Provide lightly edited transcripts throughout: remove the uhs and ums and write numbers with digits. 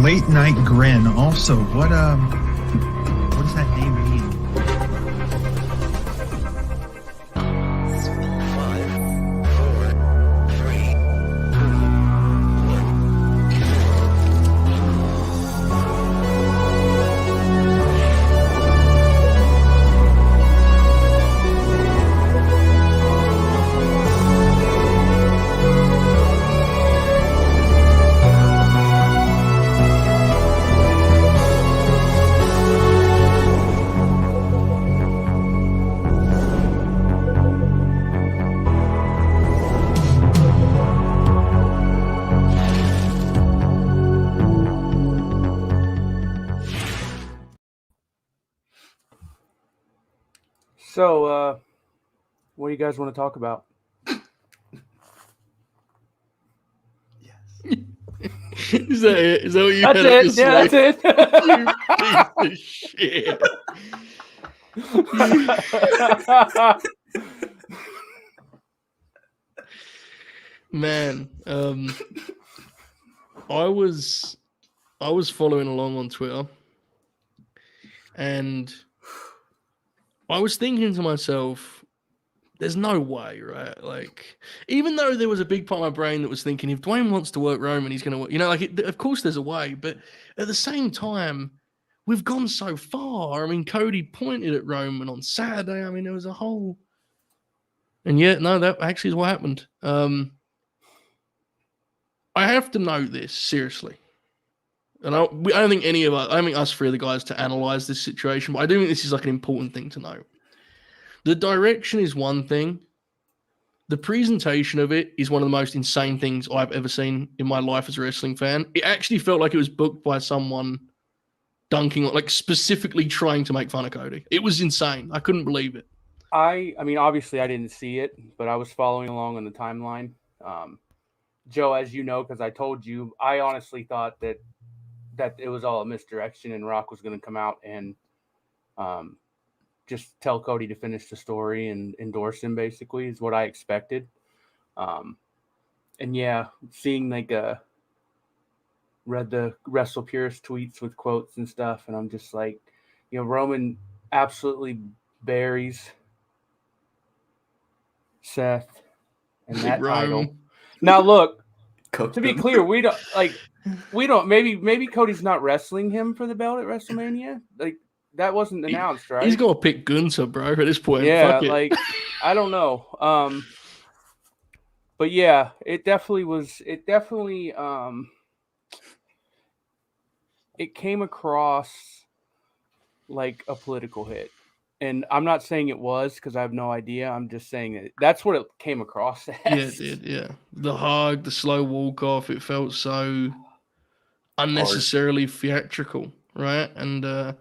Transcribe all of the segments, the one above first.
Late Night Grin. Also, what does that name mean? So, what do you guys want to talk about? Is that it? Is that what you That's had up your it. Yeah, sleeve? that's it. You piece of shit. Man, I was following along on Twitter, and I was thinking to myself, there's no way, right? Like, even though there was a big part of my brain that was thinking, if Dwayne wants to work Roman, he's going to work, of course there's a way. But at the same time, we've gone so far. I mean, Cody pointed at Roman on Saturday. I mean, there was a whole... And yet, no, that actually is what happened. I have to know this, seriously. And I don't think us three are the guys to analyze this situation, but I do think this is like an important thing to know. The direction is one thing. The presentation of it is one of the most insane things I've ever seen in my life as a wrestling fan. It actually felt like it was booked by someone dunking, like specifically trying to make fun of Cody. It was insane. I couldn't believe it. I mean, obviously I didn't see it, but I was following along on the timeline. Joe, as you know, because I told you, I honestly thought that it was all a misdirection and Rock was going to come out and just tell Cody to finish the story and endorse him, basically, is what I expected. And yeah, seeing read the Wrestle Purist tweets with quotes and stuff, and I'm just like, Roman absolutely buries Seth and that title. Now look, to be clear, maybe Cody's not wrestling him for the belt at WrestleMania. Like, that wasn't announced, right? He's got to pick Gunther, bro, at this point. Yeah, Fuck it. like, I don't know. But yeah, it came across like a political hit. And I'm not saying it was, because I have no idea. I'm just saying that's what it came across as. Yeah, it did, yeah. The hug, the slow walk off, it felt so unnecessarily theatrical, right? And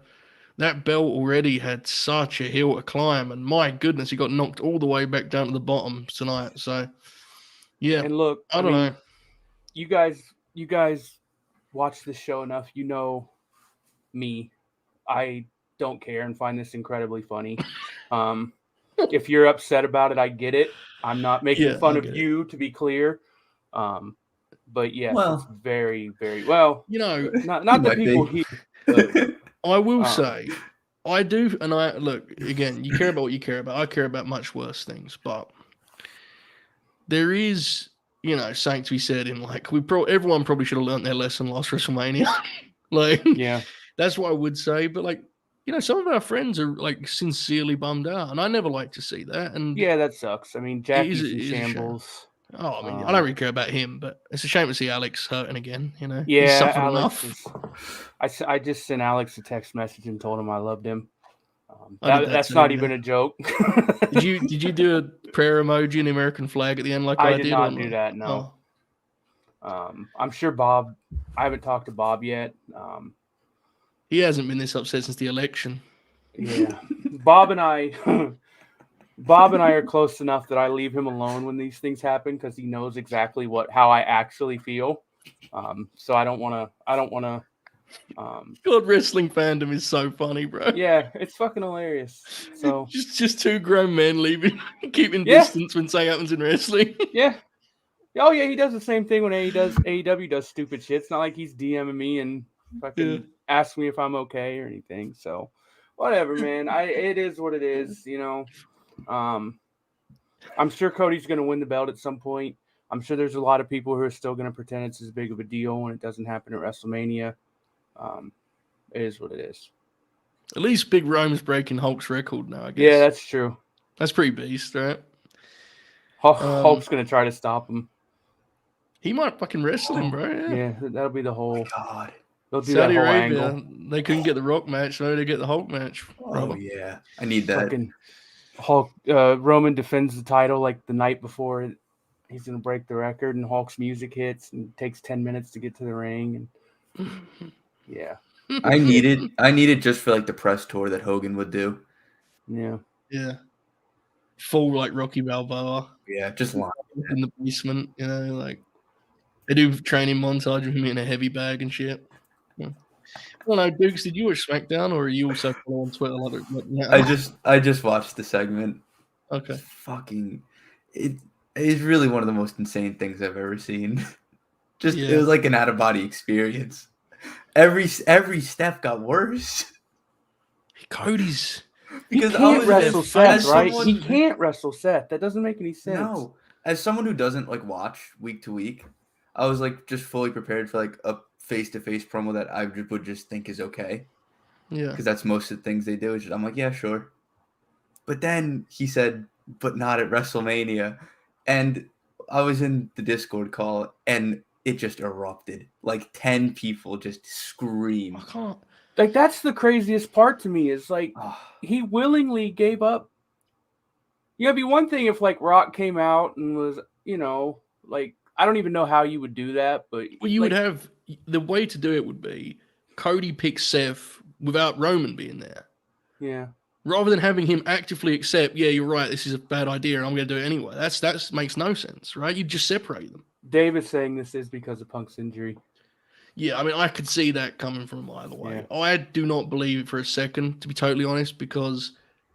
that belt already had such a hill to climb, and my goodness, he got knocked all the way back down to the bottom tonight. So, yeah. And look, I don't know. You guys watch this show enough. You know me. I don't care and find this incredibly funny. If you're upset about it, I get it. I'm not making fun of you, to be clear. But yes, it's very, very well. Not the people here. But, I will say, I do, and I look again. You care about what you care about. I care about much worse things, but there is, something to be said in like everyone probably should have learned their lesson last WrestleMania. yeah, that's what I would say. But like, some of our friends are like sincerely bummed out, and I never like to see that. And yeah, that sucks. I mean, Jackie's in shambles. Oh, I mean, I don't really care about him, but it's a shame to see Alex hurting again. Yeah, he's suffered enough. I just sent Alex a text message and told him I loved him. That's not even a joke. Did you do a prayer emoji and the American flag at the end like I did? I did not do that. No. Oh. I'm sure Bob. I haven't talked to Bob yet. He hasn't been this upset since the election. Yeah, Bob and I are close enough that I leave him alone when these things happen, because he knows exactly how I actually feel. So I don't want to. God, wrestling fandom is so funny, bro. Yeah, it's fucking hilarious. So just two grown men keeping distance when something happens in wrestling. Yeah. Oh yeah, he does the same thing when AEW does stupid shit. It's not like he's DMing me and fucking ask me if I'm okay or anything. So whatever, man. It is what it is, you know. I'm sure Cody's going to win the belt at some point. I'm sure there's a lot of people who are still going to pretend it's as big of a deal when it doesn't happen at WrestleMania. It is what it is. At least Big Rome's breaking Hulk's record now, I guess. Yeah, that's true. That's pretty beast, right? Hulk's going to try to stop him. He might fucking wrestle him, bro. Yeah, that'll be the whole. God. They'll do Saudi that whole Arabia, angle. they couldn't get the Rock match, so they get the Hulk match. Oh, yeah. I need that. Fucking Hulk, Roman defends the title like the night before he's going to break the record, and Hulk's music hits and it takes 10 minutes to get to the ring. And yeah. I need it just for like the press tour that Hogan would do. Yeah. Yeah. Full like Rocky Balboa. Yeah, just lying. In the basement, you know, like they do training montage of him in a heavy bag and shit. Yeah. I don't know, Dukes, did you watch SmackDown or are you also on Twitter? I just watched the segment. Okay. Fucking it is really one of the most insane things I've ever seen. It was like an out of body experience. Every step got worse. Cody's Because he can't wrestle Seth, right? He can't wrestle Seth. That doesn't make any sense. No. As someone who doesn't like watch week to week, I was like just fully prepared for like a face-to-face promo that I would just think is okay. Yeah. Because that's most of the things they do. I'm like, yeah, sure. But then he said, but not at WrestleMania. And I was in the Discord call and it just erupted. Like 10 people just screamed. I can't. Like, that's the craziest part to me is like he willingly gave up. You know, it'd be one thing if like Rock came out and was, you know, like, I don't even know how you would do that, but well, you would have the way to do it would be Cody picks Seth without Roman being there. Yeah. Rather than having him actively accept, yeah, you're right, this is a bad idea, and I'm going to do it anyway. That makes no sense, right? You just separate them. David's saying this is because of Punk's injury. Yeah, I mean, I could see that coming from either way. Yeah. I do not believe it for a second, to be totally honest, because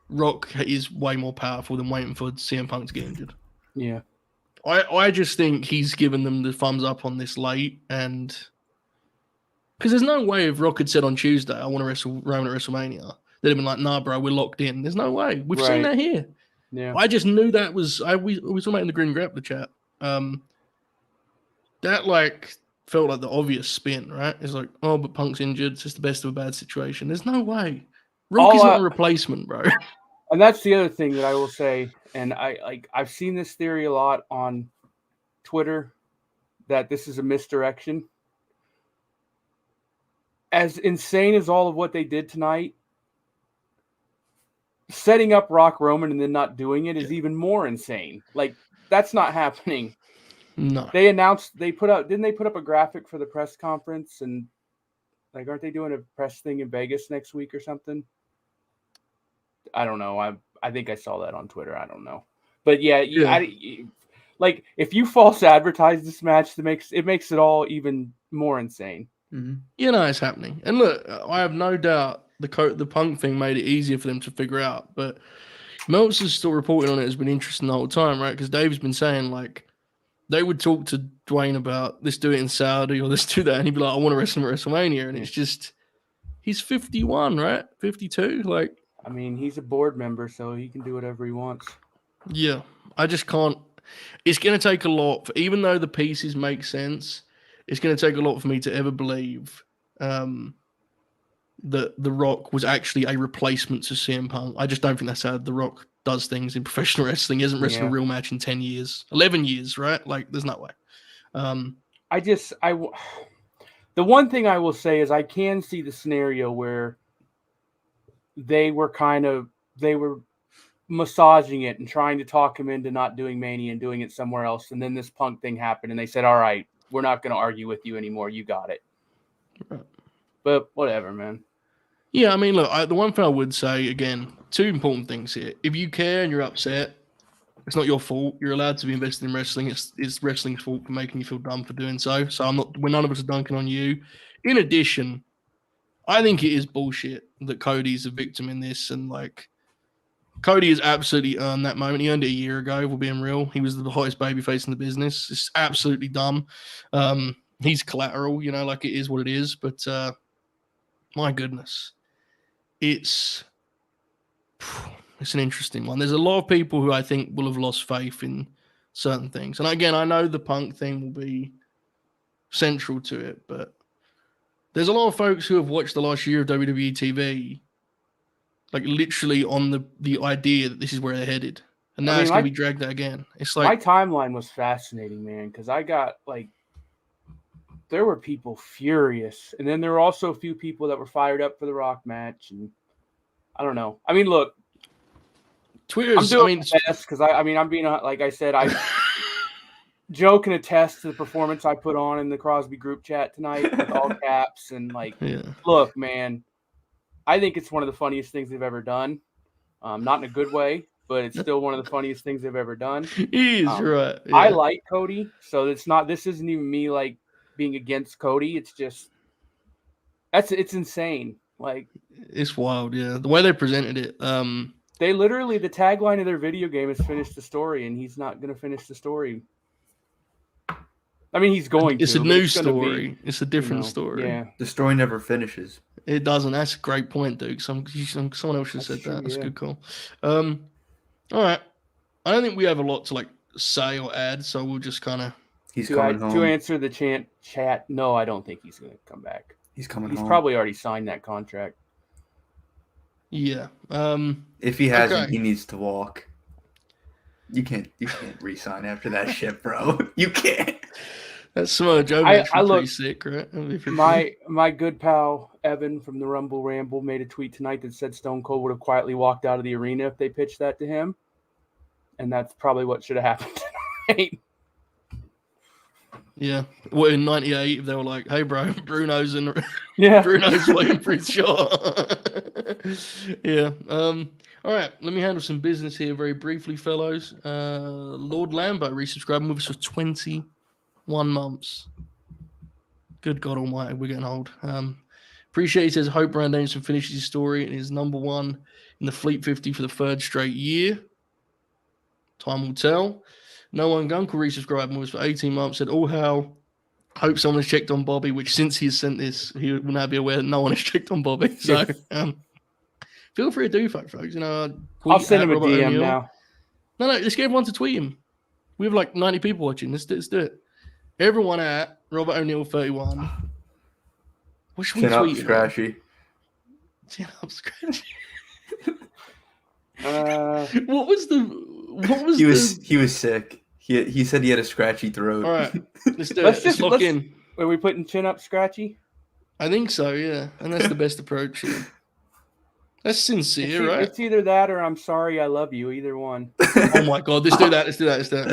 Rock is way more powerful than waiting for CM Punk to get injured. Yeah. I just think he's given them the thumbs up on this late, and because there's no way if Rock had said on Tuesday, I want to wrestle Roman at WrestleMania, they'd have been like, nah, bro, we're locked in. There's no way. We've seen that here. Yeah. I just knew that was, we were talking about in the Grin Grappler chat. That like felt like the obvious spin, right? It's like, oh, but Punk's injured. It's just the best of a bad situation. There's no way. Rock is not a replacement, bro. And that's the other thing that I will say, and I've seen this theory a lot on Twitter that this is a misdirection. As insane as all of what they did tonight, setting up Rock Roman and then not doing it is even more insane. Like, that's not happening. No. They announced, didn't they put up a graphic for the press conference? And like, aren't they doing a press thing in Vegas next week or something? I don't know. I think I saw that on Twitter. I don't know. But yeah. Like, if you false advertise this match, it makes it all even more insane. Mm-hmm. You know it's happening. And look, I have no doubt the Punk thing made it easier for them to figure out. But Meltzer's still reporting on it has been interesting the whole time, right? Because Dave's been saying, like, they would talk to Dwayne about, let's do it in Saudi or let's do that. And he'd be like, I want to wrestle him at WrestleMania. And it's just, he's 51, right? 52? Like, I mean, he's a board member, so he can do whatever he wants. Yeah. I just can't. It's going to take a lot, even though the pieces make sense, it's going to take a lot for me to ever believe that The Rock was actually a replacement to CM Punk. I just don't think that's how The Rock does things in professional wrestling. He hasn't wrestled a real match in 10 years, 11 years, right? Like, there's no way. The one thing I will say is I can see the scenario where they were massaging it and trying to talk him into not doing Mania and doing it somewhere else. And then this Punk thing happened and they said, all right, we're not going to argue with you anymore. You got it. Right. But whatever, man. Yeah, I mean, look, the one thing I would say, again, two important things here. If you care and you're upset, it's not your fault. You're allowed to be invested in wrestling. It's wrestling's fault for making you feel dumb for doing so. So none of us are dunking on you. In addition, I think it is bullshit that Cody's a victim in this. And, like, Cody has absolutely earned that moment. He earned it a year ago, if we're being real. He was the hottest babyface in the business. It's absolutely dumb. He's collateral, like it is what it is. But my goodness, it's an interesting one. There's a lot of people who I think will have lost faith in certain things. And again, I know the Punk thing will be central to it, but there's a lot of folks who have watched the last year of WWE TV, like literally on the idea that this is where they're headed. And now it's going to be dragged out again. It's like my timeline was fascinating, man, because I got there were people furious, and then there were also a few people that were fired up for the Rock match, and I don't know. I mean, look, Twitter's. I'm doing my best because I'm being like I said, I Joe can attest to the performance I put on in the Crosby group chat tonight with all caps and Look, man, I think it's one of the funniest things they've ever done. Not in a good way, but it's still one of the funniest things they've ever done. He is right. Yeah. I like Cody, so this isn't even me like being against Cody. It's just it's insane. Like, it's wild, yeah. The way they presented it. They literally, the tagline of their video game is "Finish the story," and he's not going to finish the story. I mean, he's going to. It's a new story. It's a different story. Yeah. The story never finishes. It doesn't. That's a great point, Duke. Someone else should have said that. That's a good call. All right. I don't think we have a lot to say or add, so we'll just kind of. He's coming home. To answer the chat, no, I don't think he's going to come back. He's coming home. He's probably already signed that contract. Yeah. If he hasn't, he needs to walk. You can't re-sign after that shit, bro. You can't. That's Samoa Joe. I look pretty sick, right? My good pal Evan from the Rumble Ramble made a tweet tonight that said Stone Cold would have quietly walked out of the arena if they pitched that to him, and that's probably what should have happened tonight. Yeah. Well, in '98, they were like, "Hey, bro, Bruno's waiting for his shot." Yeah. All right. Let me handle some business here very briefly, fellows. Lord Lambo resubscribing with us for 21 months. Good God Almighty, we're getting old. Appreciate he says, hope Bryan Danielson finishes his story and is number one in the Fleet 50 for the third straight year. Time will tell. No One Gunkel resubscribing with us for 18 months. Said, oh, how hope someone has checked on Bobby, which since he has sent this, he will now be aware that no one has checked on Bobby. So, feel free to do that, folks. I'll send him a DM O'Neal. Now. No, let's get everyone to tweet him. We have 90 people watching. Let's do it. Everyone at Robert O'Neal 31. What should we tweet? Scratchy. Chin up, Scratchy. What was he was sick. He said he had a scratchy throat. All right, let's do it. Let's lock in. Are we putting chin up, Scratchy? I think so. Yeah, and that's the best approach. Yeah. That's sincere, right? It's either that or I'm sorry, I love you. Either one. Oh my God, let's do that.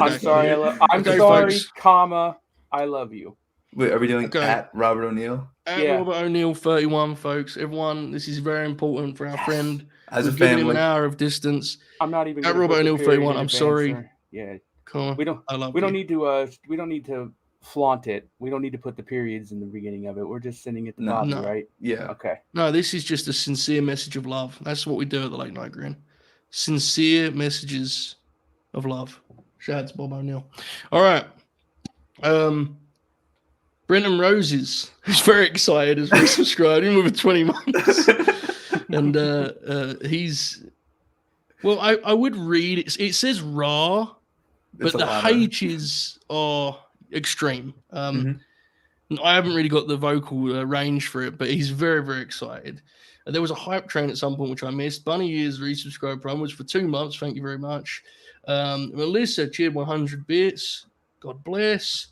I'm sorry, I'm sorry, folks. Comma, I love you. Wait, are we doing at Robert O'Neal? At Robert O'Neal 31, folks. Everyone, this is very important for our friend. As a family. Giving him an hour of distance. I'm not even at Robert O'Neal 31. I'm sorry. Yeah. Come on. We don't need to flaunt it. We don't need to put the periods in the beginning of it. We're just sending it to Bobby, right? Yeah. Okay. No, this is just a sincere message of love. That's what we do at the Late Night Grin. Sincere messages of love. Shout out to Bob O'Neal. All right. Brendan Roses, who's very excited, has resubscribed him with 20 months. And he's... Well, I would read it. It says raw, but the H's are extreme. I haven't really got the vocal range for it, but he's very, very excited. There was a hype train at some point, which I missed. Bunny Years resubscribed promos for 2 months. Thank you very much. Melissa cheered 100 bits. God bless.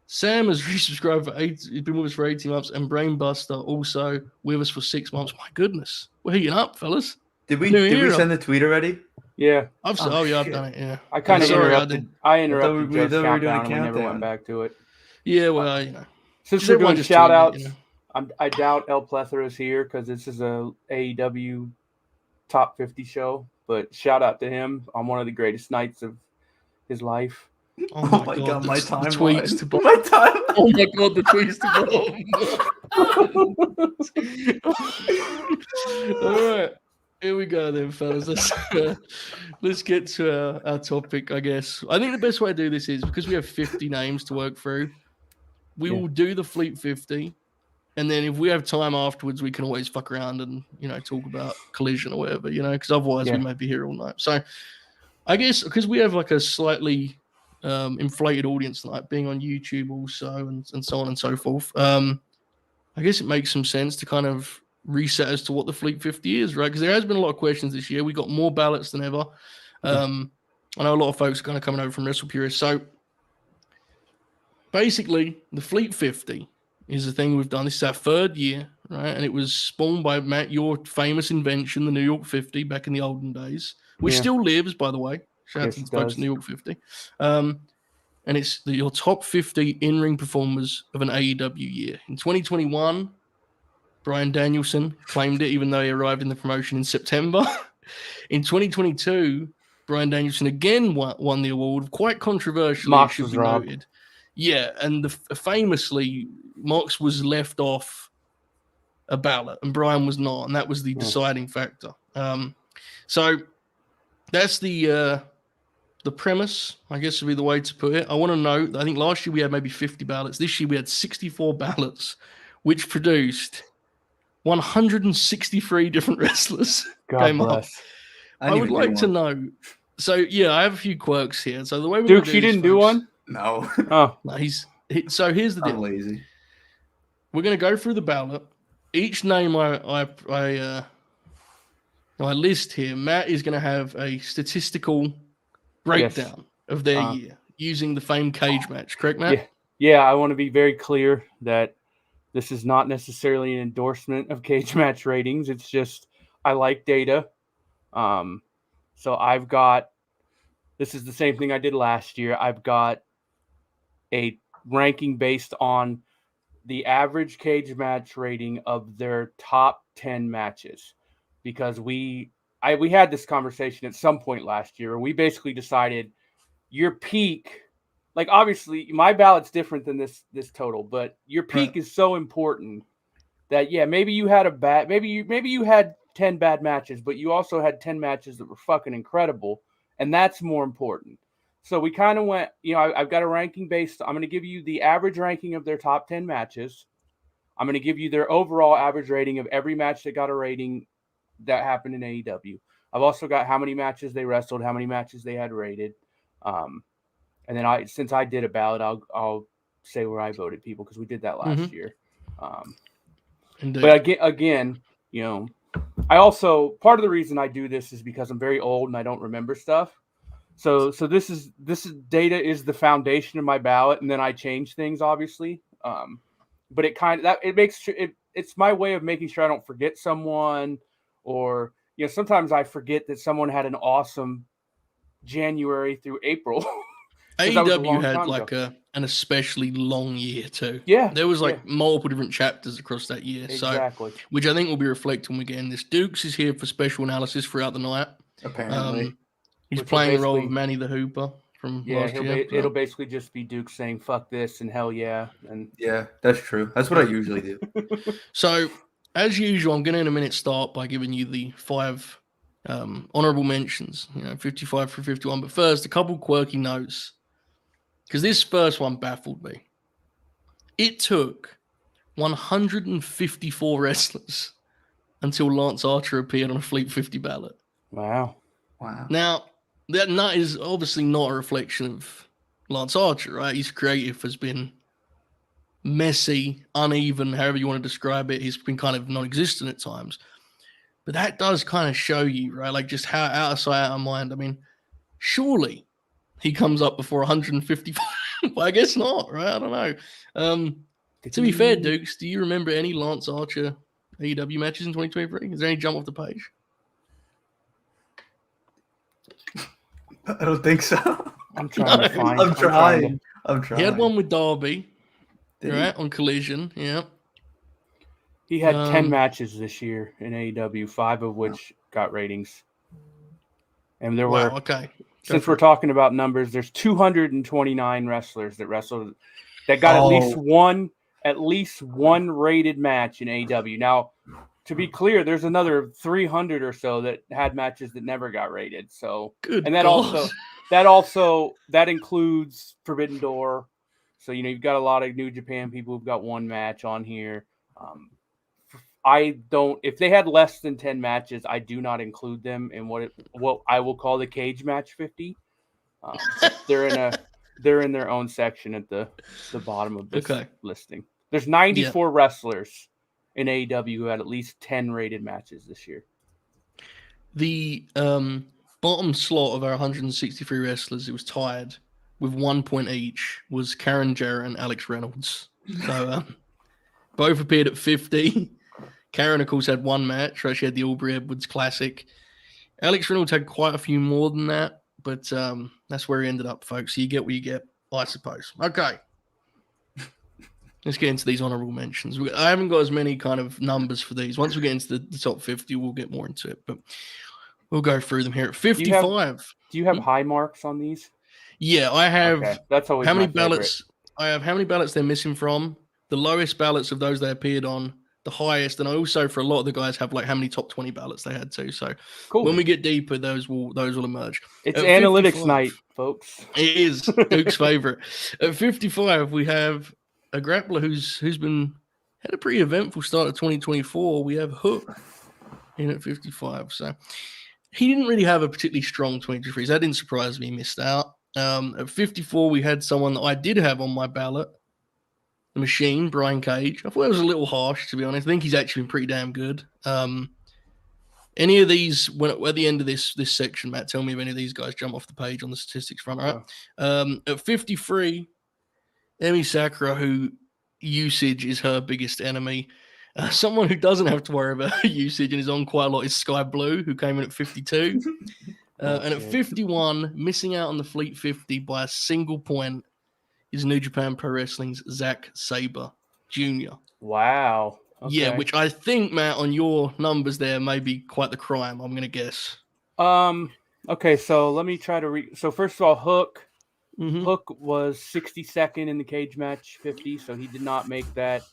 Sam has resubscribed for 8. He's been with us for 18 months. And Brainbuster also with us for 6 months. My goodness. We're heating up, fellas. Did we send the tweet already? Yeah. I've done it, yeah. I kind of interrupted. I interrupted Joe's countdown and we never went back to it. Yeah, well, Since we're doing shout-outs, I doubt El Plethora is here because this is a AEW top 50 show. But shout out to him on one of the greatest nights of his life. Oh my God, my timeline. Tweets to Bob. My time. Oh my God, the tweets to Bob. All right. Here we go then, fellas. Let's get to our topic, I guess. I think the best way to do this is because we have 50 names to work through. We will do the Fleet 50. And then if we have time afterwards, we can always fuck around and, talk about Collision or whatever, because otherwise we may be here all night. So I guess because we have like a slightly inflated audience tonight, being on YouTube also and so on and so forth, I guess it makes some sense to kind of reset as to what the Fleet 50 is, right? Because there has been a lot of questions this year. We got more ballots than ever. I know a lot of folks are kind of coming over from Wrestle Purists. So basically, the Fleet 50 is the thing we've done. This is our third year, right? And it was spawned by Matt, your famous invention, the New York 50, back in the olden days, which still lives, by the way. Shout out to the folks in New York 50. And it's your top 50 in-ring performers of an AEW year. In 2021, Bryan Danielson claimed it, even though he arrived in the promotion in September. In 2022, Bryan Danielson again won the award, quite controversially, Mox it should was be robbed. noted. Yeah, and famously, Mox was left off a ballot, and Bryan was not, and that was the deciding factor. So that's the premise, I guess would be the way to put it. I want to note that I think last year we had maybe 50 ballots. This year we had 64 ballots, which produced 163 different wrestlers. God bless. I would like to know. So yeah, I have a few quirks here. So the way we're Duke, do she this, didn't do one? No. Oh. No, so here's the deal. I'm lazy. We're going to go through the ballot. Each name I list here, Matt is going to have a statistical breakdown of their year using the famed cage match. Correct, Matt? Yeah. I want to be very clear that this is not necessarily an endorsement of cage match ratings. It's just I like data. So I've got, this is the same thing I did last year. I've got a ranking based on the average cage match rating of their top 10 matches, because we had this conversation at some point last year, and we basically decided your peak, like obviously my ballot's different than this total, but your peak is so important that maybe you had maybe you had 10 bad matches, but you also had 10 matches that were fucking incredible, and that's more important. So we kind of went, I've got a ranking based, I'm going to give you the average ranking of their top 10 matches. I'm going to give you their overall average rating of every match that got a rating that happened in AEW. I've also got how many matches they wrestled, how many matches they had rated. And then since I did a ballot, I'll say where I voted people, because we did that last year. But again, I also, part of the reason I do this is because I'm very old and I don't remember stuff. So this is data is the foundation of my ballot, and then I change things, obviously. But it's my way of making sure I don't forget someone, or sometimes I forget that someone had an awesome January through April. AEW had like an especially long year too. Yeah, there was multiple different chapters across that year. Exactly. So, which I think will be reflected when we get in this. Dukes is here for special analysis throughout the night. Apparently, he's playing the role of Manny the Hooper from last year. It'll basically just be Duke saying "fuck this" and "hell yeah," and that's true. That's what I usually do. So, as usual, I'm going to in a minute start by giving you the 5 honorable mentions. 55 through 51. But first, a couple quirky notes, because this first one baffled me. It took 154 wrestlers until Lance Archer appeared on a Fleet 50 ballot. Wow. Now, that is obviously not a reflection of Lance Archer, right? His creative has been messy, uneven, however you want to describe it. He's been kind of non-existent at times. But that does kind of show you, right? Like just how out of sight, out of mind. I mean, surely he comes up before 155. But I guess not, right? I don't know. To be fair, Dukes, do you remember any Lance Archer AEW matches in 2023? Is there any jump off the page? I don't think so. I'm trying to find. I'm trying. He had one with Darby, right, on Collision. Yeah. He had 10 matches this year in AEW, 5 of which got ratings. And there were, since we're talking about numbers, there's 229 wrestlers that wrestled that got at least one rated match in AEW. Now, to be clear, there's another 300 or so that had matches that never got rated. So, that includes Forbidden Door. So, you've got a lot of New Japan people who've got one match on here. I don't. If they had less than 10 matches, I do not include them in what I will call the cage match 50. They're in their own section at the bottom of this listing. There's 94 wrestlers in AEW who had at least 10 rated matches this year. The bottom slot of our 163 wrestlers, it was tied with 1 point each, was Karen Jarrett and Alex Reynolds. So both appeared at 50. Karen, of course, had one match, right? She had the Aubrey Edwards Classic. Alex Reynolds had quite a few more than that, but that's where he ended up, folks. So you get what you get, I suppose. Okay. Let's get into these honorable mentions. I haven't got as many kind of numbers for these. Once we get into the top 50, we'll get more into it, but we'll go through them here at 55. Do you have high marks on these? Yeah, I have. Okay. That's always how many my favorite. ballots? I have how many ballots they're missing from, the lowest ballots of those they appeared on, the highest, and I also, for a lot of the guys, have like how many top 20 ballots they had too. So cool. When we get deeper, those will emerge. It's analytics night, folks. It is Duke's favorite. At 55, we have a grappler who's had a pretty eventful start of 2024. We have Hook in at 55. So he didn't really have a particularly strong 23. So that didn't surprise me. He missed out. At 54, we had someone that I did have on my ballot. The Machine, Brian Cage. I thought it was a little harsh, to be honest. I think he's actually been pretty damn good. Any of these, at the end of this section, Matt, tell me if any of these guys jump off the page on the statistics front, all right? At 53, Emi Sakura, who usage is her biggest enemy. Someone who doesn't have to worry about usage and is on quite a lot is Sky Blue, who came in at 52. And at 51, missing out on the Fleet 50 by a single point, is New Japan Pro Wrestling's Zack Sabre Jr. Wow. Okay. Yeah, which I think, Matt, on your numbers there may be quite the crime, I'm going to guess. Okay, so let me try to read. So first of all, Hook. Mm-hmm. Hook was 62nd in the cage match 50, so he did not make that.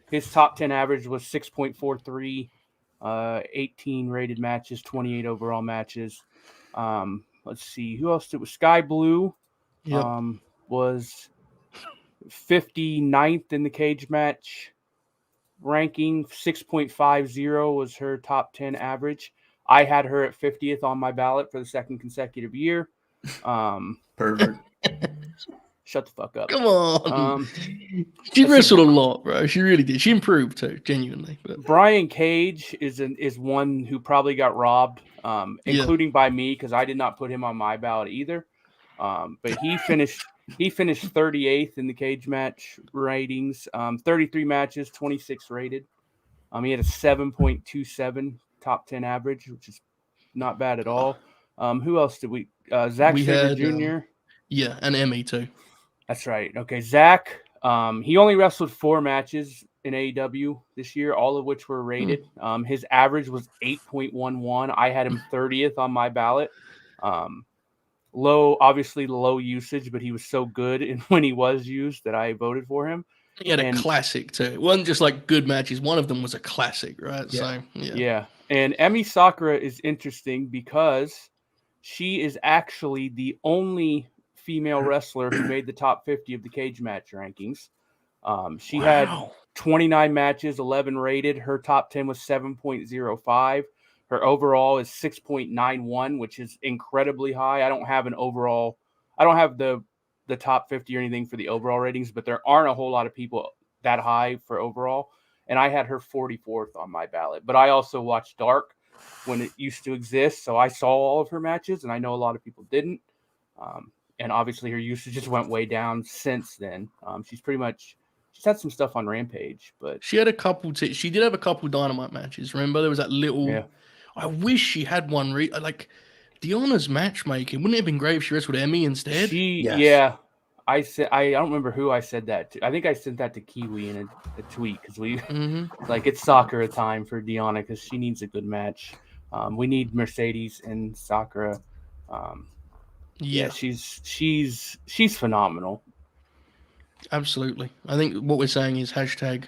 His top 10 average was 6.43, 18 rated matches, 28 overall matches. Let's see, who else did it? Sky Blue. Yep. Was 59th in the cage match ranking. 6.50 was her top 10 average. I had her at 50th on my ballot for the second consecutive year. Pervert. Shut the fuck up. Come on. She wrestled a lot, bro. She really did. She improved too, genuinely. But Brian Cage is one who probably got robbed, including by me, because I did not put him on my ballot either. But he finished 38th in the cage match ratings, 33 matches, 26 rated. He had a 7.27 top 10 average, which is not bad at all. Who else did we? Zack Sabre Jr. Yeah, and Emmy too. That's right. Okay, Zach. He only wrestled 4 matches in AEW this year, all of which were rated. His average was 8.11. I had him 30th on my ballot. Obviously low usage, but he was so good when he was used that I voted for him. He had a classic too. It wasn't just like good matches. One of them was a classic, right? Yeah. So yeah. And Emi Sakura is interesting because she is actually the only female wrestler who made the top 50 of the cage match rankings. She had 29 matches, 11 rated. Her top 10 was 7.05. Her overall is 6.91, which is incredibly high. I don't have the top 50 or anything for the overall ratings, but there aren't a whole lot of people that high for overall. And I had her 44th on my ballot. But I also watched Dark when it used to exist, so I saw all of her matches, and I know a lot of people didn't. And obviously her usage just went way down since then. She's had some stuff on Rampage, but she had a couple. She did have a couple Dynamite matches. Remember, there was that little. Yeah. I wish she had one. Like Deanna's matchmaking. Wouldn't it have been great if she wrestled Emmy instead? Yes. Yeah. I don't remember who I said that to. I think I sent that to Kiwi in a tweet because we like it's Sakura time for Deanna because she needs a good match. We need Mercedes and Sakura. Yeah, she's phenomenal. Absolutely. I think what we're saying is hashtag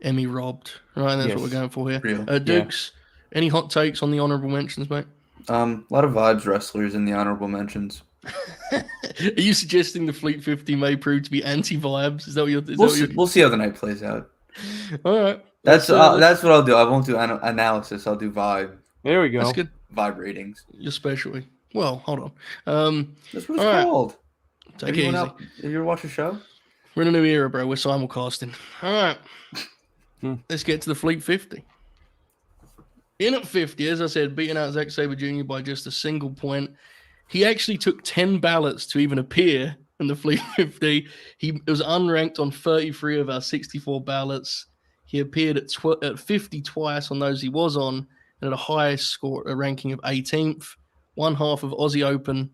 Emmy robbed. Right, that's what we're going for here. Dukes, any hot takes on the honorable mentions, mate? A lot of vibes wrestlers in the honorable mentions. Are you suggesting the Fleet 50 may prove to be anti-vibes? Is that what you're We'll see how the night plays out. All right. That's let's- that's what I'll do. I won't do analysis. I'll do vibe There we go. That's good. ratings. Your specialty. Well, hold on. That's what it's all right. called. Take it easy. Have you ever watched a show? We're in a new era, bro. We're simulcasting. All right. Hmm. Let's get to the Fleet 50. In at 50, as I said, beating out Zack Sabre Jr. by just a single point. He actually took 10 ballots to even appear in the Fleet 50. He was unranked on 33 of our 64 ballots. He appeared at 50 twice on those he was on, and at a highest score, a ranking of 18th, one half of Aussie Open,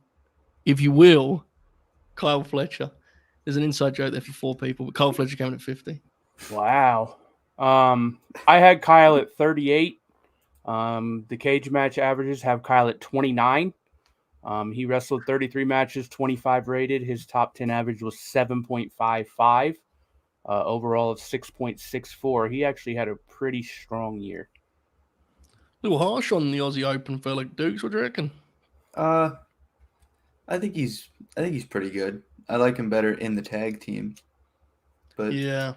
if you will, Kyle Fletcher. There's an inside joke there for 4 people, but Kyle Fletcher came in at 50. Wow. I had Kyle at 38. The cage match averages have Kyle at 29. He wrestled 33 matches, 25 rated. His top 10 average was 7.55. Overall of 6.64. He actually had a pretty strong year. A little harsh on the Aussie Open fella. Dukes, what do you reckon? I think he's pretty good. I like him better in the tag team. But Yeah.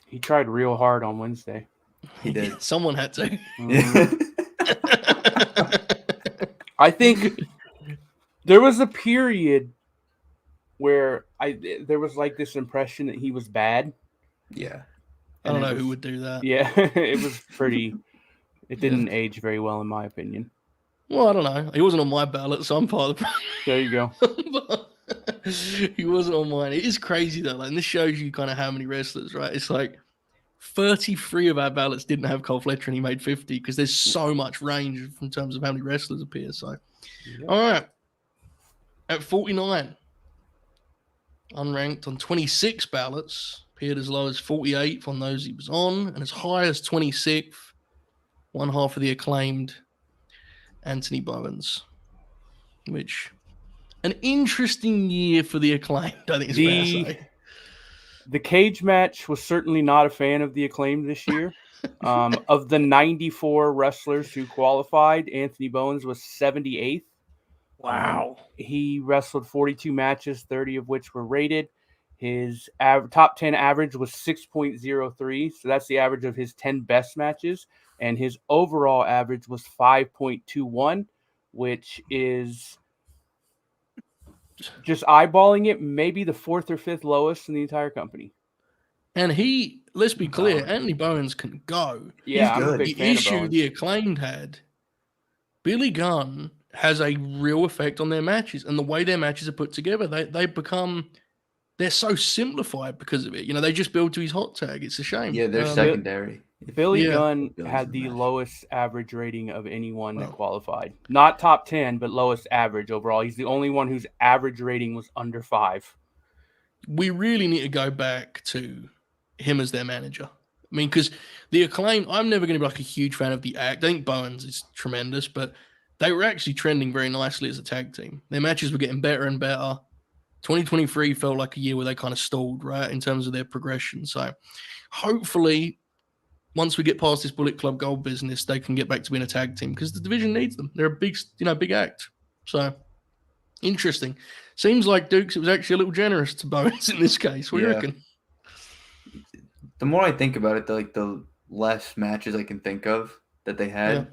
He tried real hard on Wednesday. he did. Someone had to. I think there was a period where there was like this impression that he was bad. Yeah. I don't know who would do that. Yeah, it was pretty. It didn't age very well, in my opinion. Well, I don't know. He wasn't on my ballot, so I'm part of the There you go. problem. He wasn't on mine. It is crazy, though. Like, and this shows you kind of how many wrestlers, right? It's like 33 of our ballots didn't have Cole Fletcher, and he made 50 because there's so much range in terms of how many wrestlers appear. So, all right. At 49, unranked on 26 ballots, appeared as low as 48th on those he was on, and as high as 26th, one half of the acclaimed Anthony Bowens, which an interesting year for the acclaimed, I think it's fair to say. The cage match was certainly not a fan of the Acclaimed this year. Of the 94 wrestlers who qualified, Anthony Bowens was 78th. Wow. He wrestled 42 matches, 30 of which were rated. His top 10 average was 6.03. So that's the average of his 10 best matches. And his overall average was 5.21, which is, just eyeballing it, maybe the 4th or 5th lowest in the entire company. And he, let's be clear, Anthony Bowens can go. Yeah, He's I'm a good. big The fan of issue Bowens. the acclaimed had, Billy Gunn has a real effect on their matches, and the way their matches are put together, they're so simplified because of it. You know, they just build to his hot tag. It's a shame. Yeah, they're secondary. Billy Yeah. Gunn Billy's had in the the match. lowest average rating of anyone that Wow. qualified. Not top 10, but lowest average overall. He's the only one whose average rating was under 5. We really need to go back to him as their manager. I mean, because the acclaim, I'm never going to be like a huge fan of the act. I think Bowens is tremendous, but they were actually trending very nicely as a tag team. Their matches were getting better and better. 2023 felt like a year where they kind of stalled, right, in terms of their progression. So hopefully, once we get past this Bullet Club Gold business, they can get back to being a tag team because the division needs them. They're a big, big act. So interesting. Seems like Dukes, it was actually a little generous to Bowens in this case. What do you Yeah. reckon? The more I think about it, the less matches I can think of that they had,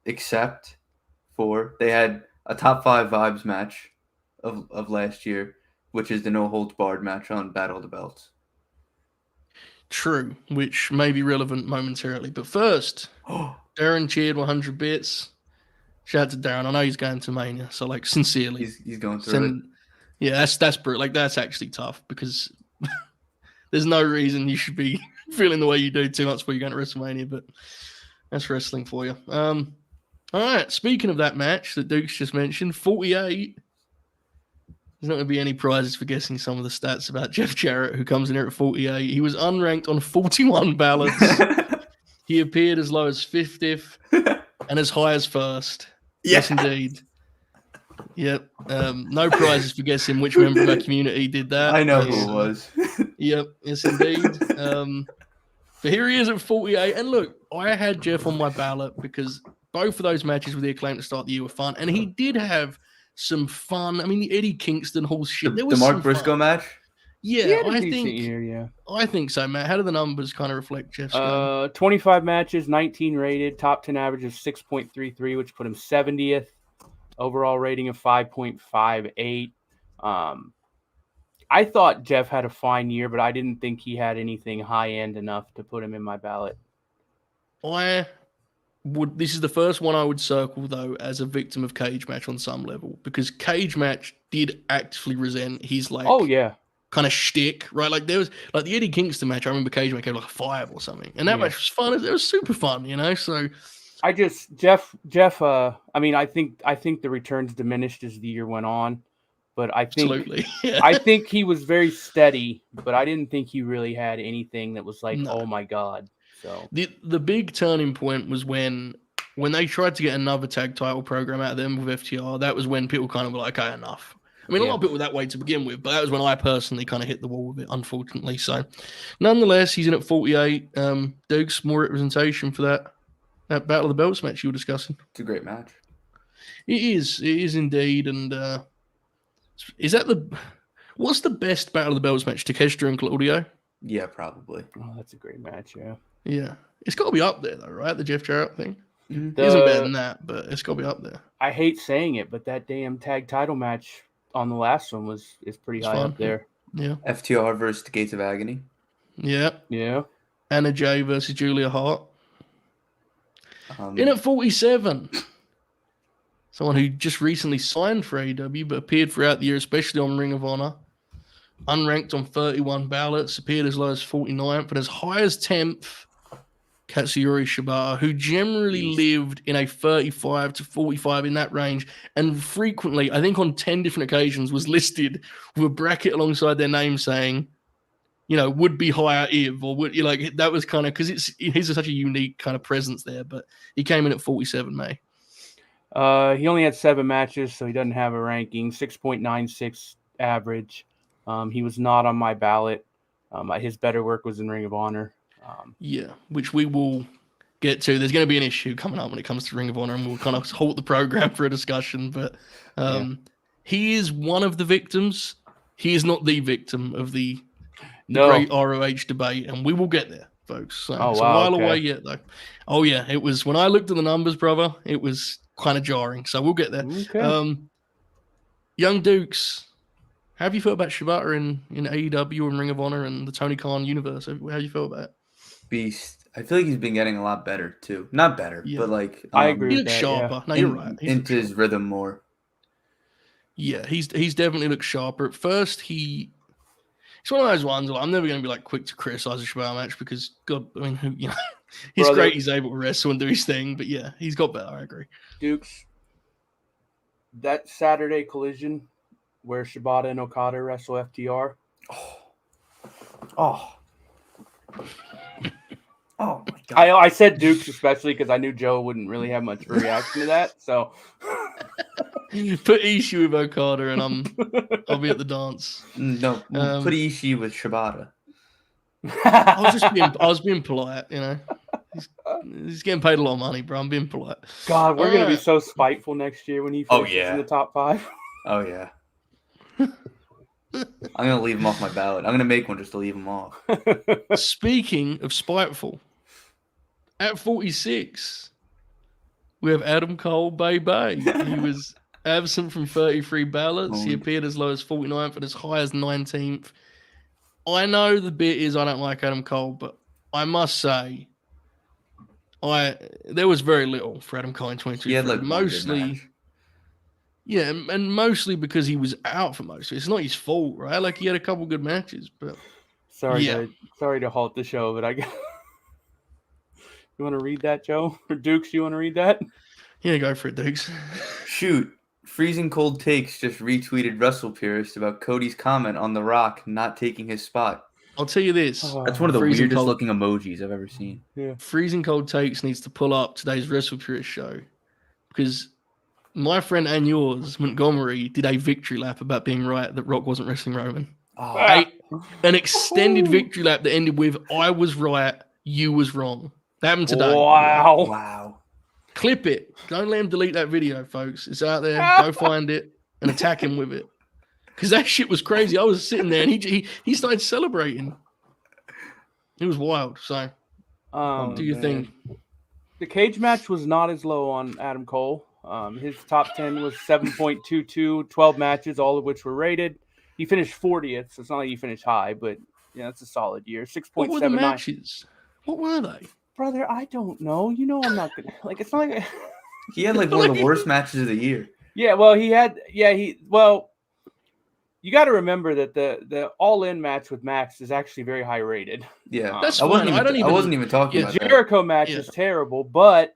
except for they had a top 5 vibes match of last year, which is the no holds barred match on Battle of the Belts. True, which may be relevant momentarily. But first, Darren cheered 100 bits. Shout out to Darren. I know he's going to Mania, so like sincerely. He's going through it. Yeah, that's brutal. Like that's actually tough because there's no reason you should be feeling the way you do 2 months before you're going to WrestleMania, but that's wrestling for you. All right. Speaking of that match that Dukes just mentioned, 48. There's not going to be any prizes for guessing some of the stats about Jeff Jarrett, who comes in here at 48. He was unranked on 41 ballots. He appeared as low as 50th and as high as 1st. Yes, indeed. Yep. No prizes for guessing which member of our community did that. I know who it was. Yep. Yes, indeed. But here he is at 48. And look, I had Jeff on my ballot because both of those matches with the Acclaim to start the year were fun. And he did have some fun. I mean, the Eddie Kingston horse shit. There The was Mark some Briscoe fun. match? He Yeah, had a I decent think year, yeah. I think so, Matt. How do the numbers kind of reflect Jeff's game? 25 matches, 19 rated, top 10 average of 6.33, which put him 70th. Overall rating of 5.58. I thought Jeff had a fine year, but I didn't think he had anything high end enough to put him in my ballot. This is the first one I would circle though as a victim of cage match on some level, because cage match did actively resent his Oh yeah, kind of shtick, right? Like there was like the Eddie Kingston match. I remember cage match gave like a 5 or something, and that Yeah. match was fun. It was super fun, you know. So Jeff. I mean, I think the returns diminished as the year went on, but I think absolutely, yeah. I think he was very steady, but I didn't think he really had anything that was like, No. oh my god. So the big turning point was when they tried to get another tag title program out of them with FTR. That was when people kind of were like, okay, enough. I mean, a lot of people were that way to begin with, but that was when I personally kind of hit the wall with it, unfortunately. So, nonetheless, he's in at 48. Dukes, more representation for that Battle of the Belts match you were discussing. It's a great match. It is indeed. And is that what's the best Battle of the Belts match? Takeshita and Claudio? Yeah, probably. oh, that's a great match. Yeah. Yeah. It's got to be up there, though, right? The Jeff Jarrett thing. Mhm. It isn't better than that, but it's got to be up there. I hate saying it, but that damn tag title match on the last one is pretty It's high fun. up there. Yeah. FTR versus the Gates of Agony. Yeah. Yeah. Anna Jay versus Julia Hart. Um, In at 47. Someone who just recently signed for AEW, but appeared throughout the year, especially on Ring of Honor. Unranked on 31 ballots, appeared as low as 49th, but as high as 10th, Katsuyori Shibata, who generally lived in a 35 to 45 in that range, and frequently, I think on 10 different occasions, was listed with a bracket alongside their name saying, you know, would be higher if, or would you like that was kind of because he's such a unique kind of presence there, but he came in at 47, May. He only had 7 matches, so he doesn't have a ranking. 6.96 average. He was not on my ballot. His better work was in Ring of Honor. Yeah, which we will get to. There's going to be an issue coming up when it comes to Ring of Honor, and we'll kind of halt the program for a discussion. But he is one of the victims. He is not the victim of the great ROH debate, and we will get there, folks. So it's a while away yet, though. Oh, yeah, it was when I looked at the numbers, brother, it was kind of jarring. So we'll get there. Okay. Young Dukes, how have you felt about Shibata in AEW and Ring of Honor and the Tony Khan universe? How do you feel about it? Beast. I feel like he's been getting a lot better too. Not better, but like I agree. He looks sharper. No, you're right. Into his rhythm more. Yeah, he's definitely looked sharper. At first, he's one of those ones. I'm never going to be like quick to criticize a Shibata match because God, I mean, you know, he's great. He's able to wrestle and do his thing, but yeah, he's got better. I agree. Dukes. That Saturday collision where Shibata and Okada wrestle FTR. Oh my god! I said Dukes especially because I knew Joe wouldn't really have much of a reaction to that. So put Ishii with Okada, and I'll be at the dance. No, put Ishii with Shibata. I was being polite, you know. He's getting paid a lot of money, bro. I'm being polite. God, we're gonna be so spiteful next year when he finishes in the top 5. Oh yeah. I'm gonna leave him off my ballot. I'm gonna make one just to leave him off. Speaking of spiteful, at 46, we have Adam Cole Bay. He was absent from 33 ballots. He appeared as low as 49th and as high as 19th. I know the bit is I don't like Adam Cole, but I must say, there was very little for Adam Cole in 2023. He had like mostly. Yeah, and mostly because he was out for most of it. It's not his fault, right? Like, he had a couple good matches, but... Sorry to halt the show, but I guess... You want to read that, Joe? Or Dukes, you want to read that? Yeah, go for it, Dukes. Shoot. Freezing Cold Takes just retweeted Russell Pierce about Cody's comment on The Rock not taking his spot. I'll tell you this. That's one of the weirdest looking emojis I've ever seen. Yeah. Freezing Cold Takes needs to pull up today's Russell Pierce show because... my friend and yours, Montgomery, did a victory lap about being right that Rock wasn't wrestling Roman. An extended victory lap that ended with, I was right, you was wrong. That happened today. Wow. Clip it. Don't let him delete that video, folks. It's out there. Go find it and attack him with it. because that shit was crazy. I was sitting there and he started celebrating. It was wild. So, do you think? The cage match was not as low on Adam Cole. His top 10 was 7.22, 12 matches, all of which were rated. He finished 40th, so it's not like he finished high, but yeah, that's a solid year. 6.79. What were the matches? What were they? Brother, I don't know. You know I'm not gonna like. It's not like He had like one of the worst matches of the year. yeah. Well, you got to remember that the All-In match with Max is actually very high rated. Yeah, That's I wasn't fine. even. I wasn't even talking The about that. Jericho match is terrible, but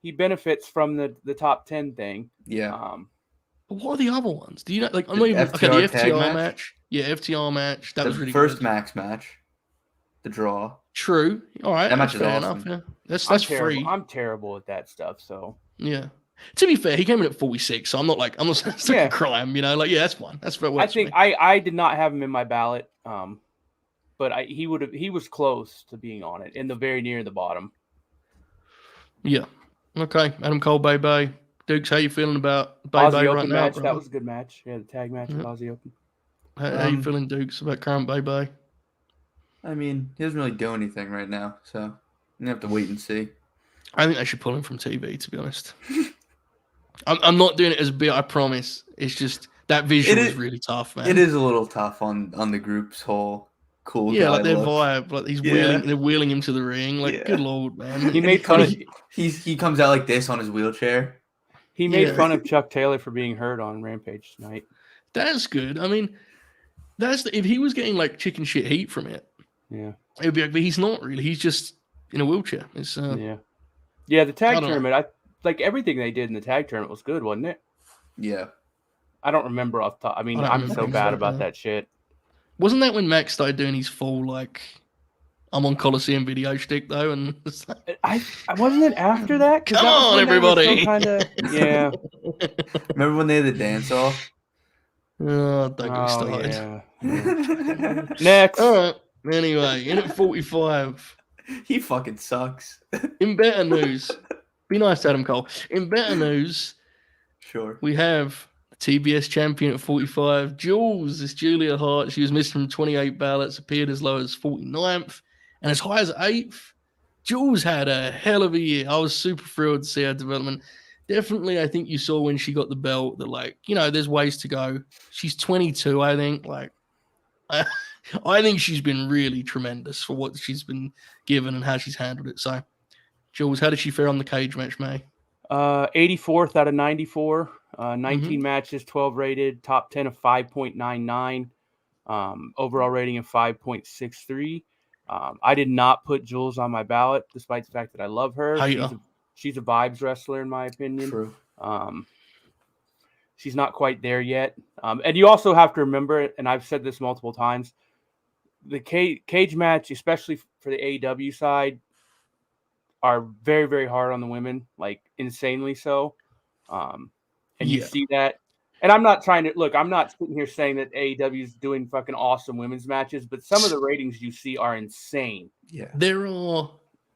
he benefits from the top 10 thing. Yeah. But what are the other ones? Do you know? Like, I'm The not even okay. FTR The tag FTR match? match. Yeah, FTR match. That The was really first good. Max match, the draw. True. All right. That match that's is fair awesome. enough. Yeah. That's I'm free. terrible. I'm terrible at that stuff. So Yeah. To be fair, he came in at 46, so I'm not saying it's like a crime, you know. Like, yeah, that's fine. That's fair. I think I did not have him in my ballot, but he was close to being on it in the very near the bottom. Yeah. Okay. Adam Cole, Bye. Dukes, how you feeling about Aussie Bye Open right now? match. Bro? That was a good match. Yeah, the tag match with Aussie Open. How you feeling, Dukes, about current Bye? I mean, he doesn't really do anything right now, so I'm gonna have to wait and see. I think they should pull him from TV, to be honest. I'm not doing it as a bit, I promise. It's just that visual is really tough, man. It is a little tough on the group's whole cool guy like their look. vibe. Like they're wheeling him to the ring. Like, good lord, man. He made fun of he comes out like this on his wheelchair. He made fun of Chuck Taylor for being hurt on Rampage tonight. That's good. I mean, if he was getting like chicken shit heat from it, yeah, it would be like, but he's not really. He's just in a wheelchair. It's yeah. The tag tournament, I like everything they did in the tag tournament was good, wasn't it? Yeah. I don't remember off the top. I mean, I'm so bad about that shit. Wasn't that when Max started doing his full like I'm on Coliseum video shtick though? And I wasn't it after that? Come on, everybody! Yeah. Remember when they had the dance off? Oh, don't get me started. Yeah. Next. All right. Anyway, in at 45. He fucking sucks. In better news, be nice to Adam Cole. In better news, sure, we have a TBS champion at 45. Jules is Julia Hart. She was missing from 28 ballots, appeared as low as 49th, and as high as 8th. Jules had a hell of a year. I was super thrilled to see her development. Definitely, I think you saw when she got the belt that, like, you know, there's ways to go. She's 22, I think. Like, I think she's been really tremendous for what she's been given and how she's handled it. So, Jules, how did she fare on the cage match, May? 84th out of 94. 19 matches, 12 rated, top 10 of 5.99, overall rating of 5.63. I did not put Jules on my ballot, despite the fact that I love her. She's a vibes wrestler, in my opinion. True. She's not quite there yet. And you also have to remember, and I've said this multiple times, the cage match, especially for the AEW side, are very, very hard on the women, like insanely so. And you see that. And I'm not I'm not sitting here saying that AEW is doing fucking awesome women's matches, but some of the ratings you see are insane. Yeah. There are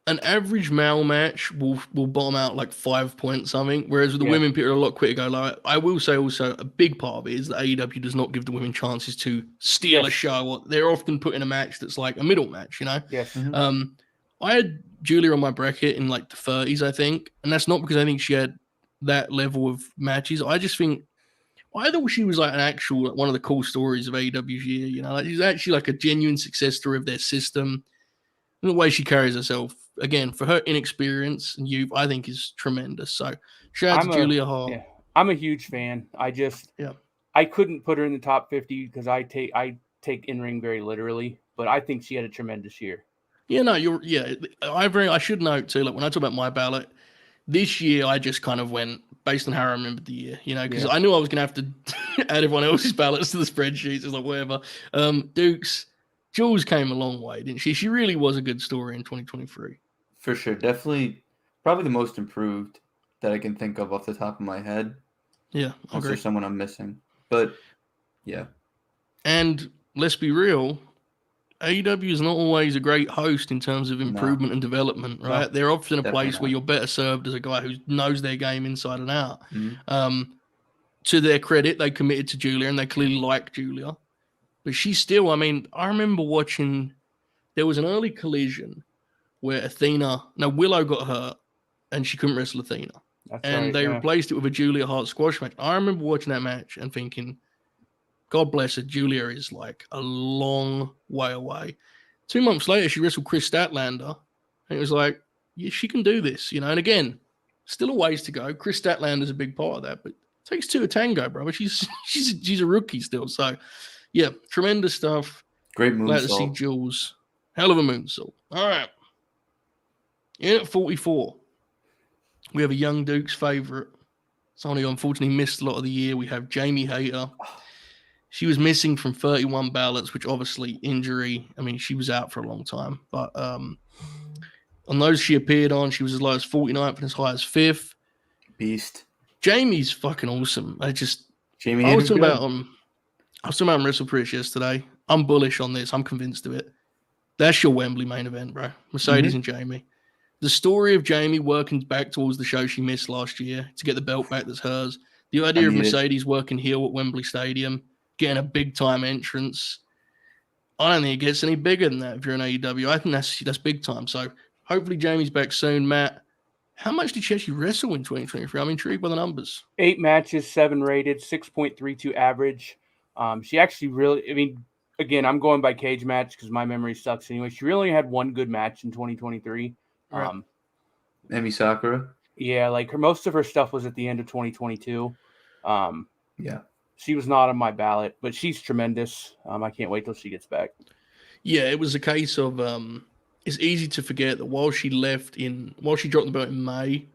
an average male match will bottom out like 5 point something, whereas with the women, people are a lot quicker go low. I will say also a big part of it is that AEW does not give the women chances to steal a show. They're often put in a match that's like a middle match, you know? Yes. Mm-hmm. I had Julia on my bracket in like the 30s, I think, and that's not because I think she had that level of matches. I just think I thought she was like an actual one of the cool stories of AEW's year. You know, like she's actually like a genuine success story of their system. And the way she carries herself, again, for her inexperience and youth, I think is tremendous. So shout out to Julia Hart. Yeah, I'm a huge fan. I couldn't put her in the top 50 because I take in-ring very literally, but I think she had a tremendous year. Yeah, no, I should note too, like when I talk about my ballot, this year I just kind of went based on how I remembered the year, you know, because I knew I was going to have to add everyone else's ballots to the spreadsheets. It's like, whatever. Dukes, Jules came a long way, didn't she? She really was a good story in 2023. For sure. Definitely, probably the most improved that I can think of off the top of my head. Yeah, I agree. There's someone I'm missing. But, yeah. And let's be real, AEW is not always a great host in terms of improvement and development, right? No, they're often a place where you're better served as a guy who knows their game inside and out. Mm-hmm. to their credit, they committed to Julia and they clearly like Julia. But she's still, I mean, I remember watching, there was an early collision where Willow got hurt and she couldn't wrestle Athena. That's and right, they yeah. replaced it with a Julia Hart squash match. I remember watching that match and thinking, God bless her, Julia is like a long way away. 2 months later, she wrestled Chris Statlander, and it was like, yeah, she can do this, you know. And again, still a ways to go. Chris Statlander's a big part of that, but it takes two to tango, bro. But she's a rookie still, so yeah, tremendous stuff. Great Glad to see moonsault. Jules. Hell of a moonsault. All right, in at 44. We have a Young Dukes favorite. Somebody who unfortunately missed a lot of the year. We have Jamie Hayter. She was missing from 31 ballots, which obviously injury. I mean, she was out for a long time. But on those she appeared on, she was as low as 49th and as high as 5th. Beast. Jamie's fucking awesome. Jamie I was Hayter's talking about good. I was talking about Wrestle Prish yesterday. I'm bullish on this. I'm convinced of it. That's your Wembley main event, bro. Mercedes and Jamie. The story of Jamie working back towards the show she missed last year to get the belt back that's hers. The idea of Mercedes working heel at Wembley Stadium, getting a big-time entrance. I don't think it gets any bigger than that if you're an AEW. I think that's big time. So hopefully Jamie's back soon. Matt, how much did she actually wrestle in 2023? I'm intrigued by the numbers. 8 matches, 7 rated, 6.32 average. She actually really, I mean, again, I'm going by cage match because my memory sucks anyway. She really had one good match in 2023. Right. Emi Sakura. Yeah, like most of her stuff was at the end of 2022. Yeah. She was not on my ballot, but she's tremendous. I can't wait till she gets back. Yeah, it was a case of it's easy to forget that while she dropped the belt in May,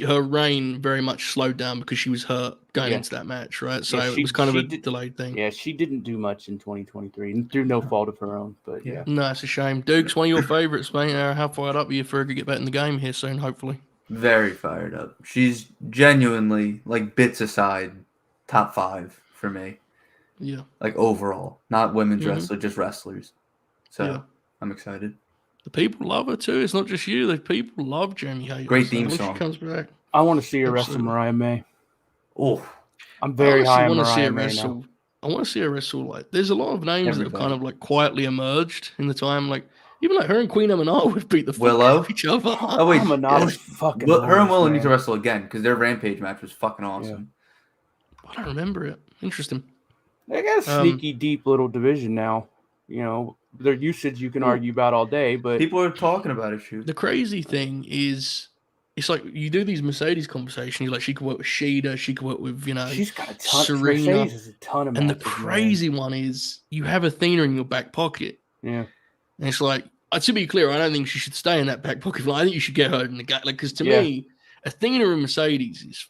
her reign very much slowed down because she was hurt going into that match, right? So it was kind of a delayed thing. Yeah, she didn't do much in 2023 through no fault of her own. But yeah. No, it's a shame. Duke's one of your favorites, mate. How fired up are you for her to get back in the game here soon, hopefully? Very fired up. She's genuinely, like, bits aside, top 5 for me. Yeah. Like, overall. Not women's wrestlers, just wrestlers. So, I'm excited. The people love her, too. It's not just you. The people love Jamie Hayter. Great theme song. She comes back. I want to see her wrestle Mariah May. Oh. I'm very high on Mariah May now. I want to see her wrestle. Like, there's a lot of names that have kind of, like, quietly emerged in the time. Like, even like her and Queen Aminata would beat the fuck out of each other. Oh, wait. Aminata's fucking her and Willow need to wrestle again because their Rampage match was fucking awesome. Yeah. I don't remember it. Interesting. They got a sneaky, deep little division now. You know, their usage you can argue about all day, but people are talking about it. Shoot. The crazy thing is, it's like you do these Mercedes conversations. You're like, she could work with Sheeta, she could work with, she's got a ton. Serena. Mercedes has a ton of matches, and the crazy one is you have Athena in your back pocket. Yeah, and it's like, to be clear, I don't think she should stay in that back pocket. I think you should get her in the game. Like, because to me, Athena and Mercedes is,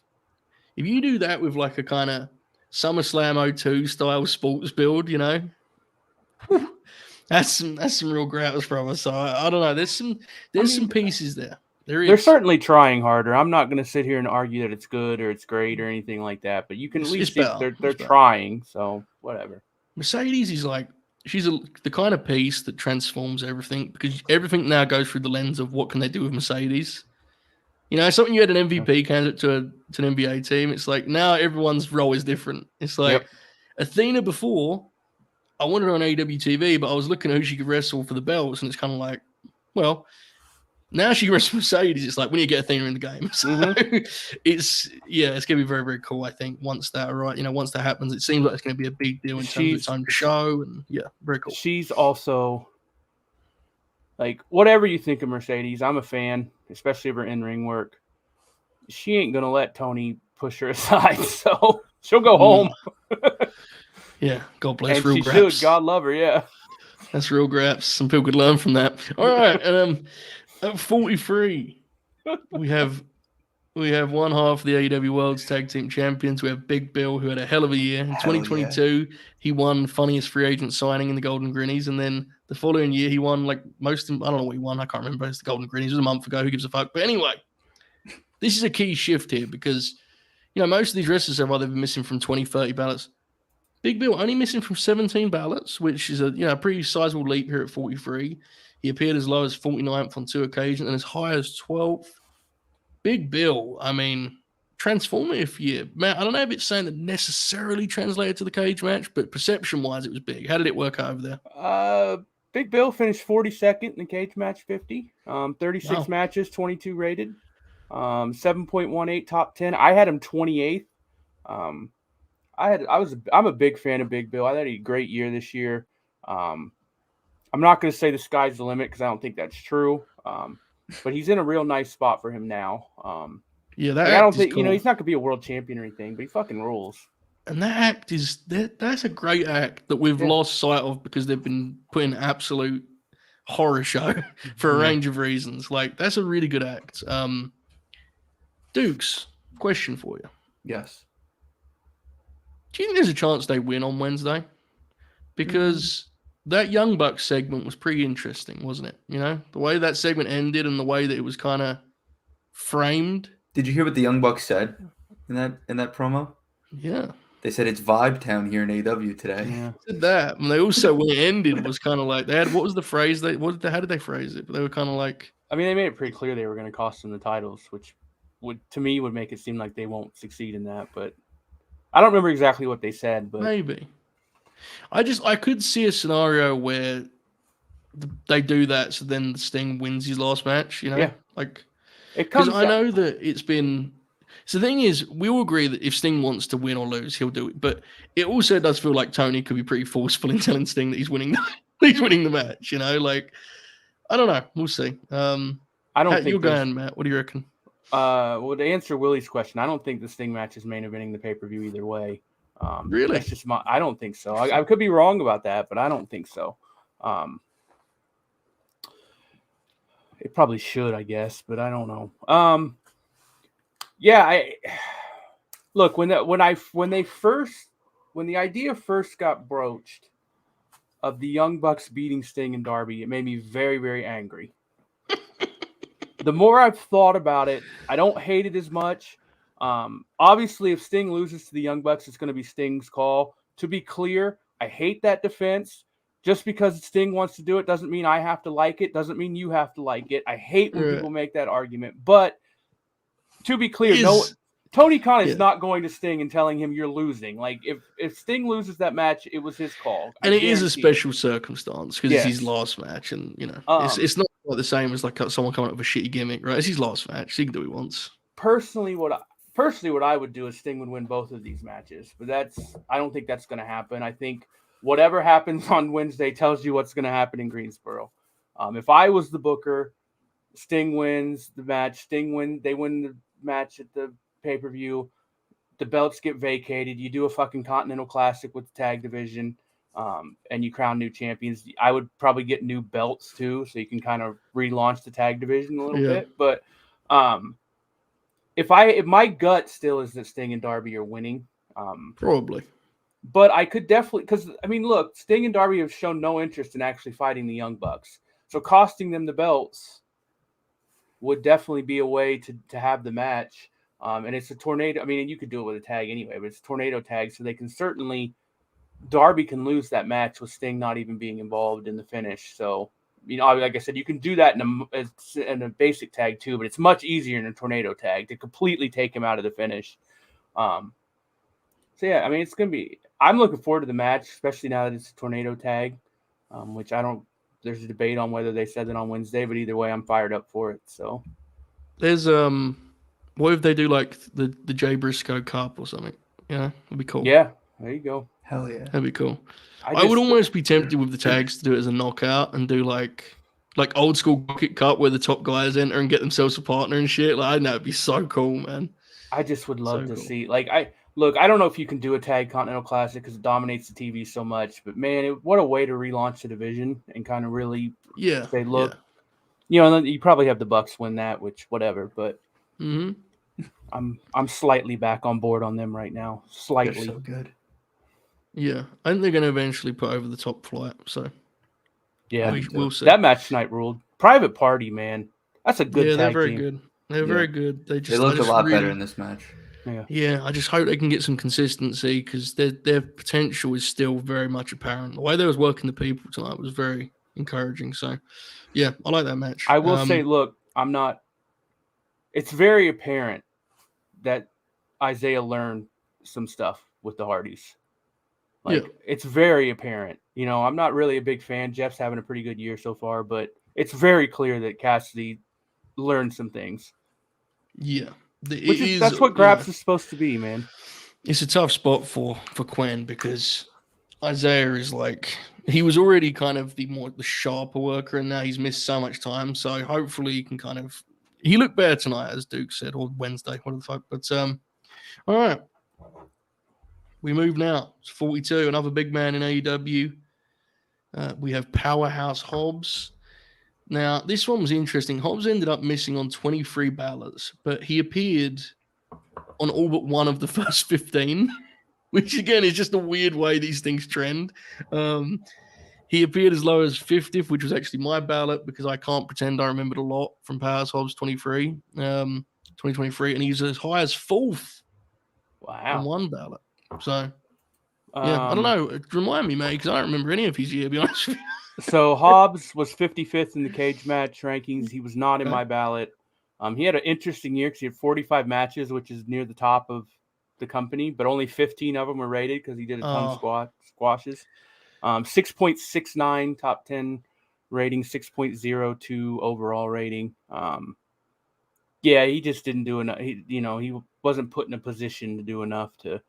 if you do that with like a kind of SummerSlam 02 style sports build, you know. That's some real graps from us. So I don't know. There's some pieces there. They're certainly trying harder. I'm not going to sit here and argue that it's good or it's great or anything like that. But you can at least see they're trying. So whatever. Mercedes is like the kind of piece that transforms everything because everything now goes through the lens of what can they do with Mercedes. You know, something you had an MVP candidate to an NBA team. It's like now everyone's role is different. It's like Athena before. I wanted her on AEW TV, but I was looking at who she could wrestle for the belts, and it's kind of like, well, now she can wrestle Mercedes. It's like when you get Athena in the game. So it's going to be very, very cool, I think, once that happens. It seems like it's going to be a big deal in terms of its own show, and very cool. She's also, like, whatever you think of Mercedes, I'm a fan, especially of her in-ring work. She ain't going to let Tony push her aside, so she'll go home. Yeah, God bless and real she graps. Should. God love her, yeah. That's real graps. Some people could learn from that. All right, and at 43, we have one half of the AEW World's Tag Team Champions. We have Big Bill, who had a hell of a year. In 2022, he won funniest free agent signing in the Golden Grinnies, and then the following year, he won I don't know what he won. I can't remember. It's the Golden Grinnies. It was a month ago. Who gives a fuck? But anyway, this is a key shift here because, you know, most of these wrestlers have either been missing from 20, 30 ballots. Big Bill only missing from 17 ballots, which is a pretty sizable leap here at 43. He appeared as low as 49th on 2 occasions and as high as 12th. Big Bill, I mean, transformative year. Man, I don't know if it's saying that necessarily translated to the cage match, but perception-wise, it was big. How did it work over there? Big Bill finished 42nd in the cage match 50. 36 Wow. matches, 22 rated. 7.18 top 10. I had him 28th. I'm a big fan of Big Bill. I had a great year this year. I'm not going to say the sky's the limit because I don't think that's true. But he's in a real nice spot for him now. Yeah, that I don't act is think cool. he's not going to be a world champion or anything, but he fucking rules. And that act is that's a great act that we've lost sight of because they've been putting an absolute horror show for a range of reasons. Like, that's a really good act. Dukes, question for you. Yes. Do you think there's a chance they win on Wednesday? Because that Young Bucks segment was pretty interesting, wasn't it? You know, the way that segment ended and the way that it was kind of framed. Did you hear what the Young Bucks said in that promo? Yeah. They said it's Vibe Town here in AW today. Yeah. They did that. And they also, when it ended, was kind of like, they had, what was the phrase? How did they phrase it? But they were kind of like, I mean, they made it pretty clear they were going to cost them the titles, which would make it seem like they won't succeed in that. But I don't remember exactly what they said. But maybe. I could see a scenario where they do that, so then Sting wins his last match, you know? Yeah. Like, it comes because I know that it's been. So the thing is, we all agree that if Sting wants to win or lose, he'll do it. But it also does feel like Tony could be pretty forceful in telling Sting that he's winning the match, you know? Like, I don't know. We'll see. I don't think you're going, Matt. What do you reckon? Well, to answer Willie's question, I don't think the Sting match is main eventing the pay-per-view either way. Really? That's just I don't think so. I could be wrong about that, but I don't think so. It probably should, I guess, but I don't know. Look, when the idea first got broached of the Young Bucks beating Sting and Darby, it made me very, very angry. The more I've thought about it, I don't hate it as much. Obviously, if Sting loses to the Young Bucks, it's going to be Sting's call. To be clear, I hate that defense. Just because Sting wants to do it doesn't mean I have to like it. Doesn't mean you have to like it. I hate when people make that argument. But to be clear, Tony Khan is not going to Sting and telling him you're losing. Like, if Sting loses that match, it was his call. And it is a special circumstance because it's his last match, and you know, it's not like the same as like someone coming up with a shitty gimmick, right? It's his last match. He can do what he wants. Personally, what I would do is Sting would win both of these matches, but I don't think that's going to happen. I think whatever happens on Wednesday tells you what's going to happen in Greensboro. If I was the booker, Sting wins the match. They win the match at the pay-per-view. The belts get vacated. You do a fucking Continental Classic with the tag division, and you crown new champions. I would probably get new belts too, so you can kind of relaunch the tag division a little bit. But if my gut still is that Sting and Darby are winning, probably. But I could definitely, because I mean, look, Sting and Darby have shown no interest in actually fighting the Young Bucks, so costing them the belts would definitely be a way to have the match. And it's a tornado. I mean, and you could do it with a tag anyway, but it's a tornado tag, so they can certainly. Darby can lose that match with Sting not even being involved in the finish. So, you know, like I said, you can do that in a basic tag too, but it's much easier in a tornado tag to completely take him out of the finish. So yeah, I mean, it's gonna be. I'm looking forward to the match, especially now that it's a tornado tag, which I don't. There's a debate on whether they said that on Wednesday, but either way, I'm fired up for it. So there's what if they do like the Jay Briscoe Cup or something? You know, it'd be cool. Yeah, there you go. Hell yeah, that'd be cool. I would almost be tempted with the tags to do it as a knockout and do like old school Rocket Cup where the top guys enter and get themselves a partner and shit. Like, I know it'd be so cool, man. I just would love to see. Like, I don't know if you can do a tag Continental Classic because it dominates the TV so much, but man, what a way to relaunch the division and kind of really say, look, you know, you probably have the Bucks win that, which whatever, but I'm slightly back on board on them right now. Slightly. They're so good. Yeah, I think they're going to eventually put over the top flight. So yeah, we'll see. That match tonight ruled. Private Party, man, that's a good. Yeah, tag they're very team. good. They're very good. They looked a lot better in this match. Yeah, I just hope they can get some consistency because their potential is still very much apparent. The way they was working the people tonight was very encouraging. So, yeah, I like that match. I will say, look, I'm not. It's very apparent that Isaiah learn some stuff with the Hardys. Like, Yeah. it's very apparent. You know, I'm not really a big fan. Jeff's having a pretty good year so far, but it's very clear that Cassidy learned some things. Yeah. That's what Graps is supposed to be, man. It's a tough spot for Quen because Isaiah is like, he was already kind of the sharper worker, and now he's missed so much time. So hopefully he can he looked better tonight, as Duke said, or Wednesday, what the fuck. But all right. We move now. It's 42, another big man in AEW. We have Powerhouse Hobbs. Now, this one was interesting. Hobbs ended up missing on 23 ballots, but he appeared on all but one of the first 15, which again is just a weird way these things trend. He appeared as low as 50th, which was actually my ballot because I can't pretend I remembered a lot from Powerhouse Hobbs 2023, and he's as high as 4th on one ballot. So, yeah, I don't know. Remind me, mate, because I don't remember any of his year, to be honest with you. So Hobbs was 55th in the cage match rankings. He was not in my ballot. He had an interesting year because he had 45 matches, which is near the top of the company, but only 15 of them were rated because he did a ton of squashes. 6.69 top 10 rating, 6.02 overall rating. Yeah, he just didn't do enough. He wasn't put in a position to do enough to.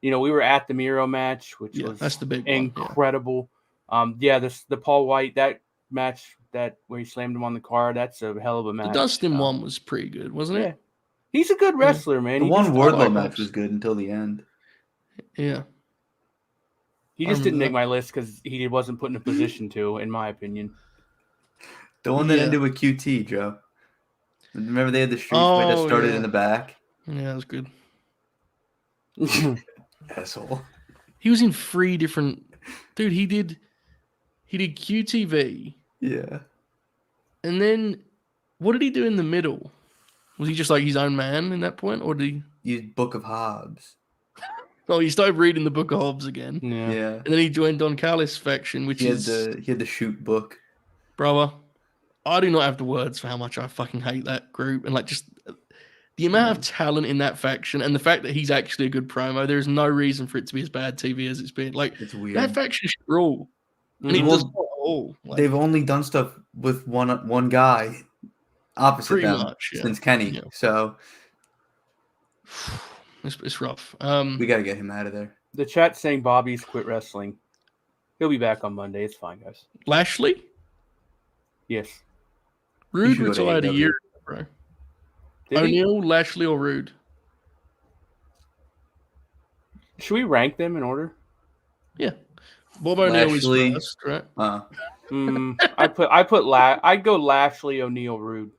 We were at the Miro match, which was that's the big incredible. The Paul White, that match where he slammed him on the car, that's a hell of a match. The Dustin one was pretty good, wasn't it? He's a good wrestler, man. The one Wardlow match was good until the end. Yeah. He just didn't make my list because he wasn't put in a position to, in my opinion. The one that ended with QT, Joe. Remember they had the street fight that started in the back? Yeah, that was good. Asshole. He was in 3 different... Dude, he did QTV. Yeah. And then, what did he do in the middle? Was he just like his own man in that point? Or did he... Used Book of Hobbs. Oh, he started reading the Book of Hobbs again. Yeah. And then he joined Don Callis' faction, which he had the shoot book. Brother, I do not have the words for how much I fucking hate that group. And just the amount of talent in that faction and the fact that he's actually a good promo, there is no reason for it to be as bad TV as it's been. It's weird. That faction should rule. And he does not at all. They've only done stuff with one guy opposite them since Kenny. Yeah. So it's rough. We got to get him out of there. The chat's saying Bobby's quit wrestling. He'll be back on Monday. It's fine, guys. Lashley? Yes. Rude retired a year ago, bro. O'Neal, Lashley, or Rude? Should we rank them in order? Yeah. Bob O'Neal is first, right? I'd go Lashley, O'Neal, Rude.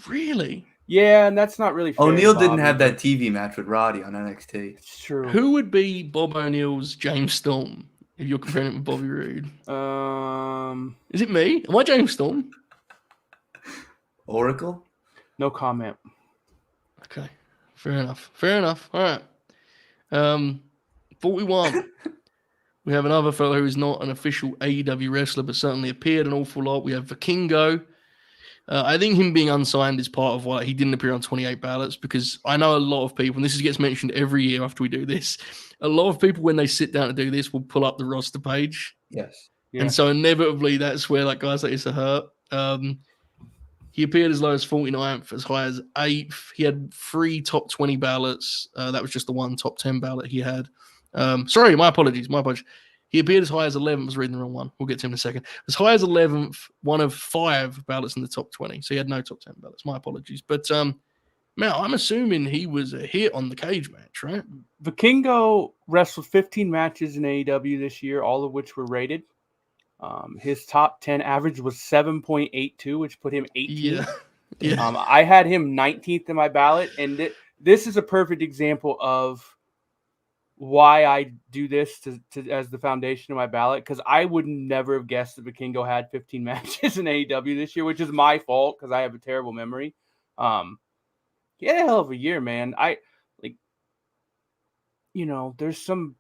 Really? Yeah, and that's not really fair. O'Neal didn't have that TV match with Roddy on NXT. It's true. Who would be Bob O'Neal's James Storm if you're comparing it with Bobby Roode? Is it me? Am I James Storm? Oracle? No comment. Okay. Fair enough. All right. 41. We have another fellow who is not an official AEW wrestler, but certainly appeared an awful lot. We have Vikingo. I think him being unsigned is part of why he didn't appear on 28 ballots, because I know a lot of people, and this gets mentioned every year after we do this, a lot of people, when they sit down to do this, will pull up the roster page. Yes. Yeah. And so inevitably, that's where guys like this are hurt. He appeared as low as 49th, as high as 8th. He had 3 top 20 ballots. That was just the one top 10 ballot he had. Sorry, my apologies. He appeared as high as 11th. I was reading the wrong one. We'll get to him in a second. As high as 11th, one of 5 ballots in the top 20. So he had no top 10 ballots. My apologies. But, man, I'm assuming he was a hit on the cage match, right? Vikingo wrestled 15 matches in AEW this year, all of which were rated. His top 10 average was 7.82, which put him 18th. Yeah. I had him 19th in my ballot, and this is a perfect example of why I do this as the foundation of my ballot, because I would never have guessed that Vikingo had 15 matches in AEW this year, which is my fault because I have a terrible memory. He had a hell of a year, man. There's some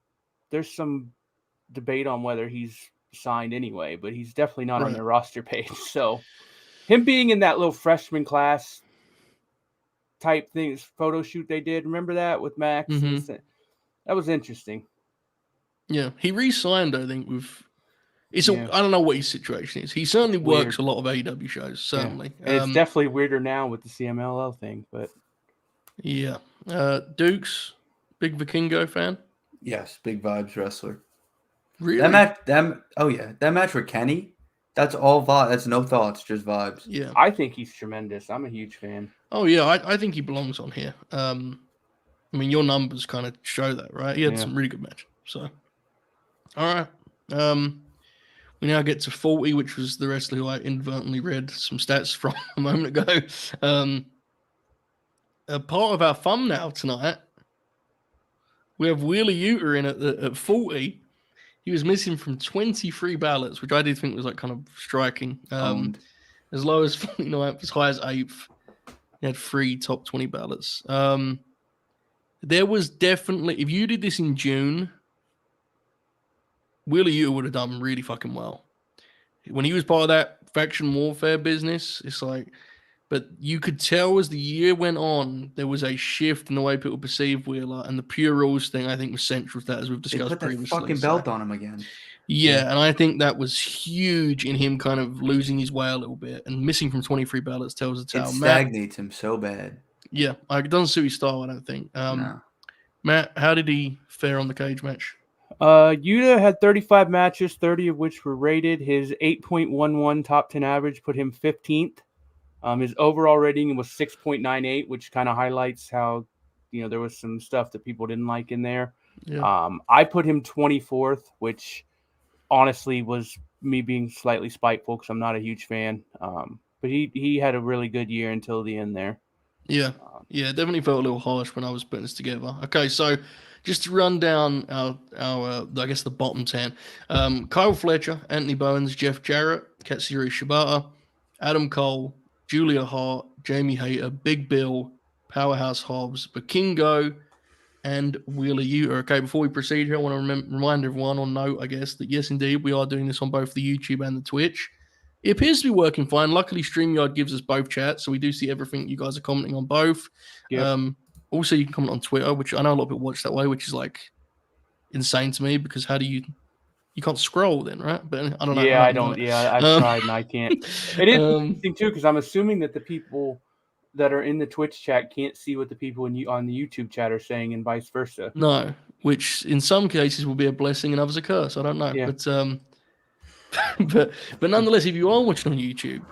debate on whether he's signed anyway, but he's definitely not on the roster page. So him being in that little freshman class, type things, photo shoot they did. Remember that with Max? Mhm. That was interesting. Yeah, he re-signed, I think, with. Yeah. I don't know what his situation is. He certainly works Weird. a lot of AEW shows, certainly. And it's definitely weirder now with the CMLL thing, but Yeah. Dukes, big Vikingo fan. Yes, big vibes wrestler. Really? That match with Kenny, that's all vibe. That's no thoughts, just vibes. Yeah. I think he's tremendous. I'm a huge fan. Oh yeah, I think he belongs on here. I mean, your numbers kind of show that, right? He had Yeah. some really good matches. So, all right. We now get to 40, which was the wrestler who I inadvertently read some stats from a moment ago. A part of our thumbnail tonight, we have Wheeler Yuta in at 40. He was missing from 23 ballots, which I did think was like kind of striking. Owned. As low as 49th, as high as 8th. He had 3 top 20 ballots. There was definitely, if you did this in June, Wheeler Yuta would have done really fucking well. When he was part of that faction warfare business, it's like, but you could tell as the year went on, there was a shift in the way people perceive Wheeler, and the pure rules thing, I think, was central to that, as we've They discussed put that previously. fucking belt on him again. Yeah, and I think that was huge in him kind of losing his way a little bit, and missing from 23 ballots tells the tale. It stagnates him so bad. Yeah, it doesn't suit his style, I don't think. No. Matt, how did he fare on the cage match? Yuta had 35 matches, 30 of which were rated. His 8.11 top 10 average put him 15th. His overall rating was 6.98, which kind of highlights how, there was some stuff that people didn't like in there. Yeah. I put him 24th, which honestly was me being slightly spiteful because I'm not a huge fan. But he had a really good year until the end there. Yeah, definitely felt a little harsh when I was putting this together. Okay, so just to run down our I guess the bottom 10. Kyle Fletcher, Anthony Bowens, Jeff Jarrett, Katsuyori Shibata, Adam Cole, Julia Hart, Jamie Hayter, Big Bill, Powerhouse Hobbs, Vikingo, and Wheeler Yuta. Okay, before we proceed here, I want to remind everyone or note, I guess, that yes, indeed, we are doing this on both the YouTube and the Twitch. It appears to be working fine. Luckily, StreamYard gives us both chats, so we do see everything you guys are commenting on both. Yep. Also, you can comment on Twitter, which I know a lot of people watch that way, which is like insane to me because how do you can't scroll then, right? But I don't know. Yeah, I don't. Yeah, I've tried and I can't. It is interesting too because I'm assuming that the people that are in the Twitch chat can't see what the people on the YouTube chat are saying, and vice versa. No, which in some cases will be a blessing and others a curse. I don't know, Yeah. but nonetheless, if you are watching on YouTube,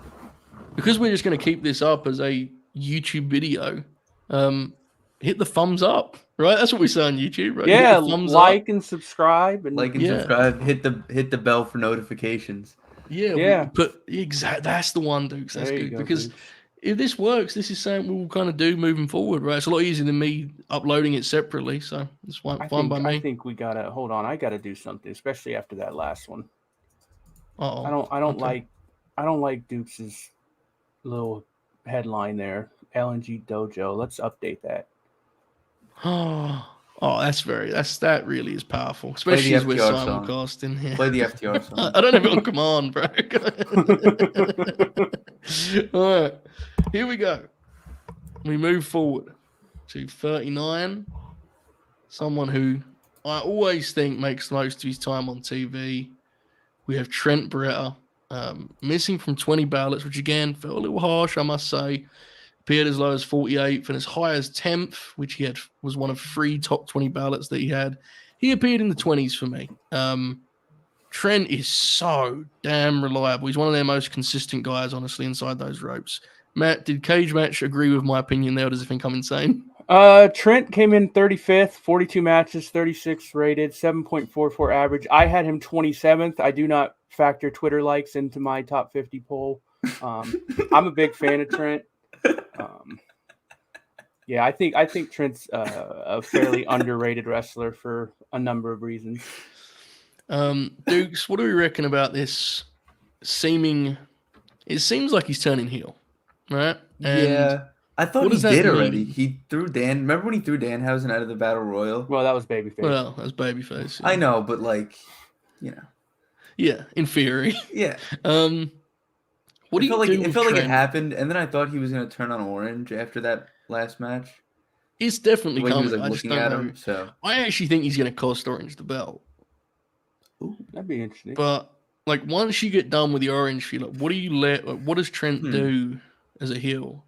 because we're just going to keep this up as a YouTube video, hit the thumbs up, right? That's what we say on YouTube, right? Yeah, hit the thumbs like up. and subscribe, and subscribe. Hit the bell for notifications. Yeah. Exactly. That's the one, Dukes. That's There you good go, because Dukes. if this works, this is something we'll kind of do moving forward, right? It's a lot easier than me uploading it separately, so it's fine by me. I think we gotta hold on. I gotta do something, especially after that last one. Uh-oh. I don't like Dukes' little headline there. LNG Dojo. Let's update that. Oh, that really is powerful, especially as we're simulcasting here. Play the FTR song. I don't have it on command, bro. All right, here we go. We move forward to 39. Someone who I always think makes the most of his time on TV. We have Trent Beretta, missing from 20 ballots, which again felt a little harsh, I must say. Appeared as low as 48th and as high as 10th, which he had was one of 3 top 20 ballots that he had. He appeared in the 20s for me. Trent is so damn reliable. He's one of their most consistent guys, honestly, inside those ropes. Matt, did Cage Match agree with my opinion there, or does it think I'm insane? Trent came in 35th, 42 matches, 36 rated, 7.44 average. I had him 27th. I do not factor Twitter likes into my top 50 poll. I'm a big fan of Trent. Yeah, I think Trent's a fairly underrated wrestler for a number of reasons. Dukes, what do we reckon about this seeming? It seems like he's turning heel, right? And yeah, I thought he did already. He threw Dan. Remember when he threw Danhausen out of the Battle Royal? Well, that was babyface. Well, that was babyface. Yeah. I know, but Yeah, in theory. Yeah. What do you do? It felt like it happened, and then I thought he was going to turn on Orange after that last match. It's definitely When he was coming. like I just looking don't at know. him. So I actually think he's going to cost Orange the belt. Ooh. That'd be interesting. But like once you get done with the Orange feud, like what does Trent do as a heel?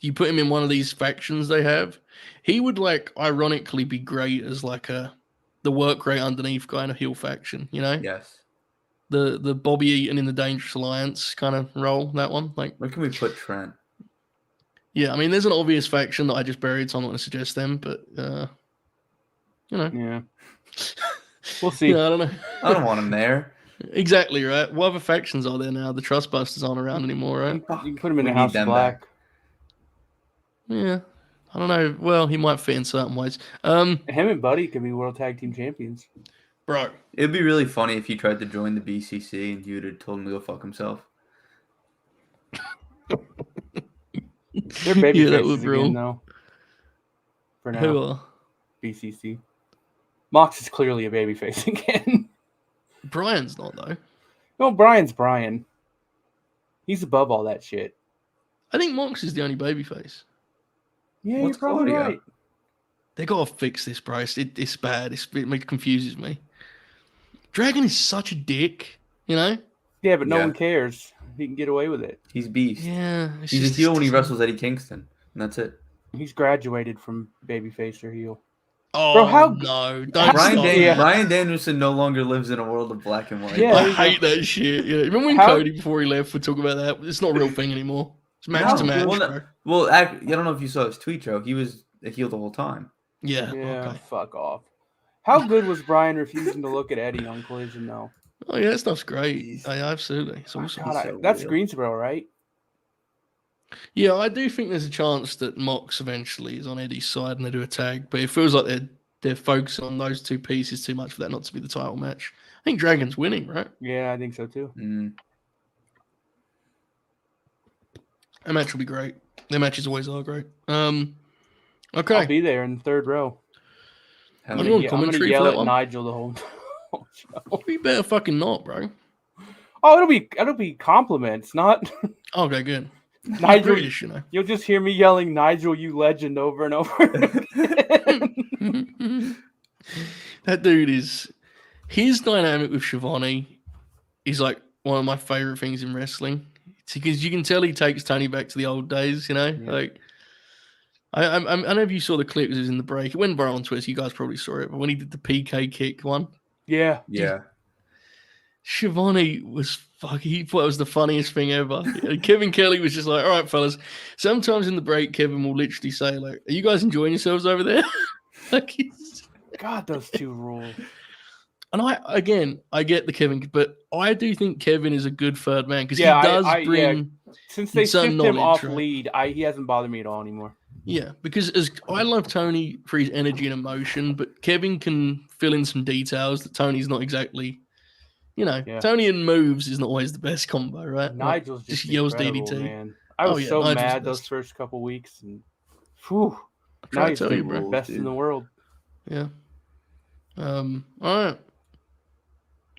You put him in one of these factions they have. He would like ironically be great as like the work rate underneath guy in a heel faction, you know? Yes. The Bobby Eaton in the Dangerous Alliance kind of role, that one. Like Where can we put Trent? yeah, I mean there's an obvious faction that I just buried, so I'm not gonna suggest them, but you know. Yeah. We'll see. You know, I don't know. I don't want him there. Exactly, right? What other factions are there now? The Trustbusters aren't around anymore, right? You can put him in We the need House of them Black. back. Yeah. I don't know. Well, he might fit in certain ways. Him and Buddy could be World Tag Team Champions. Bro. It'd be really funny if he tried to join the BCC and you'd have told him to go fuck himself. They're baby Yeah, that faces would be again, real. though. For now, Who are? BCC. Mox is clearly a babyface again. Brian's not, though. No, Brian's Brian. He's above all that shit. I think Mox is the only babyface. Yeah, What's you're probably Claudia? right. They gotta fix this, bro. It's bad. It confuses me. Dragon is such a dick, you know? Yeah, but no Yeah. one cares. He can get away with it. He's beast. Yeah. He's a heel when he wrestles Eddie Kingston. And that's it. He's graduated from babyface or heel. Oh, Bro, how- no. Don't Brian, start Dan- that. Brian Danielson no longer lives in a world of black and white. Yeah. I hate that shit. Yeah. Remember when How- Cody, before he left, would talk about that? It's not a real thing anymore. It's match to No, match, well, no- bro. Well, I don't know if you saw his tweet, Joe. He was a heel the whole time. Yeah. Yeah, Okay. fuck off. How good was Brian refusing to look at Eddie on Collision, though? Oh, yeah, that stuff's great. He's- Yeah, absolutely. It's awesome. God, so that's real. Greensboro, right? Yeah, I do think there's a chance that Mox eventually is on Eddie's side and they do a tag, but it feels like they're focusing on those two pieces too much for that not to be the title match. I think Dragon's winning, right? Yeah, I think so too. That match will be great. Their matches always are great. I'll Okay. be there in the third row. Hell I'm yeah. doing I'm gonna commentary yell for that at one? Nigel the whole show. You better fucking not, bro. Oh, it'll be compliments, not Okay, good. Nigel. British, you know. You'll just hear me yelling "Nigel, you legend" over and over again. That dude is his dynamic with Shivani is like one of my favorite things in wrestling. It's because you can tell he takes Tony back to the old days, you know. Yeah. Like I don't know if you saw the clip. It was in the break. It went viral on Twitter. You guys probably saw it. But when he did the PK kick one, Yeah, Yeah. Shivani was fucking. He thought it was the funniest thing ever. And Kevin Kelly was just like, "All right, fellas." Sometimes in the break, Kevin will literally say, "Like, are you guys enjoying yourselves over there?" Like he's. God, those two rule. And I get the Kevin, but I do think Kevin is a good third man because Yeah, he does I- bring. Since they Some shipped him knowledge, off right? lead, he hasn't bothered me at all anymore. Yeah, because as I love Tony for his energy and emotion, but Kevin can fill in some details that Tony's not exactly. You know, Yeah. Tony and moves is not always the best combo, right? Like, Nigel's just yells incredible, DDT. man. I was Oh, yeah, so Nigel's mad the those best. first couple weeks, and whew, I try now to he's tell the you, bro. best in the world. Yeah. All right.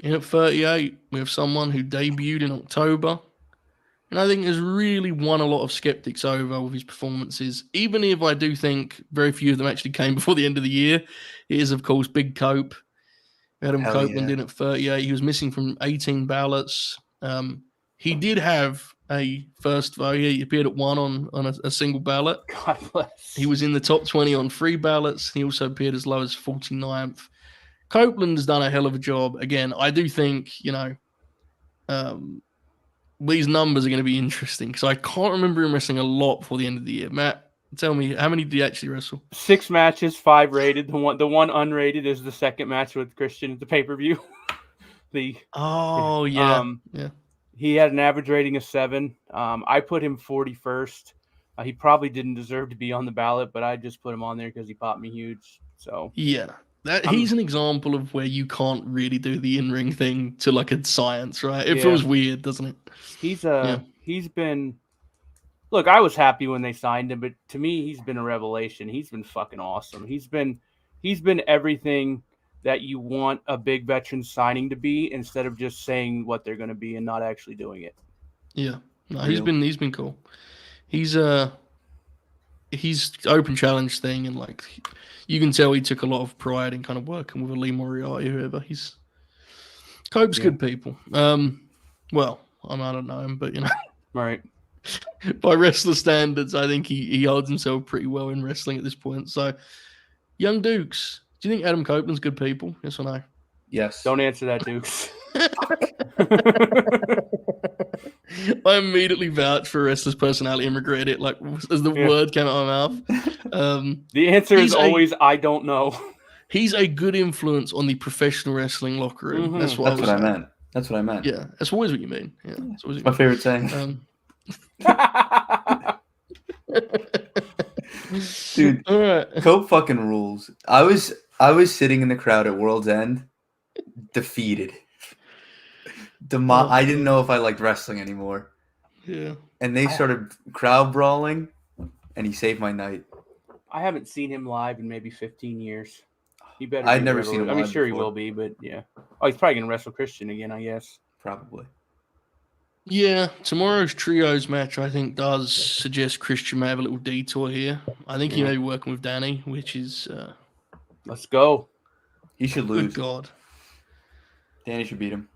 In at 38, we have someone who debuted in October. And I think has really won a lot of skeptics over with his performances. Even if I do think very few of them actually came before the end of the year. It is, of course, Big Cope. Adam Hell Copeland yeah. in at 38. He was missing from 18 ballots. He did have a first vote. He appeared at 1 on a single ballot. God bless. He was in the top 20 on 3 ballots. He also appeared as low as 49th. Copeland has done a hell of a job. Again, I do think, these numbers are going to be interesting because I can't remember him wrestling a lot before the end of the year. Matt, tell me, how many did he actually wrestle? 6 matches, 5 rated. The one unrated is the second match with Christian at the pay-per-view. Oh, yeah. Yeah. He had an average rating of 7. I put him 41st. He probably didn't deserve to be on the ballot, but I just put him on there because he popped me huge. So Yeah. He's an example of where you can't really do the in-ring thing to like a science, right? It Yeah. feels weird, doesn't it? he's been. Look, I was happy when they signed him, but to me, he's been a revelation. He's been fucking awesome. He's been everything that you want a big veteran signing to be, instead of just saying what they're going to be and not actually doing it. Yeah. No, Real. he's been cool. He's his open challenge thing, and like you can tell he took a lot of pride in kind of working with a Lee Moriarty, whoever. Cope's good people. Well, I don't know him, but Right. by wrestler standards, I think he holds himself pretty well in wrestling at this point. So, Young Dukes, do you think Adam Copeland's good people? Yes or no? Yes. Don't answer that, Dukes. I immediately vouched for a wrestler's personality and regret it. Like as the word came out of my mouth. The answer is always I don't know. He's a good influence on the professional wrestling locker room. Mhm. That's what I meant. That's what I meant. Yeah, that's always what you mean. Yeah, that's always my favorite saying. Dude, all right. Cope fucking rules. I was sitting in the crowd at World's End, defeated. I didn't know if I liked wrestling anymore. Yeah. And they started crowd brawling, and he saved my night. I haven't seen him live in maybe 15 years. He better. I'd never seen him live sure before. he will be, but yeah. Oh, he's probably gonna wrestle Christian again, I guess. Probably. Yeah, tomorrow's trios match I think does suggest Christian may have a little detour here. I think he may be working with Danny, which is let's go. He should lose. Good God. Danny should beat him.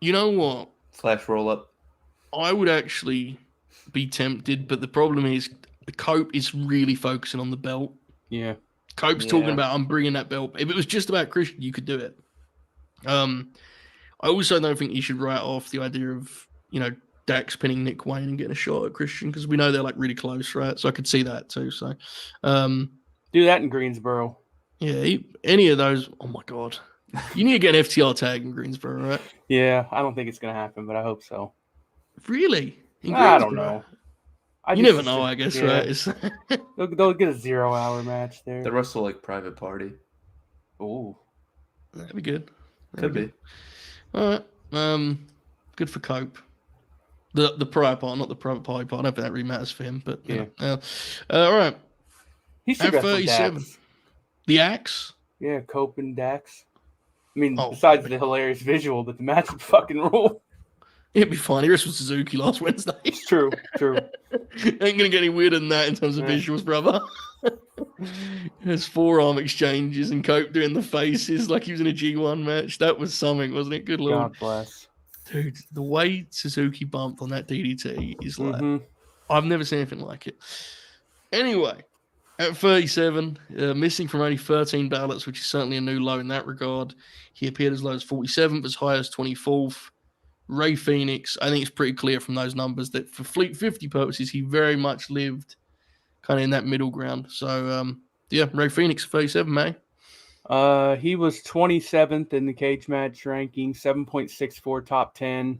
You know what? Flash roll up. I would actually be tempted, but the problem is Cope is really focusing on the belt. Yeah. Cope's talking about, I'm bringing that belt. If it was just about Christian, you could do it. I also don't think you should write off the idea of, Dax pinning Nick Wayne and getting a shot at Christian, because we know they're like really close, right? So I could see that too. So do that in Greensboro. Yeah, any of those. Oh my God. You need to get an FTR tag in Greensboro, right? Yeah, I don't think it's going to happen, but I hope so. Really? I don't know. You never know, I guess, right? They'll get a 0-hour match there. The Russell like private party. Ooh. That'd be good. Could be. All right. Good for Cope. The prior part, not the private party part. I don't think that really matters for him, but yeah. All right. He's at 37. Dax. The Axe? Yeah, Cope and Dax. I mean, besides the hilarious visual, but the match would fucking rule. It'd be fine. He wrestled Suzuki last Wednesday. It's true. Ain't gonna get any weirder than that in terms of visuals, brother. There's forearm exchanges and Cope doing the faces like he was in a G1 match. That was something, wasn't it? Good Lord. God bless. Dude, the way Suzuki bumped on that DDT is like, I've never seen anything like it. Anyway, at 37, missing from only 13 ballots, which is certainly a new low in that regard. He appeared as low as 47th, as high as 24th. Ray Phoenix, I think it's pretty clear from those numbers that for Fleet 50 purposes, he very much lived kind of in that middle ground. So, Ray Phoenix, 37, May. He was 27th in the cage match ranking, 7.64 top 10,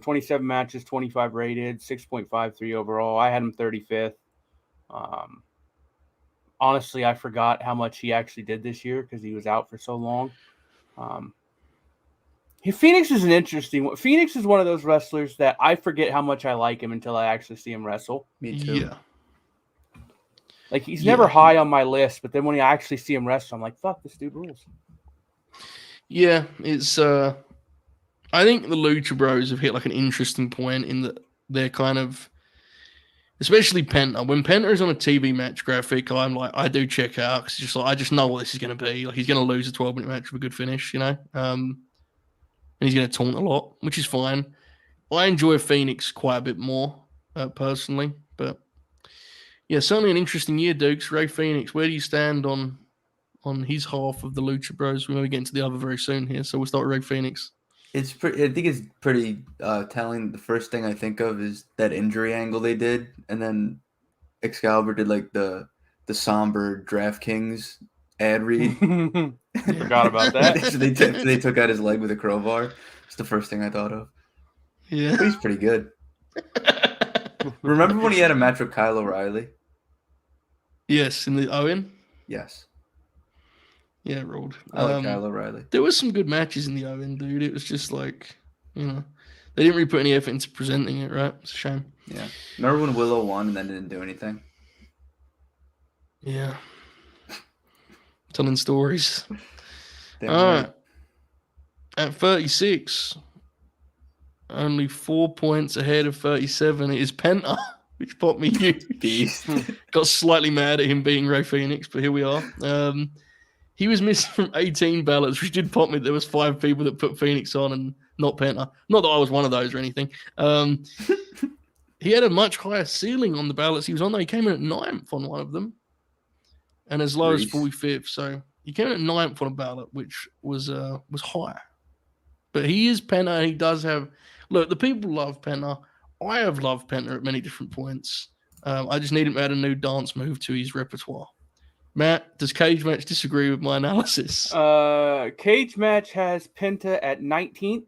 27 matches, 25 rated, 6.53 overall. I had him 35th. Honestly, I forgot how much he actually did this year because he was out for so long. Phoenix is an interesting one. Phoenix is one of those wrestlers that I forget how much I like him until I actually see him wrestle. Me too. Yeah. Like, he's never high on my list, but then when I actually see him wrestle, I'm like, fuck, this dude rules. Yeah, it's I think the Lucha Bros have hit like an interesting point in that they're kind of, especially Penta. When Penta is on a TV match graphic, I'm like, I do check out because just like I just know what this is going to be. Like, he's going to lose a 12-minute match with a good finish, and he's going to taunt a lot, which is fine. I enjoy Phoenix quite a bit more personally, but yeah, certainly an interesting year, Dukes. Ray Phoenix, where do you stand on his half of the Lucha Bros? We're going to get into the other very soon here, so we'll start with Ray Phoenix. I think it's pretty telling. The first thing I think of is that injury angle they did, and then Excalibur did like the somber DraftKings ad read. Forgot about that. So they took out his leg with a crowbar. It's the first thing I thought of. Yeah, but he's pretty good. Remember when he had a match with Kyle O'Reilly? Yes, in the Owen. Yes. Yeah, ruled. I like Kyle O'Reilly. There was some good matches in the Owen, dude. It was just like, they didn't really put any effort into presenting it, right? It's a shame. Yeah. Remember when Willow won and then didn't do anything? Yeah. Telling stories. Damn All right. right. At 36, only 4 points ahead of 37, it is Penta. which popped me huge. Beast. Got slightly mad at him being Ray Phoenix, but here we are. He was missing from 18 ballots, which did pop me. There was 5 people that put Phoenix on and not Penta. Not that I was one of those or anything. He had a much higher ceiling on the ballots he was on, though. He came in at 9th on one of them and as low as 45th. So he came in at 9th on a ballot, which was high. But he is Penta. He does have... Look, the people love Penta. I have loved Penta at many different points. I just need him to add a new dance move to his repertoire. Matt, does Cage Match disagree with my analysis? Cage Match has Penta at 19th.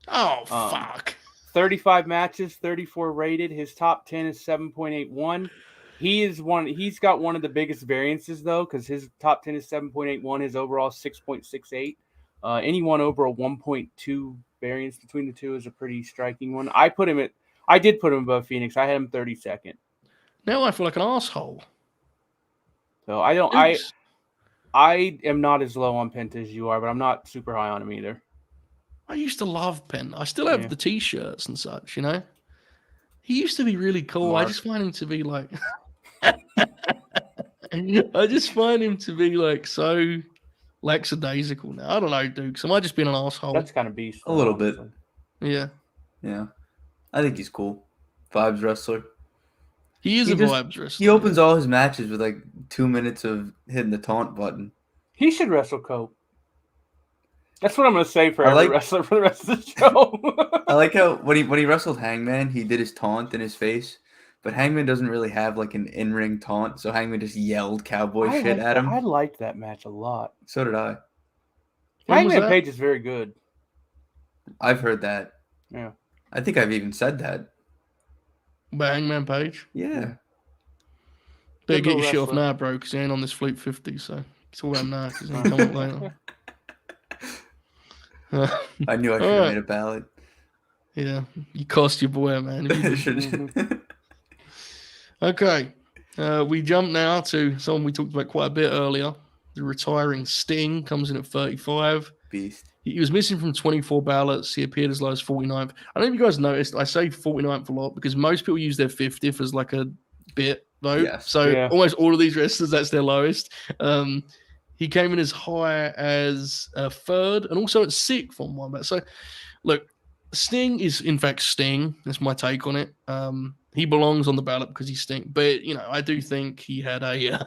Oh, fuck. 35 matches, 34 rated. His top 10 is 7.81. He's got one of the biggest variances, though, because his top 10 is 7.81. His overall is 6.68. Anyone over a 1.2 variance between the two is a pretty striking one. I did put him above Phoenix. I had him 32nd. Now I feel like an asshole. So I am not as low on Penta as you are, but I'm not super high on him either. I used to love Penta. I still have the T-shirts and such, you know? He used to be really cool. Mark. I just find him to be like... I just find him to be like so lackadaisical now. I don't know, Dukes. Am I just being an asshole? That's kind of beast. A little bit. Yeah. Yeah. I think he's cool. Vibes wrestler. He is He a just- vibes wrestler. He opens all his matches with like 2 minutes of hitting the taunt button. He should wrestle Cope. That's what I'm going to say for I every like- wrestler for the rest of the show. I like how when he wrestled Hangman, he did his taunt in his face, but Hangman doesn't really have like an in-ring taunt, so Hangman just yelled cowboy shit at him. I liked that match a lot. So did I. When was Hangman that? Page is very good. I've heard that. Yeah. I think I've even said that. By Hangman Page. Yeah. Better Good get your little shit off wrestler. now, bro, because he ain't on this Fleet 50, so it's all about now, because he ain't coming later. I knew I should have Alright. made a ballot. Yeah, you cost your boy, man. Okay, we jump now to someone we talked about quite a bit earlier. The retiring Sting comes in at 35. Beast. He was missing from 24 ballots. He appeared as low as 49th. I don't know if you guys noticed, I say 49th a lot because most people use their 50th as like a bit vote. Yes. So Yeah. almost all of these wrestlers, that's their lowest. He came in as high as third and also at sixth on one. So look, Sting is in fact Sting. That's my take on it. He belongs on the ballot because he's Sting. But, you know, I do think he had a...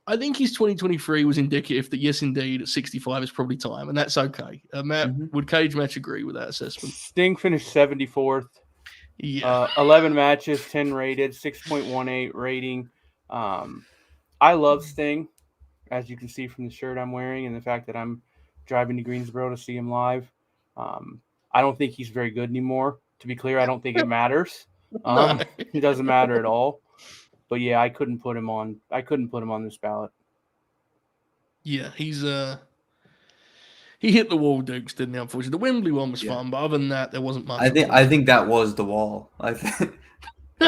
I think his 2023 was indicative that, yes, indeed, at 65 is probably time, and that's okay. Matt, would Cage Match agree with that assessment? Sting finished 74th. Yeah. 11 matches, 10 rated, 6.18 rating. I love Sting, as you can see from the shirt I'm wearing and the fact that I'm driving to Greensboro to see him live. I don't think he's very good anymore. To be clear, I don't think it matters. No. It doesn't matter at all. But yeah, I couldn't put him on this ballot. Yeah, he's he hit the wall, Dukes, didn't he? Unfortunately, the Wembley one was fun, but other than that, there wasn't much. I think that was the wall.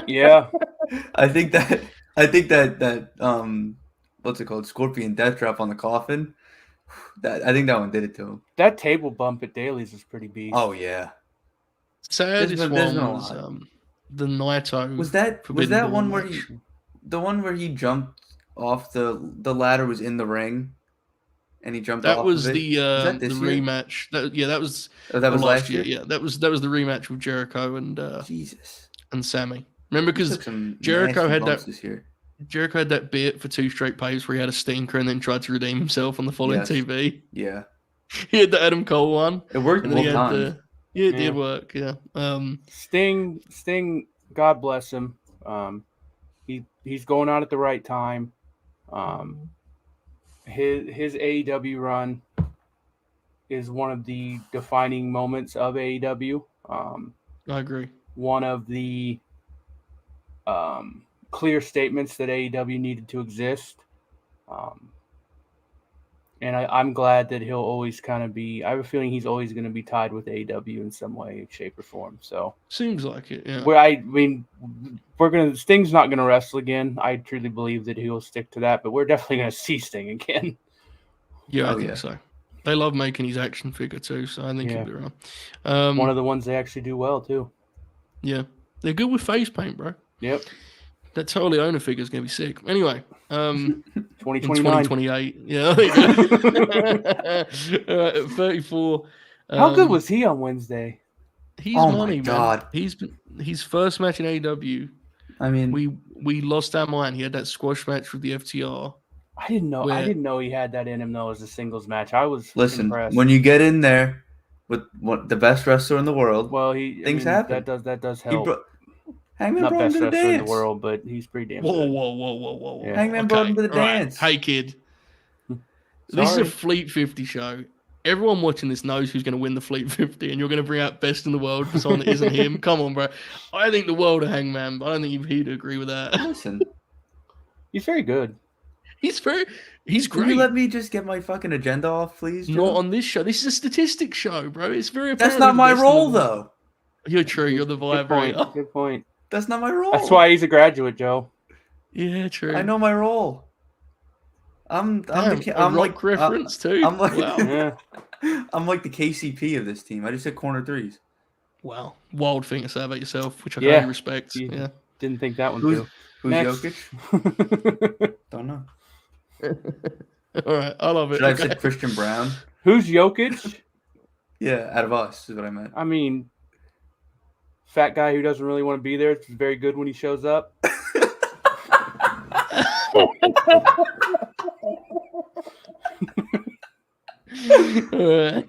Yeah. I think that what's it called? Scorpion Death Drop on the coffin. I think that one did it to him. That table bump at Daly's was pretty beast. Oh yeah. Saddest there's one been a was lot. the Naito. Was that Forbidden Door one where match. the one where he jumped off the ladder was in the ring, and he jumped That off was of it? the that the this year? rematch. That was Oh, that was last year. Yeah, that was the rematch with Jericho and Jesus. Sammy. Remember, He because took some Jericho nasty had bumps that- this year. Jericho had that bit for 2 straight paves where he had a stinker and then tried to redeem himself on the following Yes. TV. Yeah, He had the Adam Cole one. it worked And then he both had times. it Yeah. did work, yeah. Sting, God bless him. He's going out at the right time. His AEW run is one of the defining moments of AEW. I agree. One of the clear statements that AEW needed to exist. And I'm glad that he'll always kind of be. I have a feeling he's always going to be tied with AEW in some way, shape, or form. So, Seems like it, yeah. Sting's not gonna wrestle again. I truly believe that he'll stick to that, but we're definitely gonna see Sting again. Yeah, I Oh, think yeah. so. They love making his action figure too, so I think Yeah. he'll be around. One of the ones they actually do well too. Yeah. They're good with face paint, bro. Yep. That totally owner figure is going to be sick. Anyway, in 2029. 2028. Yeah, there you go. At 34. How good was he on Wednesday? He's Oh money, my God. man. His first match in AEW. I mean, We lost our mind. He had that squash match with the FTR. I didn't know he had that in him though as a singles match. I was impressed. when you get in there with the best wrestler in the world, well, things happen. That does help. Hangman Not brought him best to the wrestler in the dance. world, but he's pretty damn Whoa, good. whoa. Yeah. Hangman brought him to the All right. dance. Hey, kid. This is Sorry. a Fleet 50 show. Everyone watching this knows who's going to win the Fleet 50, and you're going to bring out best in the world for someone that isn't him. Come on, bro. I think the world of Hangman, but I don't think he'd agree with that. Listen, He's very good. He's can great. you let me just get my fucking agenda off, please? Joe? Not on this show. This is a statistics show, bro. It's very. That's apparently not the my best in the role, world. though. You're true. You're the Good vibrator. point. Good point. That's not my role. That's why he's a graduate, Joe. Yeah, true. I know my role. I'm like reference too. I'm like Wow. Yeah. I'm like the KCP of this team. I just hit corner threes. Wow, wild thing to say about yourself, which I Yeah. highly respect. You- Yeah. Didn't think that one Who's through. Next. Jokic? Don't know. All right, I love it. Should I have Okay. said Christian Brown? Who's Jokic? Yeah, out of us is what I meant. I mean, fat guy who doesn't really want to be there. It's very good when he shows up. Alright.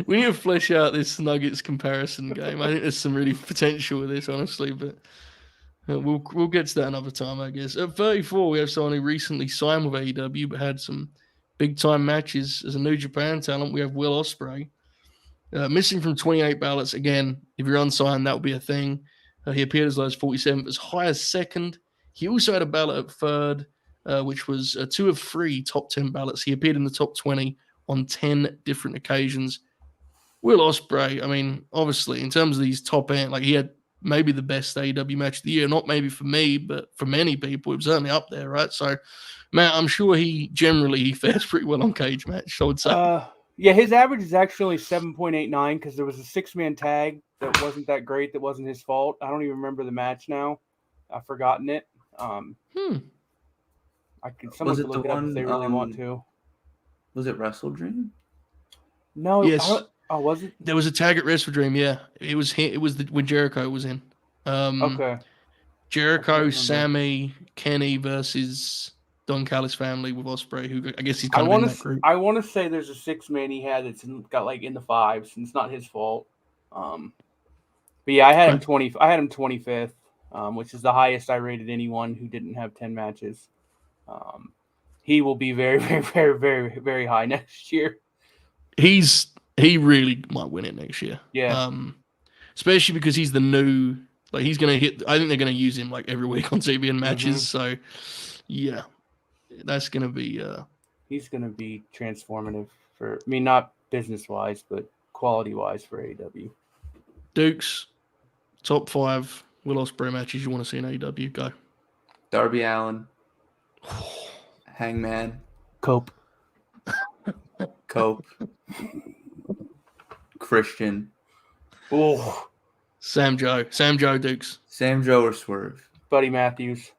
We need to flesh out this Nuggets comparison game. I think there's some really potential with this, honestly, but we'll get to that another time, I guess. At 34, we have someone who recently signed with AEW but had some big time matches as a New Japan talent. We have Will Ospreay. Missing from 28 ballots. Again, if you're unsigned, that would be a thing. He appeared as low as 47th, as high as second. He also had a ballot at third, which was 2 of 3 top 10 ballots. He appeared in the top 20 on 10 different occasions. Will Ospreay, I mean, obviously, in terms of these top end, like he had maybe the best AEW match of the year. Not maybe for me, but for many people, it was certainly up there, right? So, man, I'm sure he fares pretty well on cage match, I would say. Yeah, his average is actually 7.89 because there was a 6-man tag that wasn't that great. That wasn't his fault. I don't even remember the match now. I've forgotten it. Someone Was it could the look it up one, if they really want to. Was it Wrestle Dream? No. Yes. Was it? There was a tag at Wrestle Dream, yeah. It was when Jericho was in. Okay. Jericho, Sammy, Kenny versus Don Callis family with Ospreay, who I guess he's kind of in that group. I want to say there's a 6-man he had that's got like in the 5s, and it's not his fault. But yeah, I had him 25th, which is the highest I rated anyone who didn't have 10 matches. He will be very, very, very, very, very high next year. He really might win it next year. Yeah. Especially because he's the new, like he's gonna hit. I think they're gonna use him like every week on TV and matches. So, yeah, that's gonna be. He's gonna be transformative for. I mean, not business wise, but quality wise for AEW. Dukes, top 5 Will Ospreay matches you want to see in AEW? Go. Darby Allin, Hangman, Cope, Christian, oh, Sam Joe, Dukes, Sam Joe or Swerve, Buddy Matthews.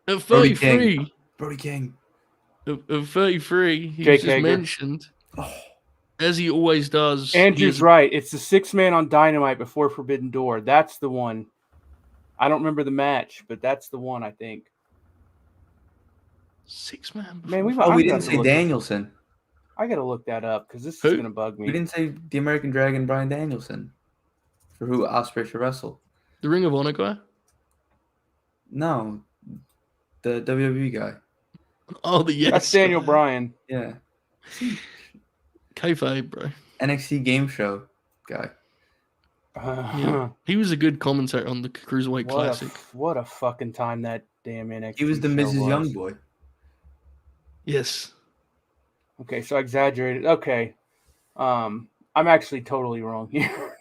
At Brody 33, Brody King. At 33, he Jake just Hager. mentioned, Oh, as he always does. Andrew's right. It's the 6-man on Dynamite before Forbidden Door. That's the one. I don't remember the match, but that's the one, I think. 6-man. Man, we didn't say Danielson. I gotta look that up because this Who? is gonna bug me. We didn't say the American Dragon Bryan Danielson for who Ospreay should wrestle. The Ring of Honor guy. No, the WWE guy. Oh, the yes. That's Daniel Bryan. Yeah, Kayfabe, bro. NXT Game Show guy. Yeah. He was a good commentator on the Cruiserweight Classic. What a fucking time that damn NXT. He was the show Mrs. Youngboy. Yes. Okay, so I exaggerated. Okay, I'm actually totally wrong here.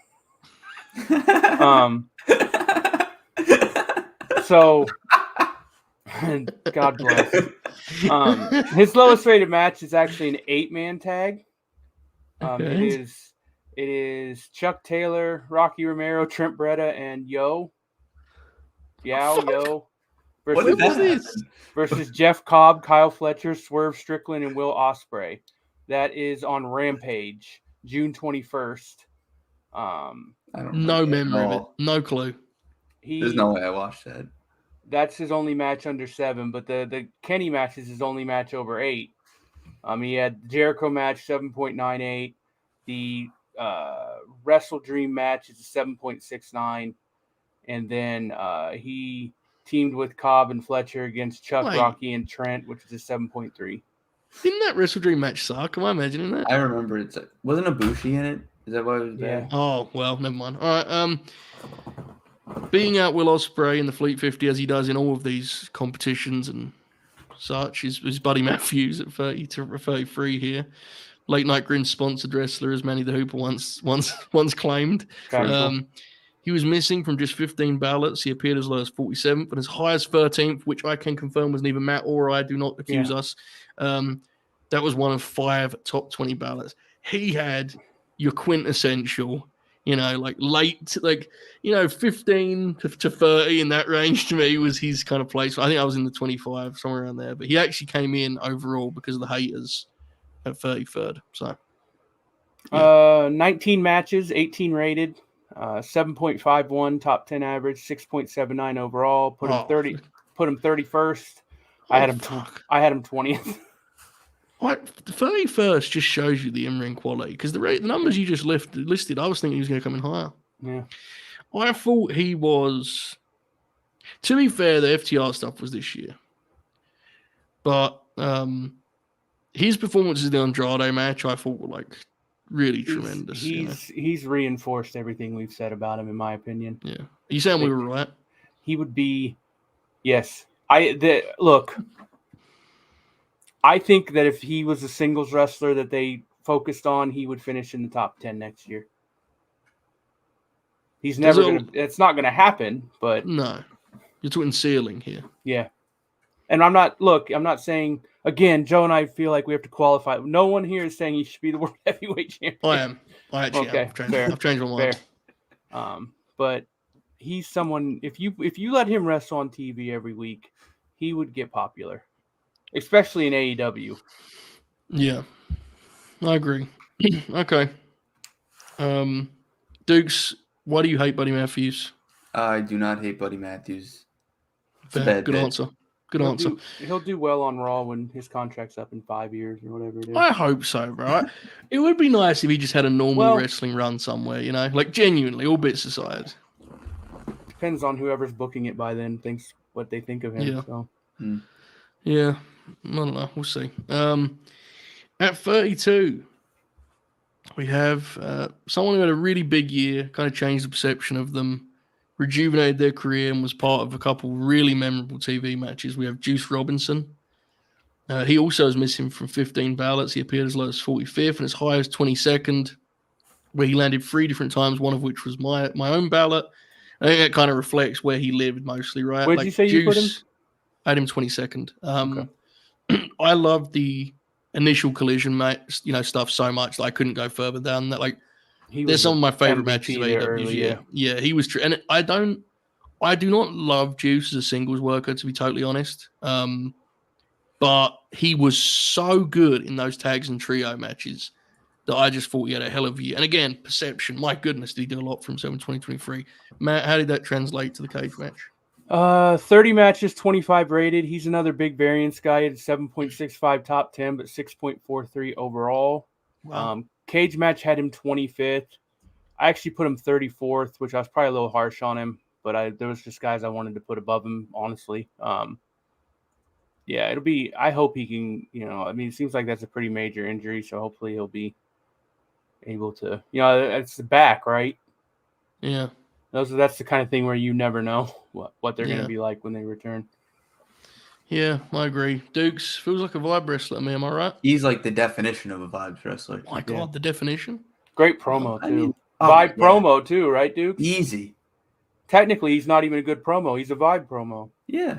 So, God bless. His lowest rated match is actually an 8-man tag. Okay. It It is Chuck Taylor, Rocky Romero, Trent Beretta, and Yo What did that versus, happen? versus Jeff Cobb, Kyle Fletcher, Swerve Strickland, and Will Ospreay. That is on Rampage, June 21st. I don't No remember memory at of it. all. No clue. There's no way I watched that. That's his only match under 7, but the Kenny match is his only match over 8. He had the Jericho match 7.98. The Wrestle Dream match is a 7.69, and then he teamed with Cobb and Fletcher against Chuck, Wait. Rocky, and Trent, which is a 7.3. Didn't that Wrestle Dream match suck? Am I imagining that? I remember it's like, wasn't Ibushi in it? Is that why it was bad? Oh, well, never mind. All right. Being out Will Ospreay in the Fleet 50 as he does in all of these competitions and such is Buddy Matthews at 30 to 33 here. Late Night Grin sponsored wrestler, as Manny the Hooper once claimed. He was missing from just 15 ballots. He appeared as low as 47th and as high as 13th, which I can confirm was neither Matt or I. Do not accuse us. That was one of 5 top 20 ballots. He had your quintessential, like late, 15 to 30 in that range to me was his kind of place. I think I was in the 25, somewhere around there. But he actually came in overall because of the haters at 33rd. So, 19 matches, 18 rated, 7.51 top 10 average, 6.79 overall. Put him 31st. I had him 20th. What, the 31st just shows you the in-ring quality because the numbers you just listed, I was thinking he was going to come in higher. Yeah, I thought he was. To be fair, the FTR stuff was this year, but his performances in the Andrade match, I thought were really tremendous. He's reinforced everything we've said about him, in my opinion. Yeah, are you saying we were right? He would be. Yes, look. I think that if he was a singles wrestler that they focused on, he would finish in the top 10 next year. He's never going to – it's not going to happen, but – No. You're talking ceiling here. Yeah. And I'm not saying – again, Joe and I feel like we have to qualify. No one here is saying he should be the World Heavyweight Champion. I am. I actually am. I've changed my mind. Fair. But he's someone – if you let him wrestle on TV every week, he would get popular. Especially in AEW. Yeah, I agree. Okay. Dukes, why do you hate Buddy Matthews? I do not hate Buddy Matthews. Good answer. Good answer. He'll do well on Raw when his contract's up in 5 years or whatever it is. I hope so, bro. It would be nice if he just had a normal wrestling run somewhere, genuinely, all bits aside. Depends on whoever's booking it by then, thinks what they think of him. Yeah. So. Yeah. I don't know. We'll see. At 32, we have someone who had a really big year, kind of changed the perception of them, rejuvenated their career, and was part of a couple really memorable TV matches. We have Juice Robinson. He also is missing from 15 ballots. He appeared as low as 45th and as high as 22nd, where he landed 3 different times, one of which was my own ballot. I think that kind of reflects where he lived mostly, right? Where'd you say you put him? I had him 22nd. Okay. I love the initial collision stuff so much that I couldn't go further down that. There's some of my favorite matches of AEW. Yeah, he was true. And I do not love Juice as a singles worker, to be totally honest. But he was so good in those tags and trio matches that I just thought he had a hell of a year. And again, perception. My goodness, did he do a lot for himself in 2023? Matt, how did that translate to the cage match? 30 matches, 25 rated. He's another big variance guy at 7.65 top 10, but 6.43 overall. Wow. Cage match had him 25th. I actually put him 34th, which I was probably a little harsh on him, but there was just guys I wanted to put above him, honestly. Yeah, I hope he can, it seems like that's a pretty major injury, so hopefully he'll be able to, it's the back, right? Yeah. That's the kind of thing where you never know what they're going to be like when they return. Yeah, I agree. Dukes feels like a vibe wrestler to me. Am I right? He's like the definition of a vibes wrestler. My God, the definition. Great promo, too. Vibe promo, too, right, Dukes? Easy. Technically, he's not even a good promo. He's a vibe promo. Yeah.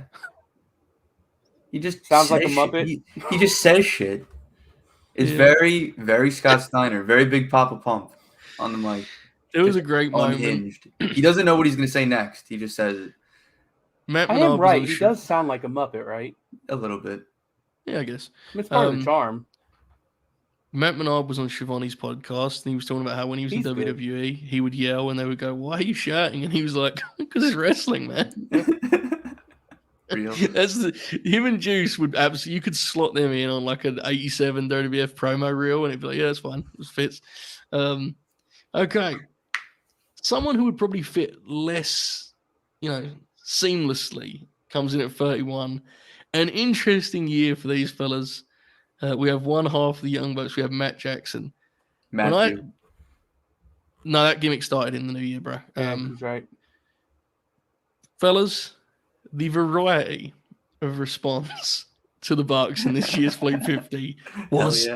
He just sounds like a Muppet. He just says shit. It's very, very Scott Steiner. Very big Papa Pump. on the mic. There was a Just great moment. Unhinged. He doesn't know what he's going to say next. He just says it Matt I Menard am was right. on He Sh- does sound like a Muppet, right? a little bit. Yeah, I guess. It's part of the charm. Matt Menard was on Shivani's podcast, and he was talking about how when he was He's in good. WWE, he would yell, and they would go, "Why are you shouting?" And he was like, "Because it's wrestling, man." Real. Him and Juice would absolutely. You could slot them in on like an '87 WWF promo reel, and it'd be like, "Yeah, that's fine. It fits." Okay, someone who would probably fit less, seamlessly comes in at 31. An interesting year for these fellas. We have one half of the Young Bucks. We have Matt Jackson. Matthew. No, that gimmick started in the new year, bro. Yeah, he's right. Fellas, the variety of response to the Bucks in this year's Fleet 50 was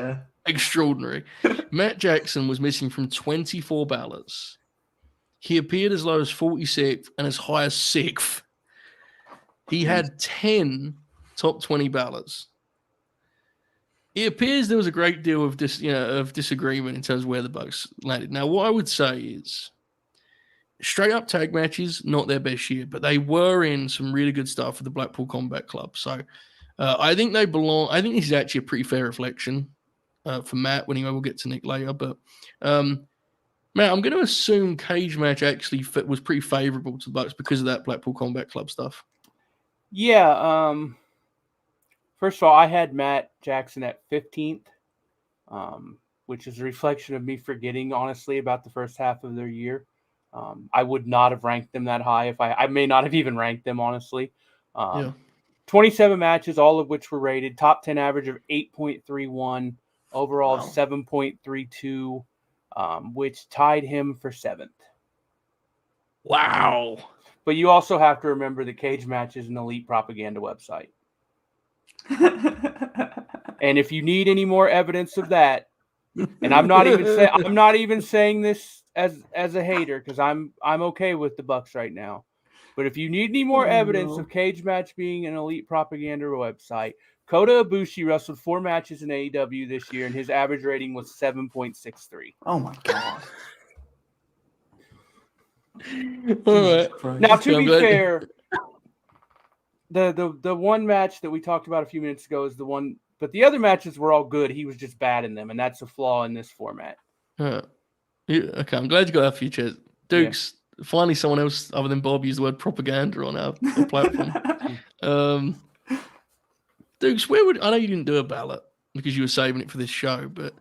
extraordinary. Matt Jackson was missing from 24 ballots. He appeared as low as 46th and as high as 6th. He had 10 top 20 ballots. It appears there was a great deal of disagreement in terms of where the Bucks landed. Now, what I would say is straight up tag matches, not their best year, but they were in some really good stuff for the Blackpool Combat Club. So I think they belong. I think this is actually a pretty fair reflection for Matt. Anyway, we'll get to Nick later. But Matt, I'm going to assume cage match actually was pretty favorable to the Bucks because of that Blackpool Combat Club stuff. Yeah. First of all, I had Matt Jackson at 15th, which is a reflection of me forgetting, honestly, about the first half of their year. I would not have ranked them that high if I may not have even ranked them, honestly. 27 matches, all of which were rated. Top 10 average of 8.31, overall of 7.32, which tied him for 7th. Wow. But you also have to remember the cage match is an elite propaganda website. And if you need any more evidence of that, and I'm not even saying this as a hater, because I'm okay with the Bucks right now. But if you need any more evidence of cage match being an elite propaganda website, Kota Ibushi wrestled 4 matches in AEW this year, and his average rating was 7.63. Oh my god. All right. Now, to be fair, the one match that we talked about a few minutes ago is the one, but the other matches were all good. He was just bad in them, and that's a flaw in this format. Okay, I'm glad you got that feature. Dukes, finally someone else other than Bob used the word propaganda on our platform. Dukes, I know you didn't do a ballot because you were saving it for this show, but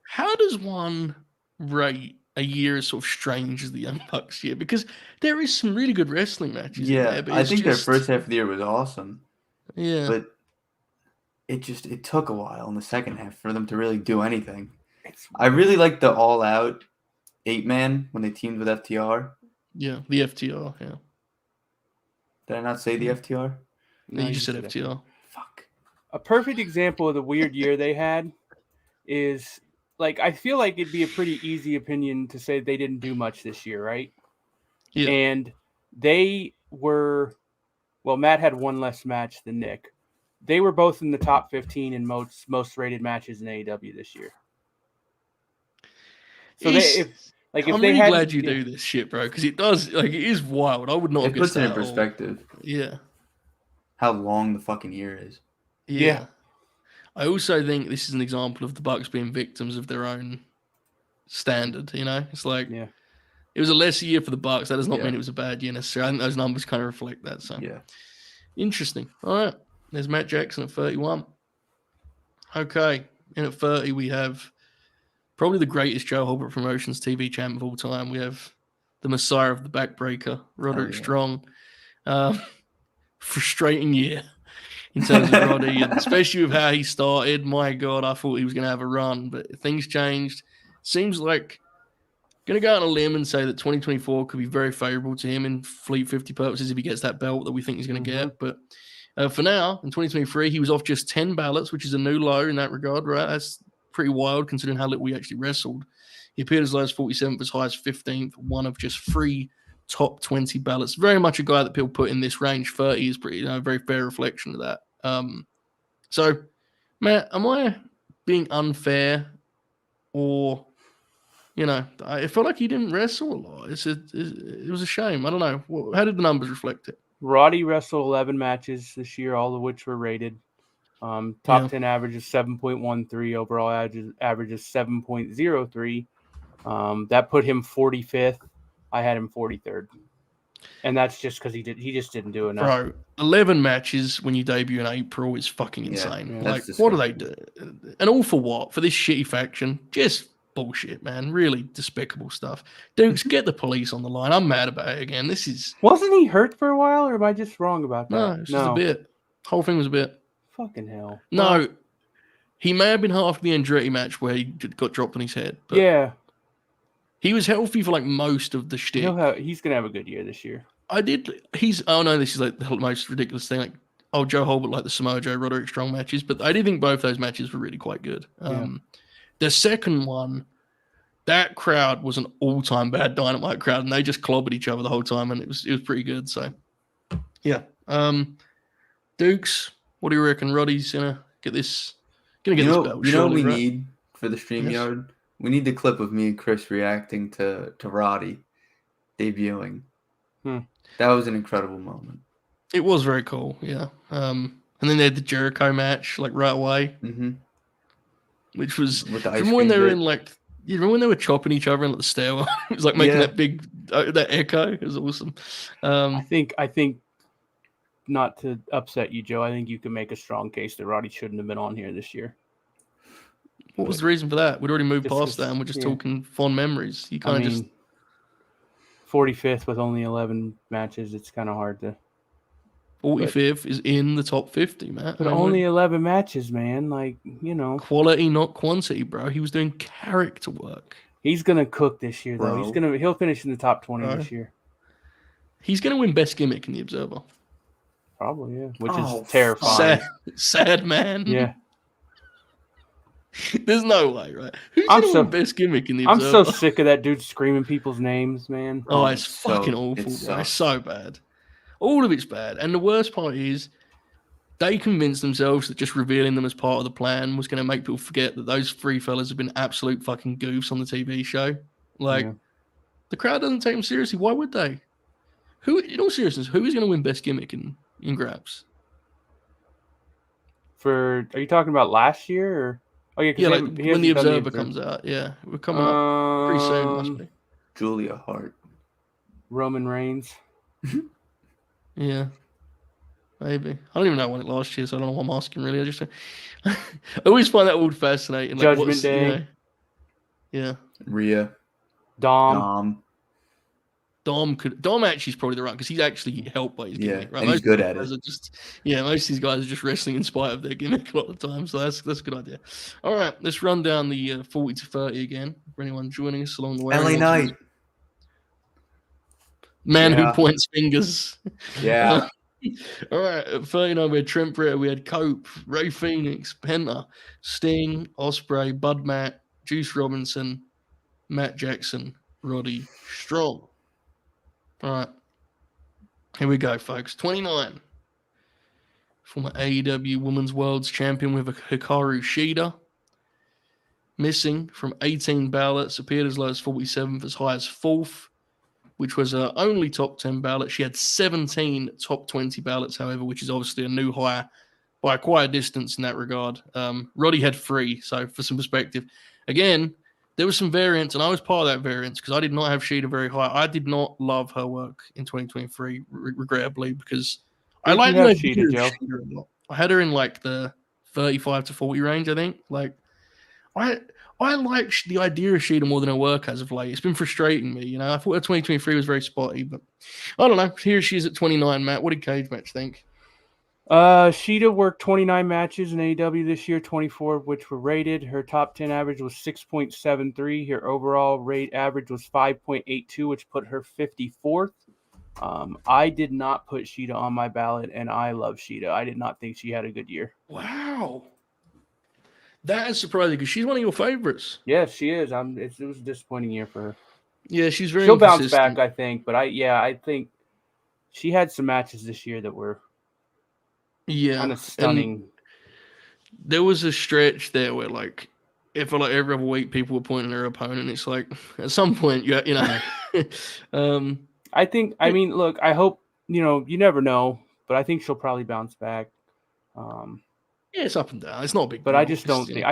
how does one rate a year as sort of strange as the Young Bucks year? Because there is some really good wrestling matches in there. But I think their first half of the year was awesome. Yeah. But it took a while in the second half for them to really do anything. I really liked the All Out 8-man when they teamed with FTR. Yeah, the FTR, yeah. Did I not say the FTR? No, you just said FTR. Fuck. A perfect example of the weird year they had is, like, I feel like it'd be a pretty easy opinion to say they didn't do much this year, right? Yeah. And they were, well, Matt had one less match than Nick. They were both in the top 15 in most rated matches in AEW this year. So I'm really glad you do this shit, bro, because it is wild. I would not have guessed that. It puts it in perspective. Yeah. How long the fucking year is. Yeah. I also think this is an example of the Bucks being victims of their own standard. It's like it was a lesser year for the Bucks. That does not mean it was a bad year necessarily. I think those numbers kind of reflect that. So interesting. All right, there's Matt Jackson at 31. Okay, and at 30 we have probably the greatest Joe Holbrook Promotions TV champ of all time. We have the Messiah of the Backbreaker, Roderick Strong. Frustrating year in terms of Roddy, and especially with how he started. My God, I thought he was going to have a run, but things changed. Seems like going to go on a limb and say that 2024 could be very favorable to him in Fleet 50 purposes if he gets that belt that we think he's going to get. But for now, in 2023, he was off just 10 ballots, which is a new low in that regard, right? That's pretty wild considering how little we actually wrestled. He appeared as low as 47th, as high as 15th, one of just 3 top 20 ballots. Very much a guy that people put in this range. 30 is pretty, a very fair reflection of that. So, Matt, am I being unfair, or You know, I felt like he didn't wrestle a lot. It was a shame. I don't know. How did the numbers reflect it? Roddy wrestled 11 matches this year, all of which were rated. Top 10 average is 7.13. Overall average is 7.03. That put him 45th. I had him 43rd. And that's just because he just didn't do enough. Bro, 11 matches when you debut in April is fucking insane. Yeah, like, that's what do they do? And all for what? For this shitty faction? Just bullshit, man. Really despicable stuff. Dukes, get the police on the line. I'm mad about it again. This is... Wasn't he hurt for a while, or am I just wrong about that? No, it's just a bit. Whole thing was a bit. Fucking hell. No, well, he may have been half the Andretti match where he got dropped on his head. But yeah. he was healthy for like most of the shtick. He's going to have a good year this year. Oh no, this is like the most ridiculous thing. Like, Joe Holbert like the Samoa Joe, Roderick Strong matches, but I did think both those matches were really quite good. The second one, that crowd was an all-time bad Dynamite crowd, and they just clobbered each other the whole time, and it was pretty good. So, yeah. Dukes, what do you reckon? Roddy's gonna get this belt. You know what we right? need for the StreamYard? Yes. We need the clip of me and Chris reacting to Roddy debuting. That was an incredible moment. It was very cool, yeah. And then they had the Jericho match, like right away, which was from when they were in like, you remember when they were chopping each other in like, the stairwell? It was like making that big that echo. It was awesome. I think not to upset you, Joe. I think you can make a strong case that Roddy shouldn't have been on here this year. What was the reason for that? We'd already moved past that, and we're just talking fond memories. You kind of just 45th with only 11 matches. It's kind of hard to. 45th is in the top 50, man. But only 11 matches, man. Like, you know. Quality, not quantity, bro. He was doing character work. He's going to cook this year, though. Bro. He'll finish in the top 20 this year. He's going to win Best Gimmick in the Observer. Probably, yeah. Which is terrifying. Sad man. Yeah. There's no way, right? Who's going to win Best Gimmick in the Observer? I'm so sick of that dude screaming people's names, man. Oh, it's fucking awful, bro. It's so bad. All of it's bad. And the worst part is they convinced themselves that just revealing them as part of the plan was going to make people forget that those three fellas have been absolute fucking goofs on the TV show. Like, the crowd doesn't take them seriously. Why would they? In all seriousness, who is going to win Best Gimmick in Graps? Are you talking about last year? Or? Oh, yeah, like when the Observer comes out. Yeah, we're coming up pretty soon, must be. Julia Hart. Roman Reigns. Yeah, maybe. I don't even know when it last year, so I don't know what I'm asking really. I always find that all fascinating. Like, Judgment Day. Yeah. Rhea. Dom actually is probably the right because he's actually helped by his gimmick. Right? And he's good at it. Most of these guys are just wrestling in spite of their gimmick a lot of the time. So that's a good idea. All right, let's run down the 40 to 30 again for anyone joining us along the way. LA Knight. Man who points fingers. Yeah. All right, at 39 we had Trent Britta, we had Cope, Ray Phoenix, Penta, Sting, Ospreay, Bud Matt, Juice Robinson, Matt Jackson, Roddy Strong. All right, here we go, folks. 29. Former AEW Women's World's Champion with Hikaru Shida. Missing from 18 ballots, appeared as low as 47th, as high as 4th, which was her only top 10 ballot. She had 17 top 20 ballots, however, which is obviously a new high by quite a distance in that regard. Roddy had 3, so for some perspective. Again, there was some variance, and I was part of that variance because I did not have Shida very high. I did not love her work in 2023, regrettably, because I like Shida, Joe. Shida a lot. I had her in like the 35 to 40 range, I think. Like, I like the idea of Shida more than her work as of late. It's been frustrating me, you know. I thought her 2023 was very spotty, but I don't know. Here she is at 29, Matt. What did Cage Match think? Shida worked 29 matches in AEW this year, 24 of which were rated. Her top 10 average was 6.73. Her overall rate average was 5.82, which put her 54th. I did not put Shida on my ballot, and I love Shida. I did not think she had a good year. Wow. That is surprising because she's one of your favorites. Yes, she is. It was a disappointing year for her. Yeah, she's very. She'll bounce back, I think. But I think she had some matches this year that were kind of stunning. And there was a stretch there where like it felt like every other week people were pointing at their opponent. It's like at some point, you know. I mean, look, I hope, you never know, but I think she'll probably bounce back. Yeah, it's up and down. It's not a big But deal. I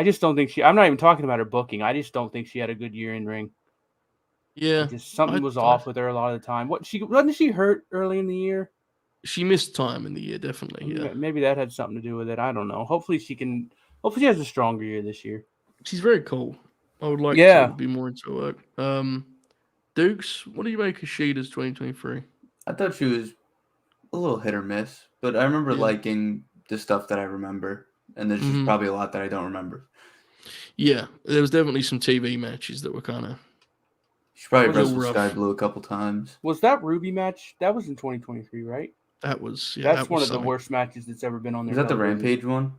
just don't think I'm not even talking about her booking. I just don't think she had a good year in ring. Yeah, Something was off with her a lot of the time. Wasn't she hurt early in the year? She missed time in the year, definitely. Yeah, Maybe that had something to do with it. I don't know. Hopefully she has a stronger year this year. she's very cool. I would like to be more into her work. Dukes, what do you make of Sheeta's 2023? I thought she was a little hit or miss, but I remember liking the stuff that I remember, and there's just probably a lot that I don't remember. Yeah, there was definitely some TV matches that were kind of. She probably wrestled Sky Blue a couple times. Was that Ruby match? That was in 2023, right? That was That's one of the worst matches that's ever been on there. Was that the Rampage one?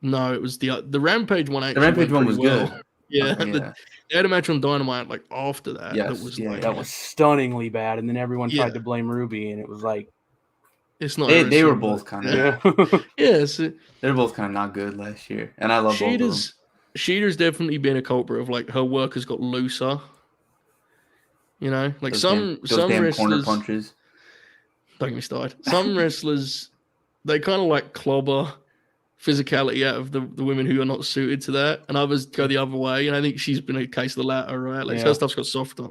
No, it was the Rampage one. The Rampage one was good. Yeah, they had a match on Dynamite like after that. Yes, that was stunningly bad, and then everyone tried to blame Ruby, and it was like it's not. They were both kind of yes. They're both kind of not good last year, and I love both of them. Sheeta's definitely been a culprit of like her work has got looser. You know, like those some damn wrestlers, corner punches. Don't get me started. Some wrestlers, they kind of like clobber physicality out of the women who are not suited to that, and others go the other way. And I think she's been a case of the latter, right? Like her stuff's got softer.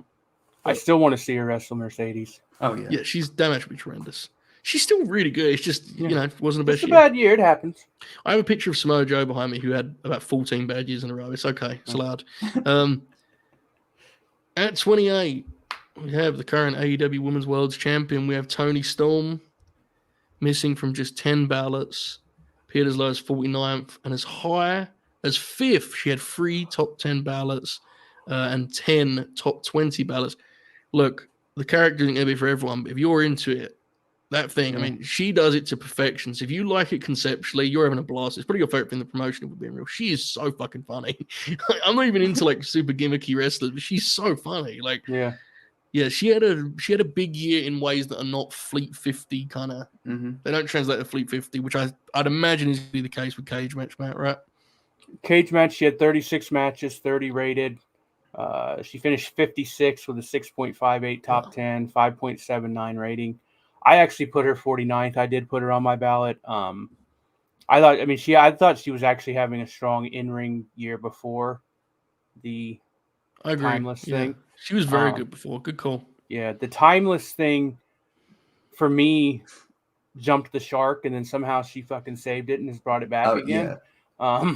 I still want to see her wrestle Mercedes. Oh yeah, she's that match would be tremendous. She's still really good. It's just it wasn't the best. It's a bad year. It happens. I have a picture of Samoa Joe behind me who had about 14 bad years in a row. It's okay. It's allowed. At 28. We have the current AEW Women's World's Champion. We have Toni Storm, missing from just 10 ballots, appeared as low as 49th, and as high as 5th. She had 3 top 10 ballots and 10 top 20 ballots. Look, the character isn't going to be for everyone, but if you're into it, that thing, I mean, she does it to perfection. So if you like it conceptually, you're having a blast. It's probably your favorite thing in the promotion, if we're being real. She is so fucking funny. I'm not even into like super gimmicky wrestlers, but she's so funny. Like, yeah, she had a big year in ways that are not Fleet 50 kind of. They don't translate to Fleet 50, which I'd imagine is going to be the case with Cage Match, Matt, right? Cage Match, she had 36 matches, 30 rated. She finished 56 with a 6.58 top 10, 5.79 rating. I actually put her 49th. I did put her on my ballot. I thought she was actually having a strong in-ring year before the Timeless thing. She was very good before. Good call. Yeah, the Timeless thing for me jumped the shark, and then somehow she fucking saved it and has brought it back again. Yeah.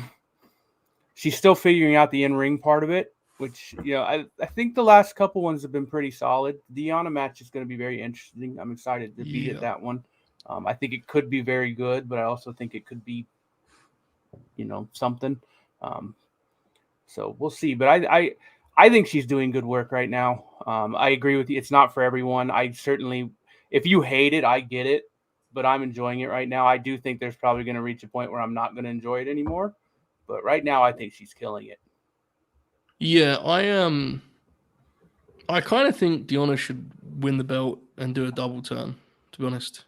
She's still figuring out the in-ring part of it, which, I think the last couple ones have been pretty solid. The Deanna match is going to be very interesting. I'm excited to be at that one. I think it could be very good, but I also think it could be, something. So we'll see. But I think she's doing good work right now. I agree with you. It's not for everyone. I certainly, if you hate it, I get it, but I'm enjoying it right now. I do think there's probably going to reach a point where I'm not going to enjoy it anymore. But right now, I think she's killing it. Yeah, I kind of think Deanna should win the belt and do a double turn, to be honest.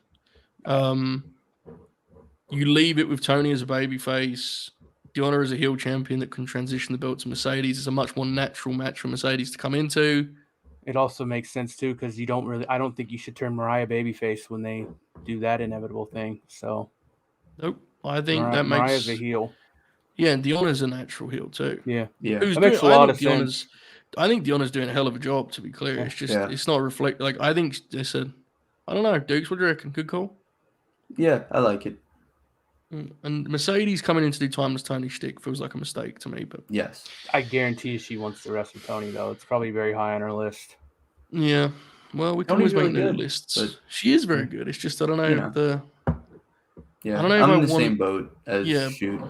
You leave it with Toni as a babyface. Deanna is a heel champion that can transition the belt to Mercedes. It's a much more natural match for Mercedes to come into. It also makes sense too, because I don't think you should turn Mariah babyface when they do that inevitable thing. So, nope. I think that makes Mariah's a heel. Yeah, and Deanna's a natural heel too. Yeah. That makes a lot of sense. I think Deanna's doing a hell of a job. To be clear, it's just it's not reflect. Like I think they said, I don't know, Dukes. What do you reckon? Good call. Yeah, I like it. And Mercedes coming into the Timeless Toni shtick feels like a mistake to me, but yes, I guarantee she wants to wrestle Toni though. It's probably very high on her list. Yeah, well, we can always make new lists. But she is very good. It's just I don't know Yeah, I don't know I'm if in the same boat as Shoot.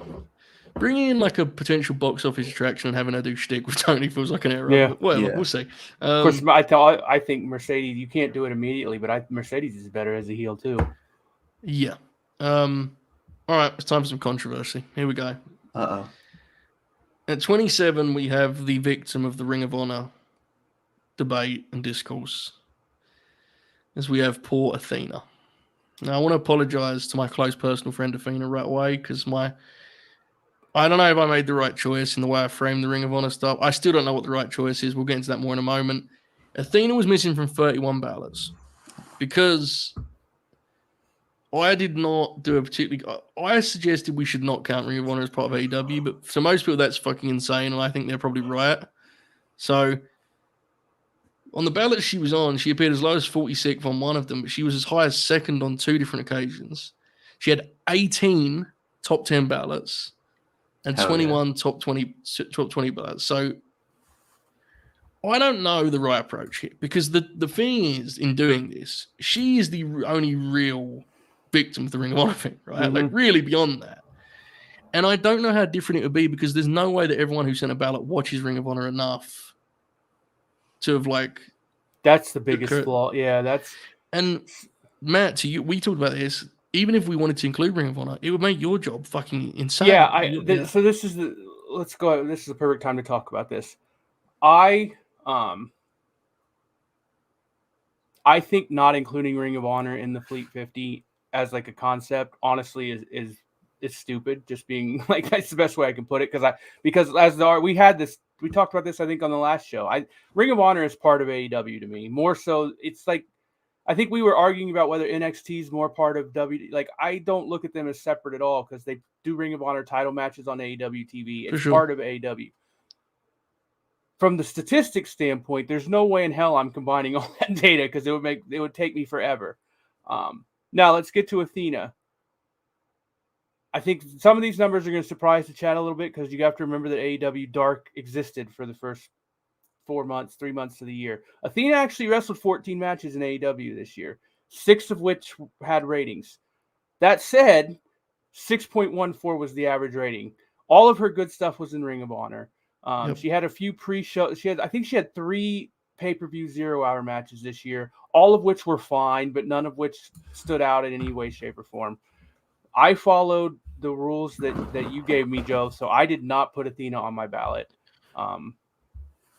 Bringing in like a potential box office attraction and having her do shtick with Toni feels like an error. Yeah, but whatever, we'll see. Of course, I think Mercedes. You can't do it immediately, but Mercedes is better as a heel too. Yeah. All right, it's time for some controversy. Here we go. At 27, we have the victim of the Ring of Honor debate and discourse, as we have poor Athena. Now, I want to apologize to my close personal friend Athena right away, because I don't know if I made the right choice in the way I framed the Ring of Honor stuff. I still don't know what the right choice is. We'll get into that more in a moment. Athena was missing from 31 ballots because I did not do a particularly. I suggested we should not count Ring of Honor as part of AEW, but for most people, that's fucking insane, and I think they're probably right. So on the ballot she was on, she appeared as low as 46th on one of them, but she was as high as second on 2 different occasions. She had 18 top 10 ballots and Hell 21 top 20 ballots. So I don't know the right approach here because the thing is, in doing this, she is the only real victim of the Ring of Honor thing, right? Mhm. Like really beyond that. And I don't know how different it would be because there's no way that everyone who sent a ballot watches Ring of Honor enough to have like. That's the biggest Occur- flaw. Yeah, that's And Matt, to you, we talked about this. Even if we wanted to include Ring of Honor, it would make your job fucking insane. yeah. So this is the let's go. This is the perfect time to talk about this. I think not including Ring of Honor in the Fleet 50 as like a concept, honestly, is stupid. Just being like that's the best way I can put it because as we talked about this I think on the last show. Ring of Honor is part of AEW to me more so. It's like I think we were arguing about whether NXT is more part of W. Like I don't look at them as separate at all because they do Ring of Honor title matches on AEW TV. It's sure. part of AEW. From the statistics standpoint, there's no way in hell I'm combining all that data because it would take me forever. Now let's get to Athena. I think some of these numbers are going to surprise the chat a little bit because you have to remember that AEW Dark existed for the first 3 months of the year. Athena actually wrestled 14 matches in AEW this year, 6 of which had ratings. That said, 6.14 was the average rating. All of her good stuff was in Ring of Honor. Yep. She had a few pre-shows. I think she had 3 pay-per-view 0-hour matches this year, all of which were fine, but none of which stood out in any way, shape, or form. I followed the rules that you gave me, Joe, so I did not put Athena on my ballot.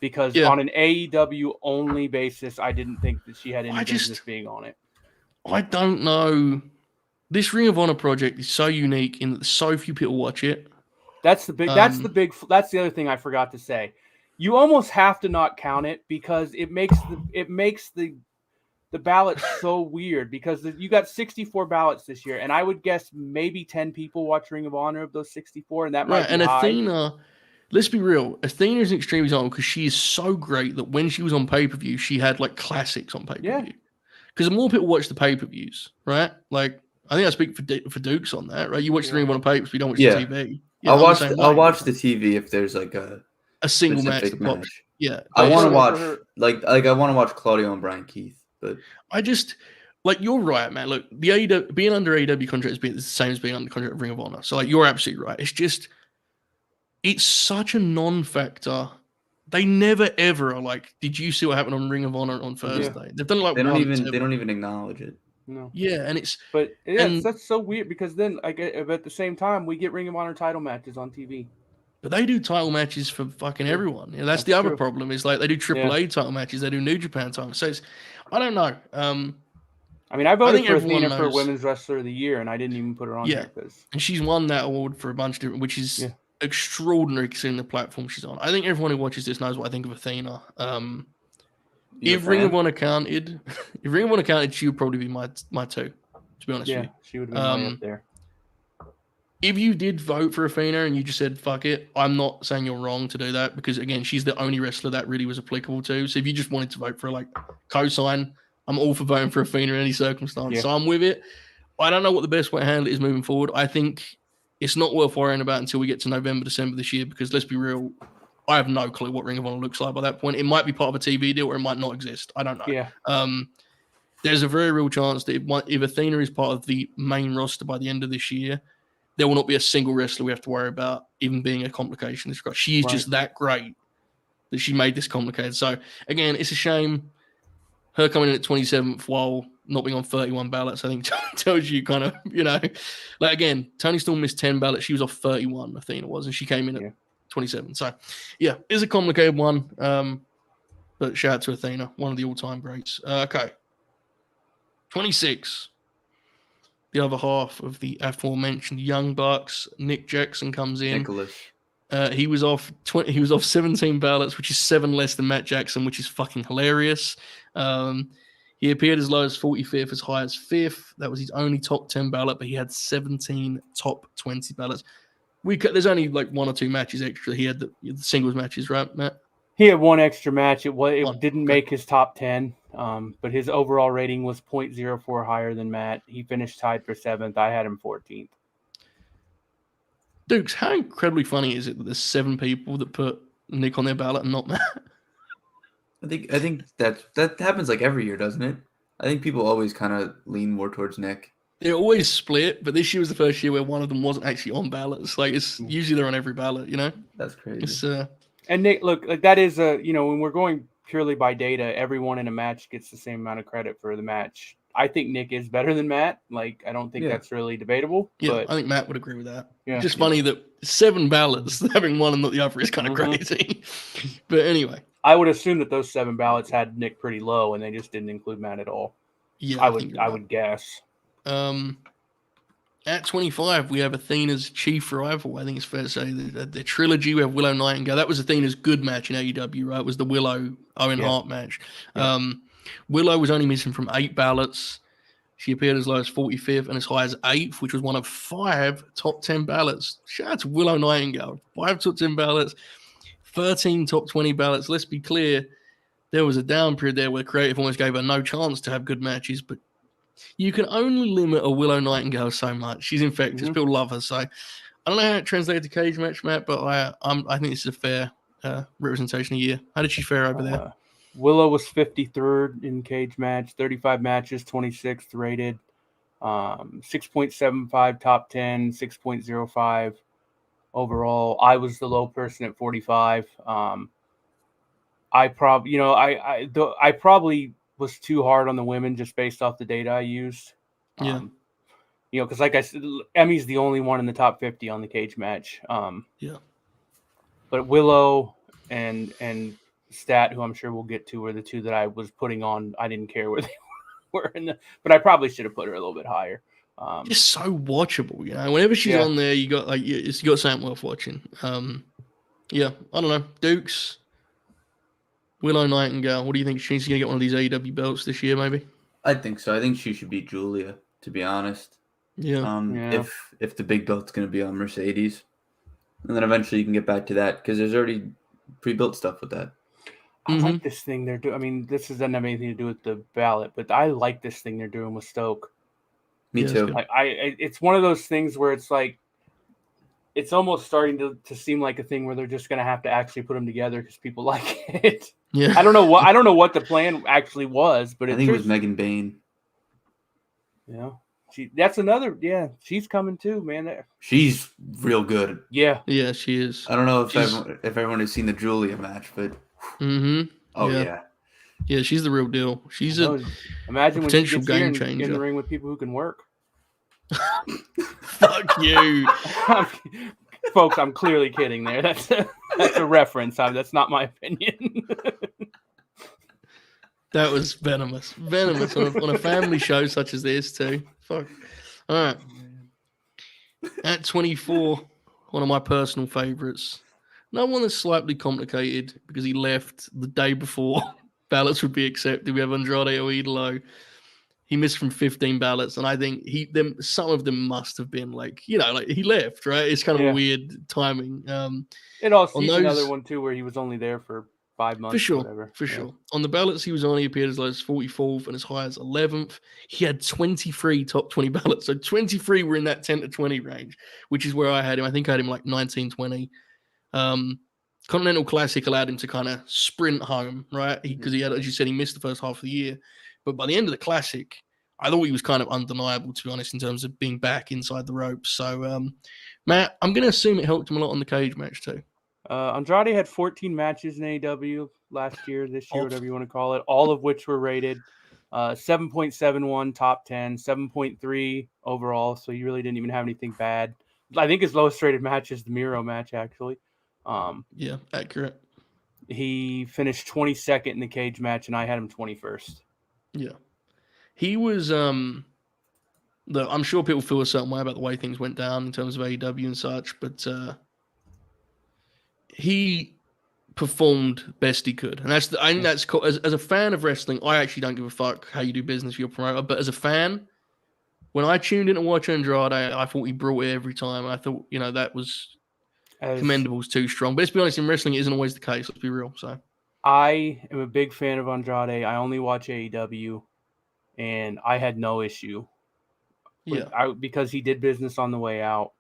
Because on an AEW only basis, I didn't think that she had any business being on it. I don't know. This Ring of Honor project is so unique in that so few people watch it. That's the other thing I forgot to say. You almost have to not count it because it makes the ballot so weird because you got 64 ballots this year, and I would guess maybe 10 people watch Ring of Honor of those 64, and that might be high. Athena, let's be real, Athena is an extreme example because she is so great that when she was on pay-per-view, she had like classics on pay-per-view. Because more people watch the pay-per-views, right? Like I think I speak for Dukes on that, right? You watch the Ring of Honor pay-per-views, but you don't watch the TV. I'll watch the TV if there's like a single match that pops. Yeah, I want to watch like I want to watch Claudio and Brian Keith. But I just like you're right, man. Look, the AEW being under AEW contract is the same as being under contract of Ring of Honor. So like you're absolutely right. It's such a non-factor. They never ever are like, did you see what happened on Ring of Honor on Thursday? Yeah. They've done it like they don't even acknowledge it. No. Yeah, and that's so weird because then at the same time we get Ring of Honor title matches on TV. But they do title matches for fucking everyone. That's the other problem is like they do AAA title matches, they do New Japan title. So I don't know. I mean, I voted for Athena for Women's Wrestler of the Year, and I didn't even put her on here. And she's won that award for a bunch of different, which is extraordinary considering the platform she's on. I think everyone who watches this knows what I think of Athena. If Ring of Honor counted, she would probably be my 2, to be honest with you. She would be up there. If you did vote for Athena and you just said, fuck it, I'm not saying you're wrong to do that because, again, she's the only wrestler that really was applicable to. So if you just wanted to vote for, like, cosign, I'm all for voting for Athena in any circumstance. So I'm with it. I don't know what the best way to handle it is moving forward. I think it's not worth worrying about until we get to November, December this year because, let's be real, I have no clue what Ring of Honor looks like by that point. It might be part of a TV deal or it might not exist. I don't know. Yeah. There's a very real chance that if Athena is part of the main roster by the end of this year, there will not be a single wrestler we have to worry about even being a complication. She is just that great that she made this complicated. So, again, it's a shame. Her coming in at 27th while not being on 31 ballots, I think tells you kind of, like, again, Toni Storm missed 10 ballots. She was off 31, Athena was, and she came in at 27. So, it's a complicated one. But shout out to Athena, one of the all-time greats. Okay. 26. the other half of the aforementioned Young Bucks. Nick Jackson comes in. Nicholas. He was off 17 ballots, which is 7 less than Matt Jackson, which is fucking hilarious. He appeared as low as 45th, as high as 5th. That was his only top 10 ballot, but he had 17 top 20 ballots. There's only like 1 or 2 matches extra. He had the singles matches, right, Matt? He had 1 extra match. It One, didn't okay. make his top 10, but his overall rating was 0.04 higher than Matt. He finished tied for 7th. I had him 14th. Dukes, how incredibly funny is it that there's 7 people that put Nick on their ballot and not Matt? I think that happens like every year, doesn't it? I think people always kind of lean more towards Nick. They're always split, but this year was the first year where one of them wasn't actually on ballots. Like, it's usually they're on every ballot, you know? That's crazy. It's And Nick, look, like that is when we're going purely by data, everyone in a match gets the same amount of credit for the match. I think Nick is better than Matt. Like, I don't think that's really debatable. Yeah, but I think Matt would agree with that. Yeah. Just funny that 7 ballots, having one and not the other is kind of crazy. But anyway. I would assume that those 7 ballots had Nick pretty low, and they just didn't include Matt at all. Yeah, I would guess. At 25, we have Athena's chief rival. I think it's fair to say the trilogy. We have Willow Nightingale. That was Athena's good match in AEW, right? It was the Willow Owen Hart match. Yeah. Willow was only missing from 8 ballots. She appeared as low as 45th and as high as 8th, which was one of 5 top 10 ballots. Shout out to Willow Nightingale. 5 top 10 ballots, 13 top 20 ballots. Let's be clear, there was a down period there where Creative almost gave her no chance to have good matches, but you can only limit a Willow Nightingale so much. She's infectious. People love her. So I don't know how it translated to cage match, Matt, but I think this is a fair representation of the year. How did she fare over there? Willow was 53rd in cage match, 35 matches, 26th rated, 6.75 top 10, 6.05 overall. I was the low person at 45. I probably was too hard on the women just based off the data I used. Because like I said, Emmy's the only one in the top 50 on the cage match. But Willow and Stat, who I'm sure we'll get to, were the 2 that I was putting on. I didn't care where they were but I probably should have put her a little bit higher. Just so watchable, you know. Whenever she's on there, you got something worth watching. I don't know. Dukes, Willow Nightingale. What do you think? She's going to get one of these AEW belts this year, maybe? I think so. I think she should beat Julia, to be honest. If the big belt's going to be on Mercedes. And then eventually you can get back to that because there's already pre-built stuff with that. I like this thing they're doing. I mean, this doesn't have anything to do with the ballot, but I like this thing they're doing with Stoke. Me too. It's one of those things where it's like, it's almost starting to seem like a thing where they're just going to have to actually put them together because people like it. Yeah. I don't know what the plan actually was, but I think it was Megan Bain. Yeah. That's another. Yeah, she's coming too, man. She's real good. Yeah, she is. I don't know if everyone has seen the Julia match, but yeah, she's the real deal. She's imagine potential when she game gets changer in the ring with people who can work. Fuck you, folks. I'm clearly kidding. There, that's a reference. That's not my opinion. That was venomous on a family show such as this too. Fuck. All right. At 24, one of my personal favorites. No one that's slightly complicated because he left the day before ballots would be accepted. We have Andrade Idolo. He missed from 15 ballots, and I think some of them must have been like he left, right? It's kind of a weird timing. And also another one too where he was only there for 5 months. For sure. On the ballots he was on, he appeared as low as 44th and as high as 11th. He had 23 top 20 ballots. So 23 were in that 10 to 20 range, which is where I had him. I think I had him like 19, 20. Continental Classic allowed him to kind of sprint home, right? Because he had, as you said, he missed the first half of the year. But by the end of the Classic, I thought he was kind of undeniable, to be honest, in terms of being back inside the ropes. So, Matt, I'm going to assume it helped him a lot on the cage match too. Andrade had 14 matches in AEW last year, this year, whatever you want to call it, all of which were rated 7.71 top 10, 7.3 overall. So you really didn't even have anything bad. I think his lowest rated match is the Miro match, actually. Yeah, accurate. He finished 22nd in the cage match, and I had him 21st. Yeah. He was I'm sure people feel a certain way about the way things went down in terms of AEW and such, but he performed best he could, and I think that's cool. As a fan of wrestling, I actually don't give a fuck how you do business for your promoter, but as a fan, when I tuned in to watch Andrade, I thought he brought it every time. I thought, that was commendable, was too strong. But let's be honest, in wrestling, it isn't always the case. Let's be real. So I am a big fan of Andrade. I only watch AEW, and I had no issue. Because he did business on the way out.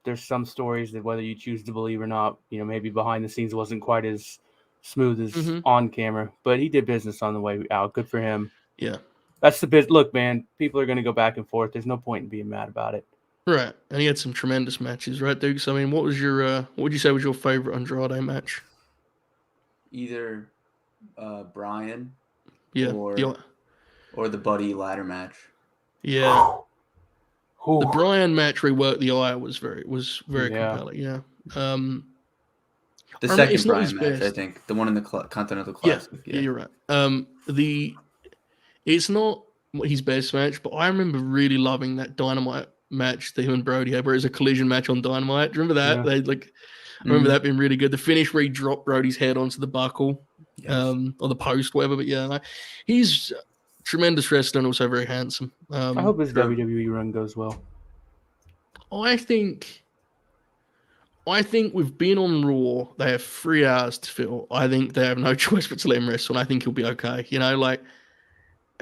There's some stories that whether you choose to believe or not, maybe behind the scenes wasn't quite as smooth as on camera, but he did business on the way out. Good for him. Yeah. That's the bit. Look, man, people are going to go back and forth. There's no point in being mad about it. Right. And he had some tremendous matches, right, Dukes? I mean, what would you say was your favorite Andrade match? Either Brian Yeah. or the Buddy ladder match. Yeah. The Brian match reworked the eye was very compelling. Yeah. The second Brian match, best. I think, the one in the Continental Classic. Yeah, you're right. It's not his best match, but I remember really loving that Dynamite match that him and Brody had, where it was a collision match on Dynamite. Do you remember that? Yeah. I remember that being really good. The finish where he dropped Brody's head onto the buckle, or the post, whatever. But yeah, he's tremendous wrestler and also very handsome. I hope his WWE run goes well. I think with being on Raw, they have 3 hours to fill. I think they have no choice but to let him wrestle, and I think he'll be okay.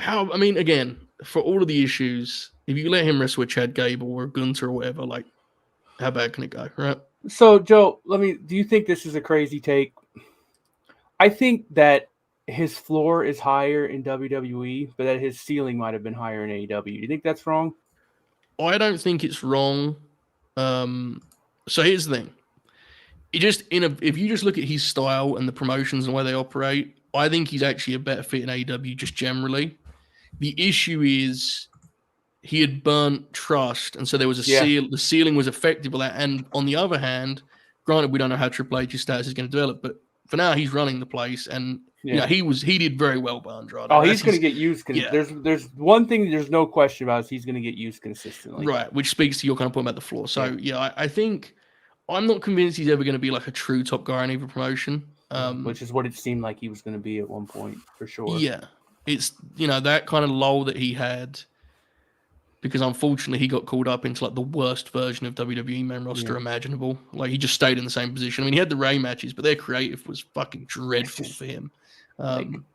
Again, for all of the issues, if you let him wrestle with Chad Gable or Gunther or whatever, how bad can it go, right? So, Joe, do you think this is a crazy take? I think that his floor is higher in WWE, but that his ceiling might have been higher in AEW. Do you think that's wrong? I don't think it's wrong. So here's the thing. If you just look at his style and the promotions and the way they operate, I think he's actually a better fit in AEW just generally. The issue is he had burnt trust, and so there was the ceiling was effective with that. And on the other hand, granted, we don't know how Triple H's status is going to develop, but for now he's running the place, and he did very well by Andrade. Oh, he's going to get used. There's one thing there's no question about is he's going to get used consistently. Right, which speaks to your kind of point about the floor. So I think I'm not convinced he's ever going to be like a true top guy in either promotion. Which is what it seemed like he was going to be at one point, for sure. Yeah. It's, that kind of lull that he had, because unfortunately he got called up into the worst version of WWE main roster imaginable. He just stayed in the same position. I mean, he had the Ray matches, but their creative was fucking dreadful for him. I'm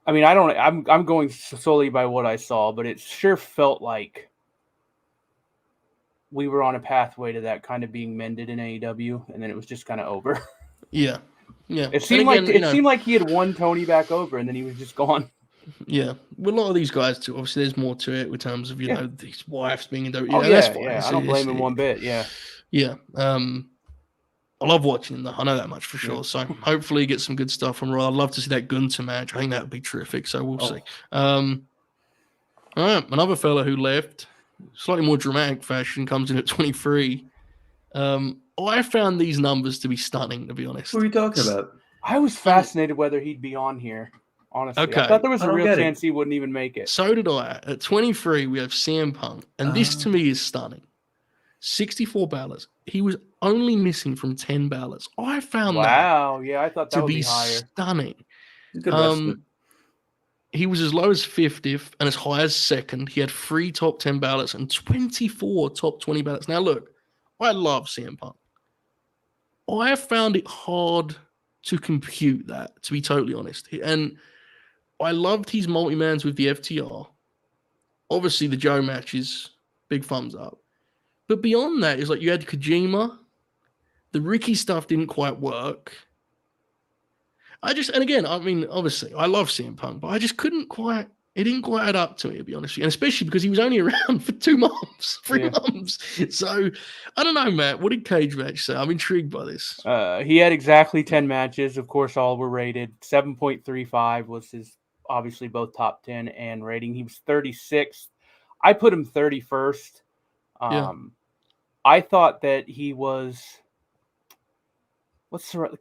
going solely by what I saw, but it sure felt like we were on a pathway to that kind of being mended in AEW, and then it was just kind of over. Yeah. Yeah. It seemed like he had won Tony back over, and then he was just gone. Yeah. Well, a lot of these guys too. Obviously, there's more to it in terms of these wives being in WWE. Oh, that's fine. I don't blame him one bit. Yeah. Yeah. I love watching him, though. I know that much for sure. Yeah. So hopefully, he gets some good stuff from Raw. I'd love to see that Gunther match. I think that would be terrific. So we'll see. All right, another fella who left, slightly more dramatic fashion, comes in at 23. I found these numbers to be stunning, to be honest. Who are you talking about? I was fascinated whether he'd be on here, honestly. Okay. I thought there was a real chance he wouldn't even make it. So did I. At 23, we have CM Punk, and this to me is stunning. 64 ballots. He was only missing from 10 ballots. I found that I thought that would be higher. Stunning. He was as low as 50th and as high as second. He had 3 top 10 ballots and 24 top 20 ballots. Now, look, I love CM Punk. I have found it hard to compute that, to be totally honest. And I loved his multi-mans with the FTR. Obviously, the Joe matches, big thumbs up. But beyond that, it's like you had Kojima. The Ricky stuff didn't quite work. Obviously, I love CM Punk, but I just couldn't quite, it didn't quite add up to me, to be honest with you. And especially because he was only around for 3 months. So, I don't know, Matt. What did Cage Match say? I'm intrigued by this. He had exactly 10 matches. Of course, all were rated. 7.35 was his, obviously, both top 10 and rating. He was 36th. I put him 31st. I thought that he was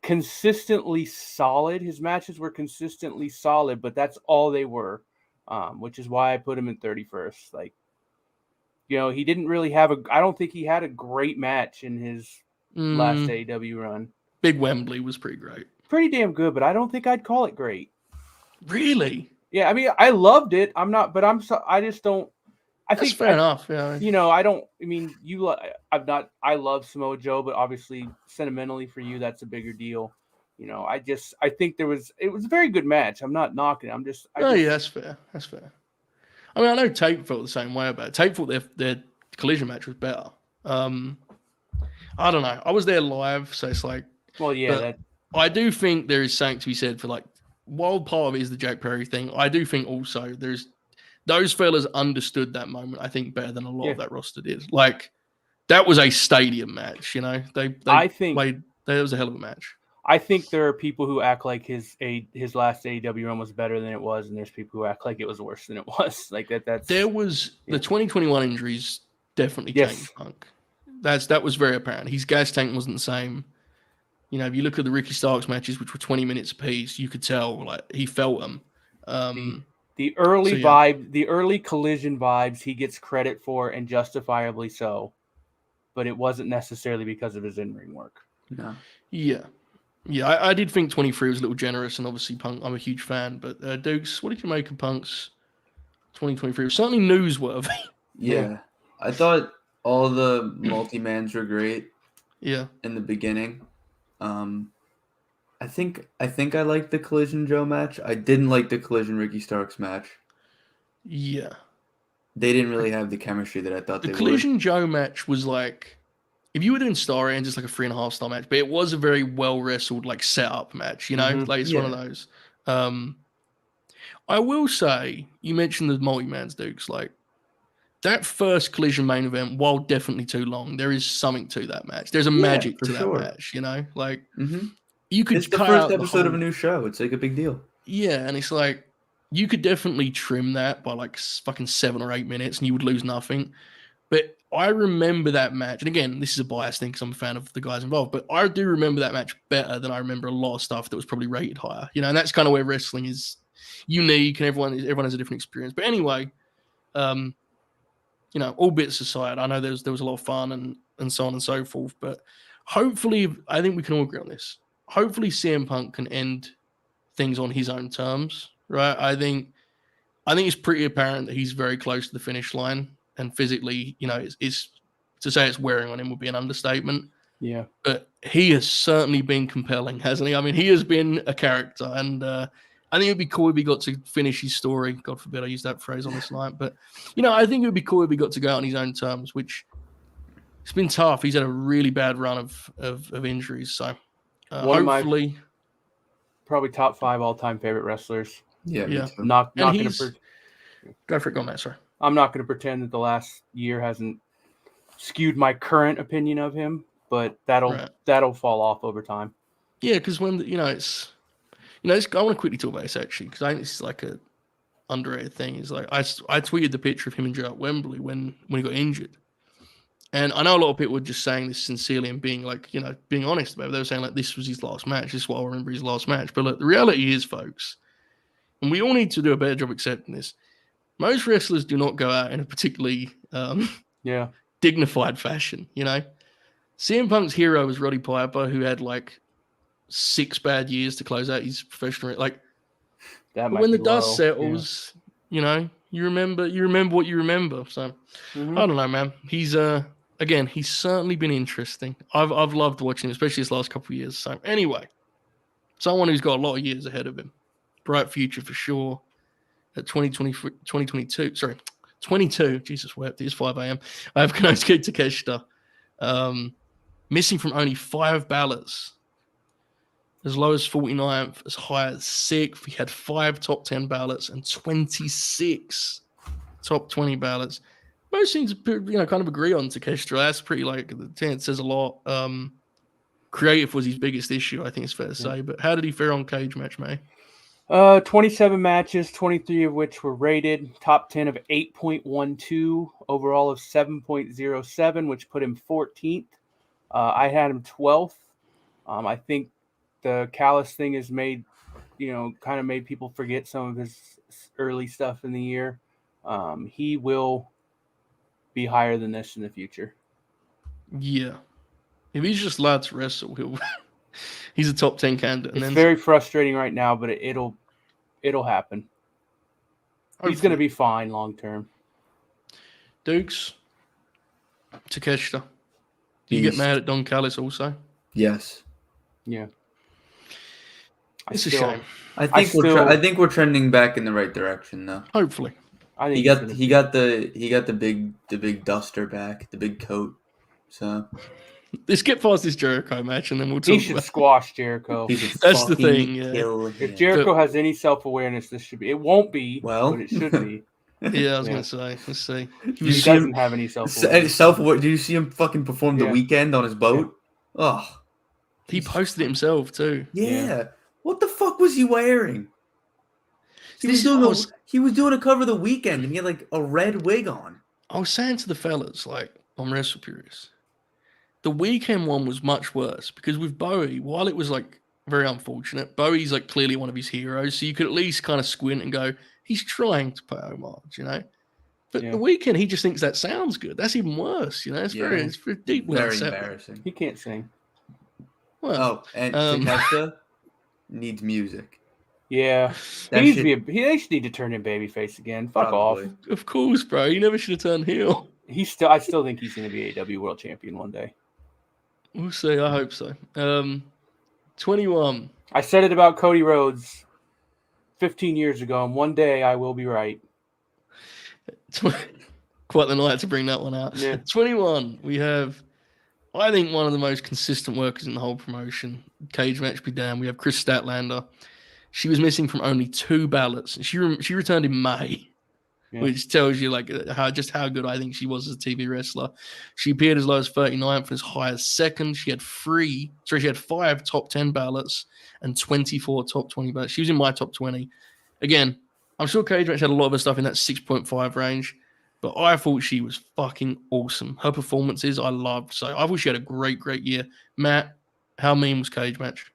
consistently solid. His matches were consistently solid, but that's all they were. which is why I put him in 31st. Like, he didn't really have I don't think he had a great match in his last AEW run. Big Wembley was pretty great. Pretty damn good, but I don't think I'd call it great. Really? Yeah, I mean, I loved it. I just don't. That's fair enough. Yeah. I don't. I mean, I love Samoa Joe, but obviously, sentimentally for you, that's a bigger deal. I think it was a very good match. I'm not knocking it. Yeah, that's fair. That's fair. I mean, I know Tate felt the same way about it. Tate thought their collision match was better. I don't know. I was there live, so it's like. Well, yeah. I do think there is something to be said for like. While part of it is the Jack Perry thing, I do think also there's those fellas understood that moment. I think better than a lot of that roster did. Like that was a stadium match. I think that was a hell of a match. I think there are people who act like his last AEW run was better than it was, and there's people who act like it was worse than it was. Like that. There was the 2021 injuries definitely tanked Punk. That was very apparent. His gas tank wasn't the same. If you look at the Ricky Starks matches, which were 20 minutes apiece, you could tell like he felt them. The early vibe, the early collision vibes, he gets credit for, and justifiably so. But it wasn't necessarily because of his in-ring work. No. Yeah. I did think 23 was a little generous, and obviously Punk, I'm a huge fan. But Dukes, what did you make of Punk's 2023? It was certainly newsworthy. Yeah. I thought all the multi-mans were great. Yeah. In the beginning. I think I liked the Collision Joe match. I didn't like the Collision Ricky Starks match. Yeah. They didn't really have the chemistry that I thought they would. The Collision Joe match was like, if you were doing star ratings, it's like a 3.5 star match, but it was a very well wrestled, like setup match, like it's one of those. I will say, you mentioned the multi-mans, Dukes, like that first Collision main event, while definitely too long, there is something to that match. There's a magic to that match, like you could. It's the first episode of a new show. It's like a big deal. Yeah, and it's like you could definitely trim that by like fucking 7 or 8 minutes, and you would lose nothing. But I remember that match, and again, this is a biased thing because I'm a fan of the guys involved. But I do remember that match better than I remember a lot of stuff that was probably rated higher. And that's kind of where wrestling is unique, and everyone has a different experience. But anyway, all bits aside, I know there was a lot of fun and so on and so forth. But hopefully, I think we can all agree on this. Hopefully, CM Punk can end things on his own terms, right? I think it's pretty apparent that he's very close to the finish line, and physically, it's to say it's wearing on him would be an understatement. Yeah, but he has certainly been compelling, hasn't he? I mean, he has been a character, and I think it'd be cool if he got to finish his story. God forbid I use that phrase on this night, but I think it would be cool if he got to go out on his own terms, which it's been tough. He's had a really bad run of injuries, so hopefully, probably top 5 all-time favorite wrestlers. Yeah. Not go for it, go Matt, sorry. I'm not going to pretend that the last year hasn't skewed my current opinion of him, but that'll fall off over time. Yeah, because when it's. I want to quickly talk about this actually, because I think this is like a underrated thing. Is like I tweeted the picture of him and Joe at Wembley when he got injured, and I know a lot of people were just saying this sincerely and being like, being honest about it. They were saying like this was his last match. This is what I remember his last match. But look, the reality is, folks, and we all need to do a better job accepting this. Most wrestlers do not go out in a particularly dignified fashion. CM Punk's hero was Roddy Piper, who had like 6 bad years to close out his professional. Like, but when the dust settles, you remember what you remember. So I don't know, man. He's again, he's certainly been interesting. I've loved watching him, especially his last couple of years. So anyway, someone who's got a lot of years ahead of him, bright future for sure. At 2022, sorry, 22. Jesus wept. It's 5 a.m. I have Konosuke Takeshita, missing from only 5 ballots. As low as 49th, as high as 6th. He had 5 top 10 ballots and 26 top 20 ballots. Most seems to, kind of agree on Takeshita. That's pretty it says a lot. Creative was his biggest issue, I think it's fair to say. But how did he fare on Cage Match, May? 27 matches, 23 of which were rated. Top 10 of 8.12, overall of 7.07, which put him 14th. I had him 12th. I think the Callus thing has made, kind of made people forget some of his early stuff in the year, he will be higher than this in the future. Yeah. If he's just allowed to wrestle, he's a top 10 candidate. It's very frustrating right now, but it'll happen. He's going to be fine long term. Dukes, Takeshita. Do you get mad at Don Callis also? Yes. Yeah. It's a shame. I think we're trending back in the right direction though. Hopefully. I think he got the big duster back, the big coat. So let's get past this Jericho match and then we'll talk. He should squash Jericho. That's the thing. Yeah. If Jericho has any self-awareness, this should be. It won't be, but it should be. Yeah, I was gonna say. Let's see. He doesn't have any self-awareness. Did you see him fucking perform the weekend on his boat? Oh, he posted it himself too. Yeah. What the fuck was he wearing? He was doing a cover of the weekend, and he had like a red wig on. I was saying to the fellas, like on Wrestle Purists, the weekend one was much worse because with Bowie, while it was like very unfortunate, Bowie's like clearly one of his heroes, so you could at least kind of squint and go, he's trying to pay homage, you know. But the weekend, he just thinks that sounds good. That's even worse, you know. It's very deeply very upsetting. Embarrassing. He can't sing. Well, and Takeshita needs music. Yeah, they should need to turn him babyface again. Fuck off. Of course, bro. You never should have turned heel. I still think he's going to be AEW World Champion one day. We'll see. I hope so. 21. I said it about Cody Rhodes 15 years ago, and one day I will be right. Quite the night to bring that one out. Yeah. 21. We have, I think, one of the most consistent workers in the whole promotion. Cage match be damned. We have Chris Statlander. She was missing from only 2 ballots. She returned in May, which tells you like how good I think she was as a TV wrestler. She appeared as low as 39th and as high as 2nd. She had 5 top 10 ballots and 24 top 20 ballots. She was in my top 20. Again, I'm sure Cage Match had a lot of her stuff in that 6.5 range, but I thought she was fucking awesome. Her performances I loved. So I thought she had a great year. Matt, how mean was Cage Match?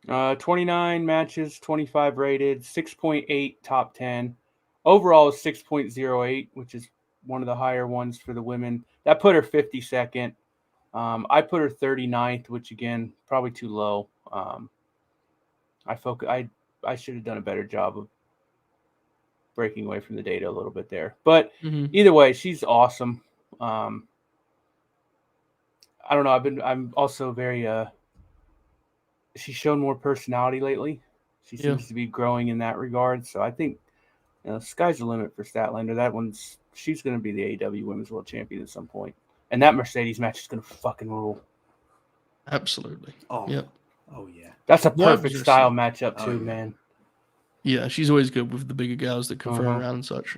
29 matches, 25 rated, 6.8 top 10. Overall is 6.08, which is one of the higher ones for the women. That put her 52nd. I put her 39th, which again, probably too low. I should have done a better job of breaking away from the data a little bit there. But either way, she's awesome. I don't know. I'm also very she's shown more personality lately. She seems to be growing in that regard. So I think sky's the limit for Statlander. She's going to be the AEW Women's World Champion at some point. And that Mercedes match is going to fucking rule. Absolutely. Oh, yeah. Oh, yeah. That's a perfect style matchup too, man. Yeah, she's always good with the bigger gals that can throw around and such.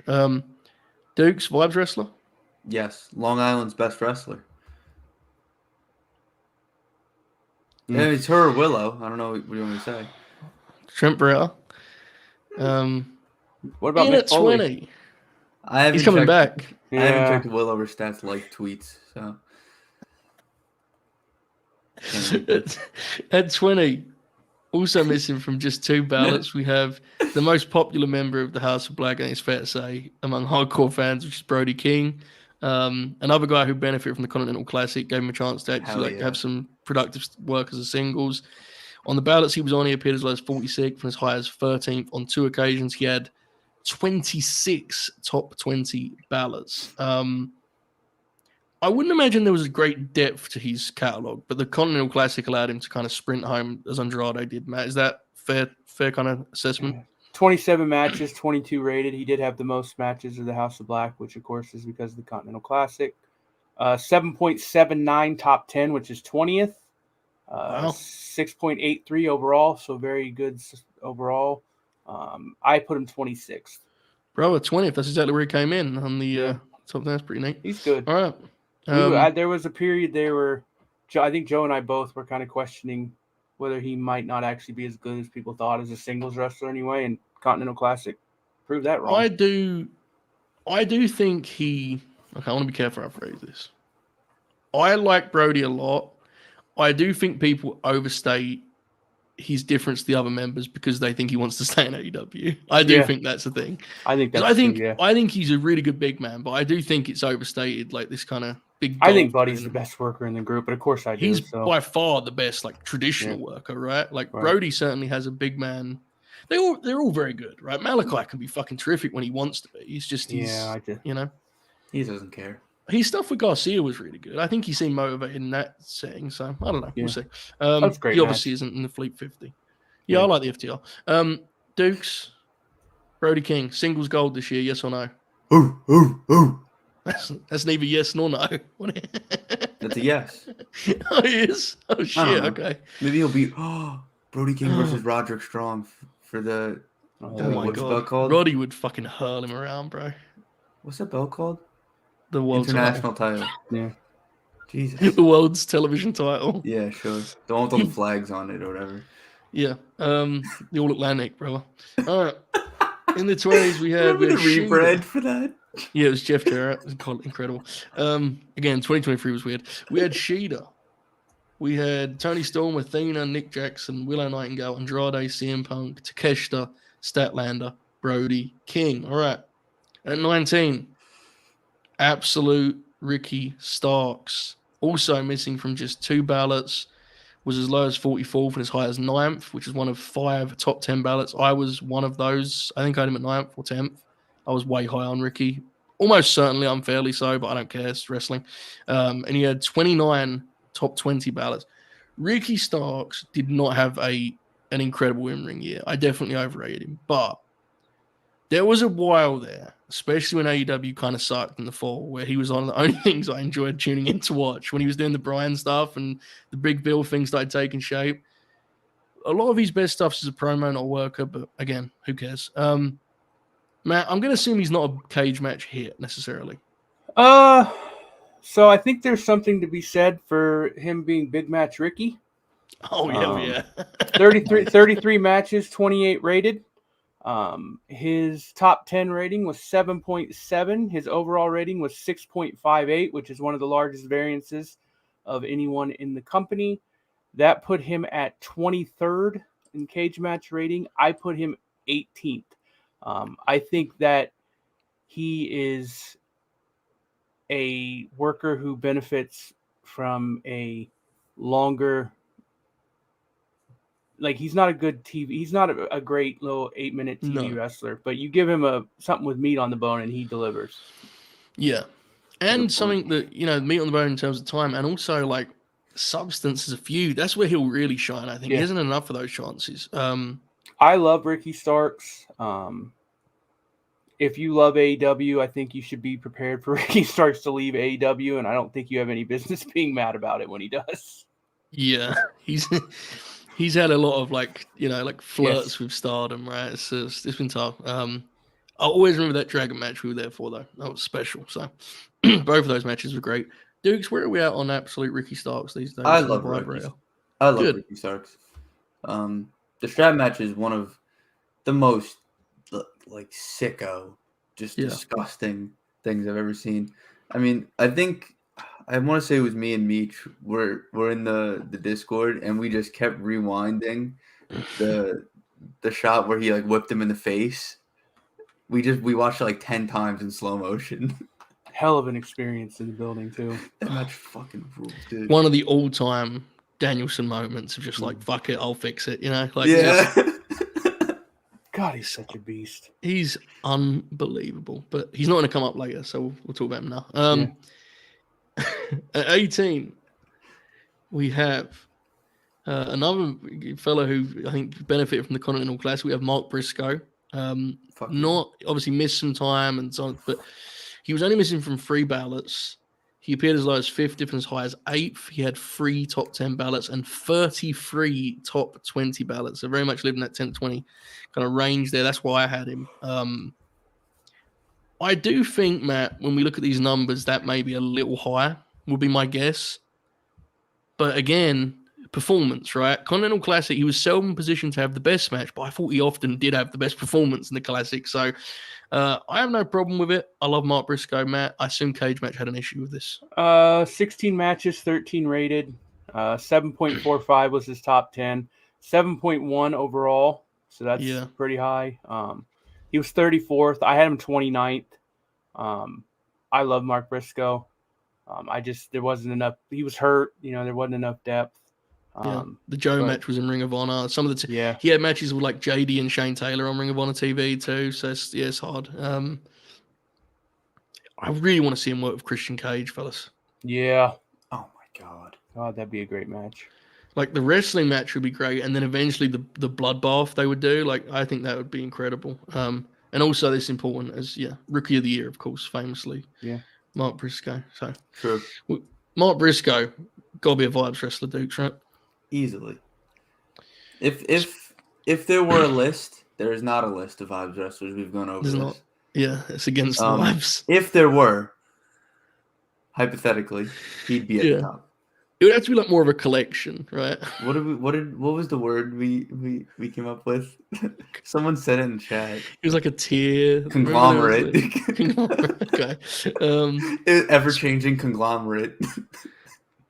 Dukes, Vibes wrestler? Yes. Long Island's best wrestler. Yeah, it's her or Willow. I don't know what you want me to say. Trent Brower. What about Mick 20? He's coming back. I haven't checked Willow or stats like tweets. So at 20, also missing from just 2 ballots, we have the most popular member of the House of Black, and it's fair to say, among hardcore fans, which is Brody King. Another guy who benefited from the Continental Classic, gave him a chance to actually have some productive work as a singles. On the ballots he was on, he appeared as low as 46th and as high as 13th. On 2 occasions, he had 26 top 20 ballots. I wouldn't imagine there was a great depth to his catalog, but the Continental Classic allowed him to kind of sprint home as Andrade did. Matt, is that fair kind of assessment? 27 matches, 22 rated. He did have the most matches of the House of Black, which of course is because of the Continental Classic. 7.79 top 10, which is 20th. 6.83 overall, so very good overall. I put him 26th. Bro, 20th. That's exactly where he came in on the top. That's pretty neat. He's good. All right. There was a period there where I think Joe and I both were kind of questioning whether he might not actually be as good as people thought as a singles wrestler anyway, and Continental Classic proved that wrong. I do think he... Okay, I want to be careful how I phrase this. I like Brody a lot. I do think people overstate he's different to the other members because they think he wants to stay in AEW. I do think that's the thing. I think 'Cause that's I think true, yeah. I think he's a really good big man, but I do think it's overstated, like this kind of big. I think gold Buddy's the thing. best worker in the group, but of course I do. He's So by far the best, like traditional worker, right? Like Right. Brody certainly has a big man. They're all very good, right? Malachi can be fucking terrific when he wants to be. He's just I do. you know. He doesn't care. His stuff with Garcia was really good. I think he seemed motivated in that setting. So I don't know. Yeah. We'll see. That's great He obviously match. isn't in the Fleet 50. Yeah, I like the FTR. Dukes, Brody King, singles gold this year, yes or no? Ooh. That's neither yes nor no. That's a yes. Oh, he is? Oh, shit. know. Okay. Maybe he'll be Brody King versus Roderick Strong for the Oh, my what's the God. belt called? Roddy would fucking hurl him around, bro. What's that belt called? The world International title. Yeah. Jesus. The world's television title. Yeah, sure. The one with all the flags on it or whatever. Yeah. The All Atlantic, brother. All right. In the 20s, we had Remember the Shida. rebrand for that? Yeah, it was Jeff Jarrett. It was incredible. Again, 2023 was weird. We had Shida. We had Tony Storm, Athena, Nick Jackson, Willow Nightingale, Andrade, CM Punk, Takeshita, Statlander, Brody, King. All right. At 19, Absolute Ricky Starks. Also missing from just 2 ballots. Was as low as 44th and as high as 9th, which is one of 5 top 10 ballots. I was one of those. I think I had him at 9th or 10th. I was way high on Ricky. Almost certainly unfairly so, but I don't care. It's wrestling. And he had 29 top 20 ballots. Ricky Starks did not have an incredible in-ring year. I definitely overrated him. But there was a while there, especially when AEW kind of sucked in the fall, where he was one of the only things I enjoyed tuning in to watch. When he was doing the Brian stuff and the Big Bill things started taking shape. A lot of his best stuff is a promo, not a worker, but again, who cares? Matt, I'm going to assume he's not a cage match hit necessarily. So I think there's something to be said for him being big match Ricky. Oh, yeah. 33 matches, 28 rated. His top 10 rating was 7.7. His overall rating was 6.58, which is one of the largest variances of anyone in the company. That put him at 23rd in cage match rating. I put him 18th. I think that he is a worker who benefits from a longer, like he's not a good TV. He's not a great little 8-minute TV wrestler, but you give him something with meat on the bone and he delivers. Yeah. And something that, meat on the bone in terms of time and also like substance as a feud. That's where he'll really shine. I think he isn't enough of those chances. I love Ricky Starks. If you love AEW, I think you should be prepared for Ricky Starks to leave AEW, and I don't think you have any business being mad about it when he does. Yeah, he's had a lot of like flirts with Stardom, right? It's been tough. I always remember that Dragon match we were there for, though. That was special. So both of those matches were great. Dukes, where are we at on absolute Ricky Starks these days? I love Ricky Starks. The strap match is one of the most like sicko, just disgusting things I've ever seen. I mean, I think I want to say it was me and Meech. We're in the Discord and we just kept rewinding the shot where he like whipped him in the face. We watched it like 10 times in slow motion. Hell of an experience in the building too. That match fucking rules, dude. One of the all-time Danielson moments of just like, fuck it, I'll fix it, Like, yeah. God, he's such a beast. He's unbelievable, but he's not going to come up later, so we'll talk about him now. At 18, we have another fellow who I think benefited from the Continental Classic. We have Mark Briscoe. Not obviously missed some time and so on, but he was only missing from 3 ballots. He appeared as low as 5th, and as high as 8th. He had 3 top 10 ballots and 33 top 20 ballots. So very much living that 10 to 20 kind of range there. That's why I had him. I do think, Matt, when we look at these numbers, that may be a little high, would be my guess. But again, performance, right? Continental Classic, he was seldom positioned to have the best match, but I thought he often did have the best performance in the Classic. So I have no problem with it. I love Mark Briscoe, Matt. I assume Cage Match had an issue with this. 16 matches, 13 rated. 7.45 was his top 10. 7.1 overall, so that's pretty high. He was 34th. I had him 29th. I love Mark Briscoe. There wasn't enough. He was hurt. There wasn't enough depth. The Joe match was in Ring of Honor. Some of the he had matches with like JD and Shane Taylor on Ring of Honor TV too. So it's hard. I really want to see him work with Christian Cage, fellas. Yeah. Oh my god. God, that'd be a great match. Like the wrestling match would be great, and then eventually the bloodbath they would do. Like I think that would be incredible. And also this important as Rookie of the Year, of course, famously. Yeah. Mark Briscoe. So true. Mark Briscoe, gotta be a vibes wrestler, Dukes, right? Easily. If there were a list, there is not a list of vibes wrestlers. We've gone over this. Not. Yeah, it's against the vibes. If there were, hypothetically, he'd be at the top. It would have to be like more of a collection, right? What was the word we came up with? Someone said it in chat. It was like a tier. Conglomerate. Okay. Ever-changing conglomerate.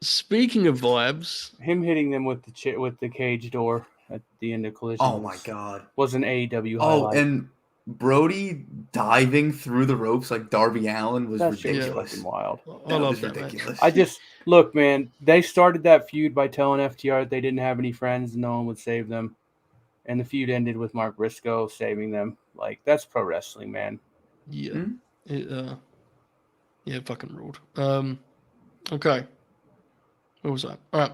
Speaking of vibes, him hitting them with the cage door at the end of Collision. Oh my god. Was an AEW highlight. Oh, and Brody diving through the ropes like Darby Allin was ridiculous. Fucking wild. I love that, ridiculous. I just look, man. They started that feud by telling FTR that they didn't have any friends and no one would save them, and the feud ended with Mark Briscoe saving them. Like that's pro wrestling, man. Yeah, it fucking ruled. Okay, what was that? All right.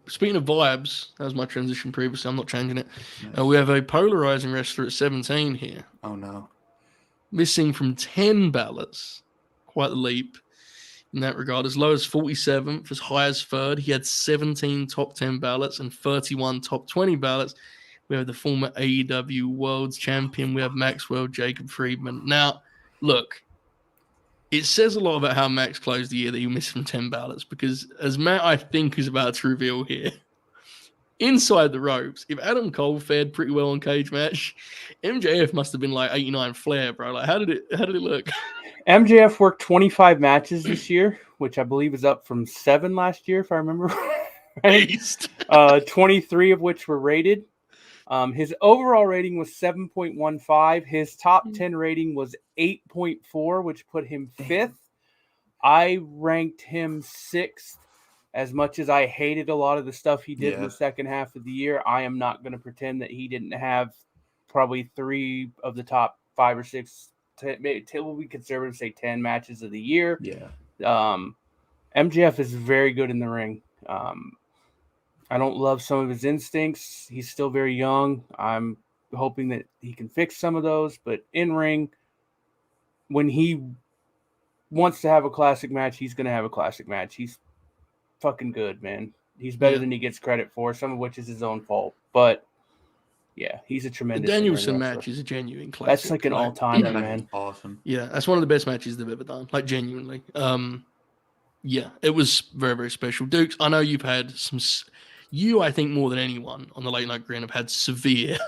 Speaking of vibes, that was my transition previously. I'm not changing it. Nice. We have a polarizing wrestler at 17 here. Oh, no. Missing from 10 ballots. Quite the leap in that regard. As low as 47th, as high as 3rd. He had 17 top 10 ballots and 31 top 20 ballots. We have the former AEW World Champion. We have Maxwell Jacob Friedman. Now, look. It says a lot about how Max closed the year that he missed from 10 ballots because, as Matt, I think, is about to reveal here, inside the ropes, if Adam Cole fared pretty well on Cage Match, MJF must have been like 89 Flair, bro. Like, how did it look? MJF worked 25 matches this year, which I believe is up from 7 last year, if I remember right. 23 of which were rated. His overall rating was 7.15. His top 10 rating was 8.4, which put him 5th. I ranked him 6th. As much as I hated a lot of the stuff he did in the second half of the year, I am not going to pretend that he didn't have probably 3 of the top 5 or 6, till we conservative say 10 matches of the year. Yeah. MJF is very good in the ring. I don't love some of his instincts. He's still very young. I'm hoping that he can fix some of those. But in ring, when he wants to have a classic match, he's going to have a classic match. He's fucking good, man. He's better than he gets credit for, some of which is his own fault. But, yeah, he's a tremendous The Danielson match is a genuine classic. That's like an all-timer, man. Awesome. Yeah, that's one of the best matches they've ever done. Like, genuinely. Yeah, it was very, very special. Dukes, I know you've had some... You, I think, more than anyone on the Late Night Grin have had severe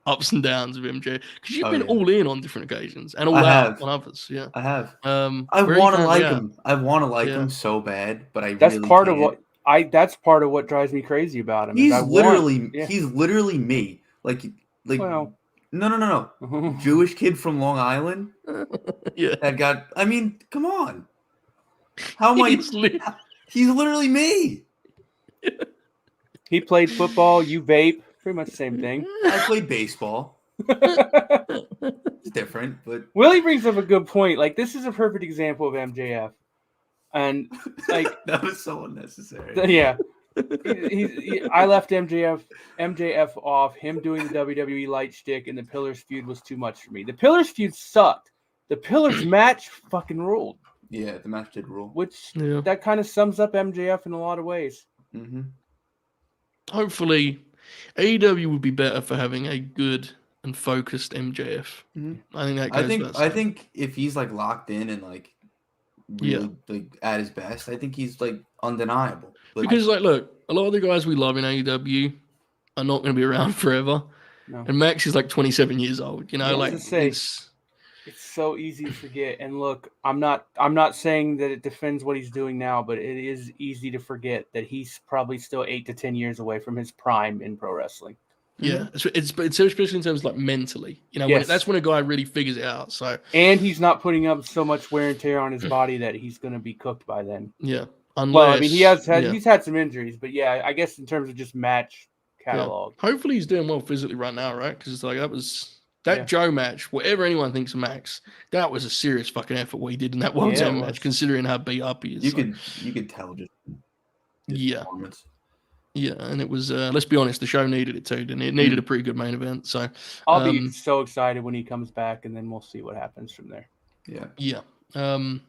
ups and downs of MJ because you've been all in on different occasions and all out on others. Yeah, I have. I want to like him. I want to like him so bad, but that's really part can't. Of what That's part of what drives me crazy about him. He's literally me. Like Mm-hmm. no. Jewish kid from Long Island. That got. I mean, come on. How am I? He's literally me. He played football. You vape. Pretty much the same thing. I played baseball. It's different, but Willie brings up a good point. Like, this is a perfect example of MJF, and like that was so unnecessary. Yeah, I left MJF off. Him doing the WWE light shtick and the Pillars feud was too much for me. The Pillars feud sucked. The Pillars match fucking ruled. Yeah, the match did rule. Which that kind of sums up MJF in a lot of ways. Mm-hmm. Hopefully, AEW would be better for having a good and focused MJF. Mm-hmm. I think that goes I think if he's like locked in and like really like at his best, I think he's like undeniable. Because look, a lot of the guys we love in AEW are not going to be around forever. No. And Max is like 27 years old. You know, It's so easy to forget. And look, I'm not saying that it defends what he's doing now, but it is easy to forget that he's probably still 8 to 10 years away from his prime in pro wrestling. Yeah, it's especially in terms of like mentally. Yes. That's when a guy really figures it out. So And he's not putting up so much wear and tear on his body that he's going to be cooked by then. yeah, Well, I mean, he's yeah. had some injuries, but yeah, I guess in terms of just match catalog. Yeah. Hopefully he's doing well physically right now, right? Because it's like that Yeah. Joe match, whatever anyone thinks of Max, that was a serious fucking effort what he did in that World's Yeah, it End match, was. considering how beat up he is. You could tell just Yeah. performance. Yeah, and it was let's be honest, the show needed it too, didn't it? It needed a pretty good main event. So I'll be so excited when he comes back, and then we'll see what happens from there. Yeah. Yeah. All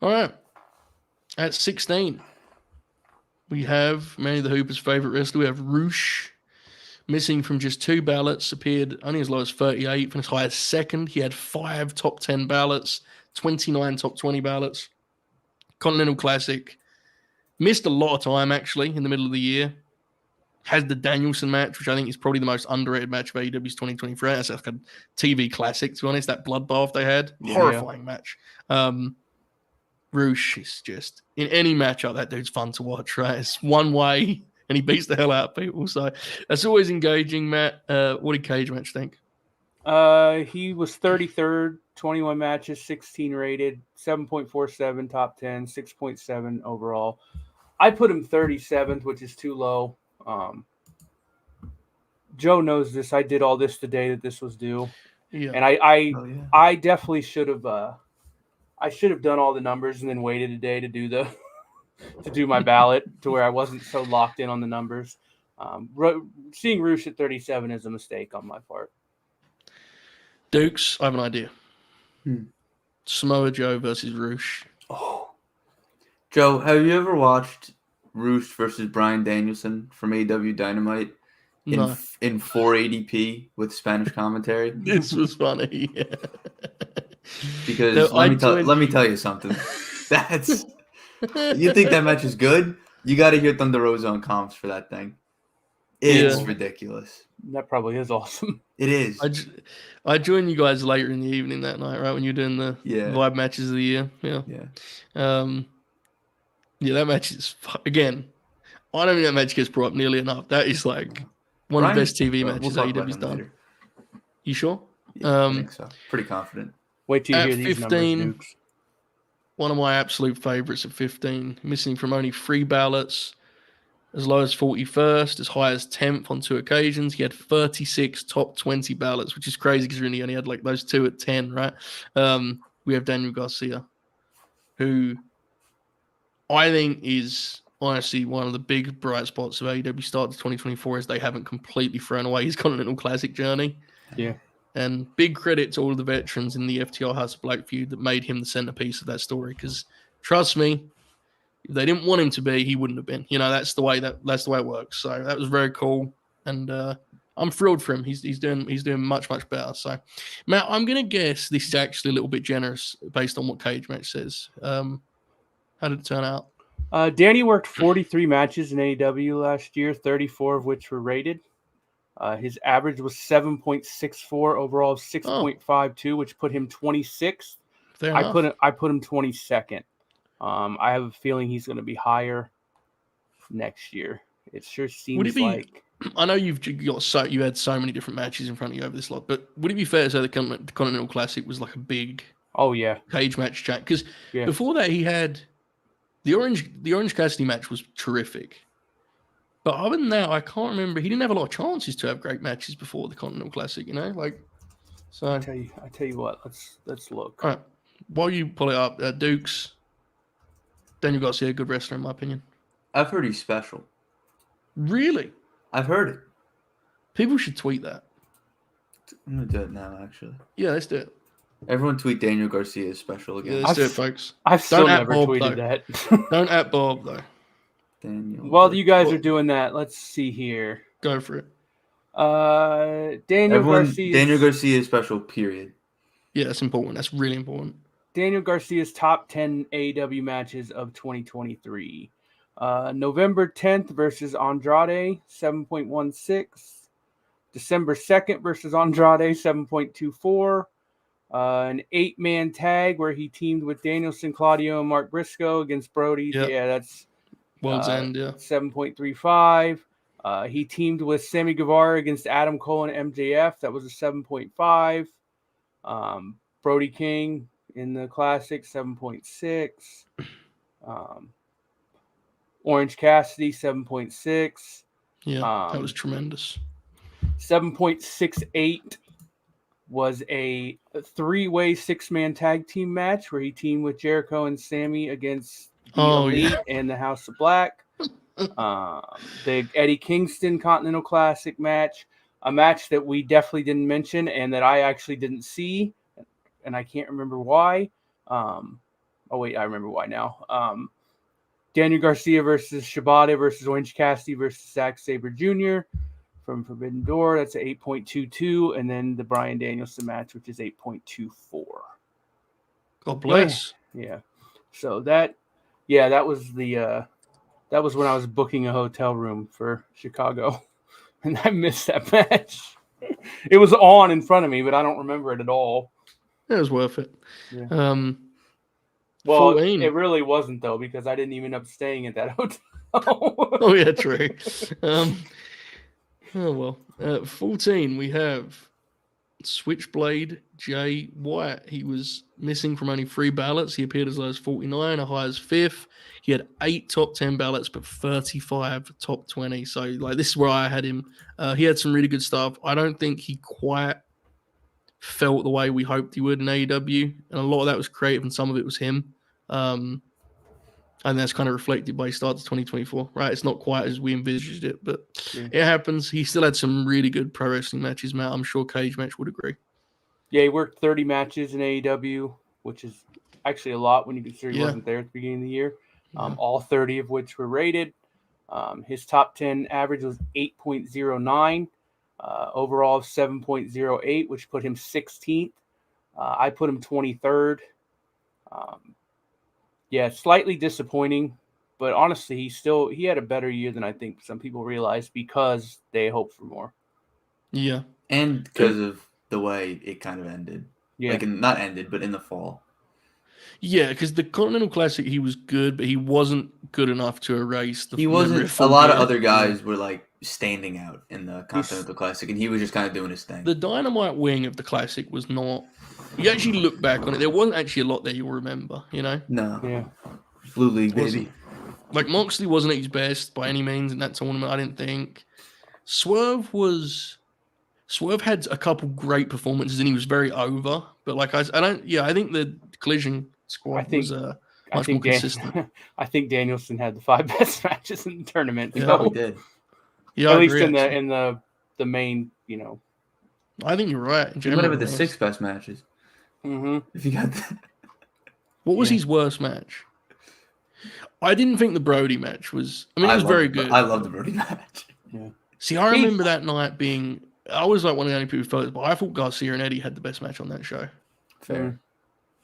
right. At 16, we have Manny the Hooper's favorite wrestler. We have Roosh, missing from just 2 ballots, appeared only as low as 38th and as high as 2nd. He had 5 top 10 ballots, 29 top 20 ballots. Continental Classic. Missed a lot of time, actually, in the middle of the year. Had the Danielson match, which I think is probably the most underrated match of AEW's 2023. That's like a TV classic, to be honest. That bloodbath they had. Horrifying match. Roosh is just, in any matchup, that dude's fun to watch, right? It's one way, and he beats the hell out of people. So that's always engaging, Matt. What did Cage match think? He was 33rd, 21 matches, 16 rated, 7.47 top 10, 6.7 overall. I put him 37th, which is too low. Joe knows this. I did all this the day that this was due. Yeah. And I definitely should have done all the numbers and then waited a day to do my ballot to where I wasn't so locked in on the numbers. Seeing Roosh at 37 is a mistake on my part. Dukes, I have an idea. Samoa Joe versus Roosh. Oh. Joe, have you ever watched Roosh versus Bryan Danielson from AEW Dynamite in 480p with Spanish commentary? This was funny. Yeah. Because let me tell you something. You think that match is good? You got to hear Thunder Rosa on comps for that thing. It's ridiculous. That probably is awesome. It is. I joined you guys later in the evening that night, right, when you're doing the Vibe matches of the year. Yeah. That match is again. I don't think that match gets brought up nearly enough. That is like one of the best TV matches AEW's done. Later. You sure? Yeah, I think so. Pretty confident. Wait till you hear these 15, numbers, Dukes. One of my absolute favorites at 15, missing from only 3 ballots, as low as 41st, as high as 10th on 2 occasions. He had 36 top 20 ballots, which is crazy because he only had like those 2 at 10, right? We have Daniel Garcia, who I think is honestly one of the big bright spots of AEW start to 2024 is they haven't completely thrown away his Continental Classic journey. Yeah. And big credit to all of the veterans in the FTR House of Black feud that made him the centerpiece of that story. Because trust me, if they didn't want him to be, he wouldn't have been. That's the way it works. So that was very cool, and I'm thrilled for him. He's doing much better. So, Matt, I'm gonna guess this is actually a little bit generous based on what Cage match says. How did it turn out? Danny worked 43 matches in AEW last year, 34 of which were rated. His average was 7.64 overall, 6.52, which put him 26th. I put him 22nd. I have a feeling he's going to be higher next year. It sure seems like. I know you had so many different matches in front of you over this lot, but would it be fair to say the Continental Classic was like a big Cage match chat? Because before that he had the Orange Cassidy match was terrific. But other than that, I can't remember. He didn't have a lot of chances to have great matches before the Continental Classic, So I tell you what, let's look. All right, while you pull it up, Dukes, Daniel Garcia, good wrestler in my opinion. I've heard he's special. Really? I've heard it. People should tweet that. I'm gonna do it now, actually. Yeah, let's do it. Everyone tweet Daniel Garcia is special again. Yeah, let's do it, folks. I've still never tweeted that. Don't at Bob though. While you guys are doing that, let's see here. Go for it. Daniel Garcia is special, period. Yeah, that's important. That's really important. Daniel Garcia's top 10 AEW matches of 2023. November 10th versus Andrade, 7.16. December 2nd versus Andrade, 7.24. An 8-man tag where he teamed with Danielson, Claudio, and Mark Briscoe against Brody. Yep. Yeah, that's World's End, yeah. 7.35. He teamed with Sammy Guevara against Adam Cole and MJF. That was a 7.5. Brody King in the Classic, 7.6. Orange Cassidy, 7.6. Yeah, that was tremendous. 7.68 was a 3-way 6-man tag team match where he teamed with Jericho and Sammy against the Elite and the House of Black. The Eddie Kingston Continental Classic match, a match that we definitely didn't mention and that I actually didn't see, and I can't remember why. Oh wait, I remember why now. Daniel Garcia versus Shibata versus Orange Cassidy versus Zack Sabre Jr. from Forbidden Door. That's an 8.22, and then the Bryan Danielson match, which is 8.24. God bless. Yeah. So that was the that was when I was booking a hotel room for Chicago, and I missed that match. It was on in front of me, but I don't remember it at all. It was worth it. Yeah. Well, 14. It really wasn't, though, because I didn't even end up staying at that hotel. Oh, yeah, true. Oh, well. 14, we have Switchblade Jay White. He was missing from only 3 ballots. He appeared as low as 49, a high as 5th. He had 8 top 10 ballots, but 35 top 20. So, this is where I had him. He had some really good stuff. I don't think he quite felt the way we hoped he would in AEW. And a lot of that was creative and some of it was him. And that's kind of reflected by his start to 2024, right? It's not quite as we envisaged it, but it happens. He still had some really good pro wrestling matches, Matt. I'm sure Cage Match would agree. Yeah, he worked 30 matches in AEW, which is actually a lot when you consider he wasn't there at the beginning of the year. All 30 of which were rated. His top 10 average was 8.09. Overall 7.08, which put him 16th. I put him 23rd. Yeah, slightly disappointing, but honestly, he had a better year than I think some people realize because they hoped for more. Yeah. And because of the way it kind of ended. Yeah. Not ended, but in the fall. Yeah, because the Continental Classic, he was good, but he wasn't good enough to erase the. He wasn't. A lot of other guys were standing out in the Continental Classic, and he was just kind of doing his thing. The Dynamite wing of the Classic was not. You actually look back on it, there wasn't actually a lot there you'll remember, No. Yeah. Blue League, baby. Moxley wasn't at his best by any means in that tournament, I didn't think. Swerve had a couple great performances and he was very over, but I think the Collision squad was much more consistent. I think Danielson had the 5 best matches in the tournament. He probably did. Yeah, at least in the main, I think you're right. He might have had the 6 best matches. Mm-hmm. If you got that. What was his worst match? I didn't think the Brody match was. I mean, it was very good. I love the Brody match. Yeah. See, I remember that night being. I was one of the only people who felt it, but I thought Garcia and Eddie had the best match on that show. Fair.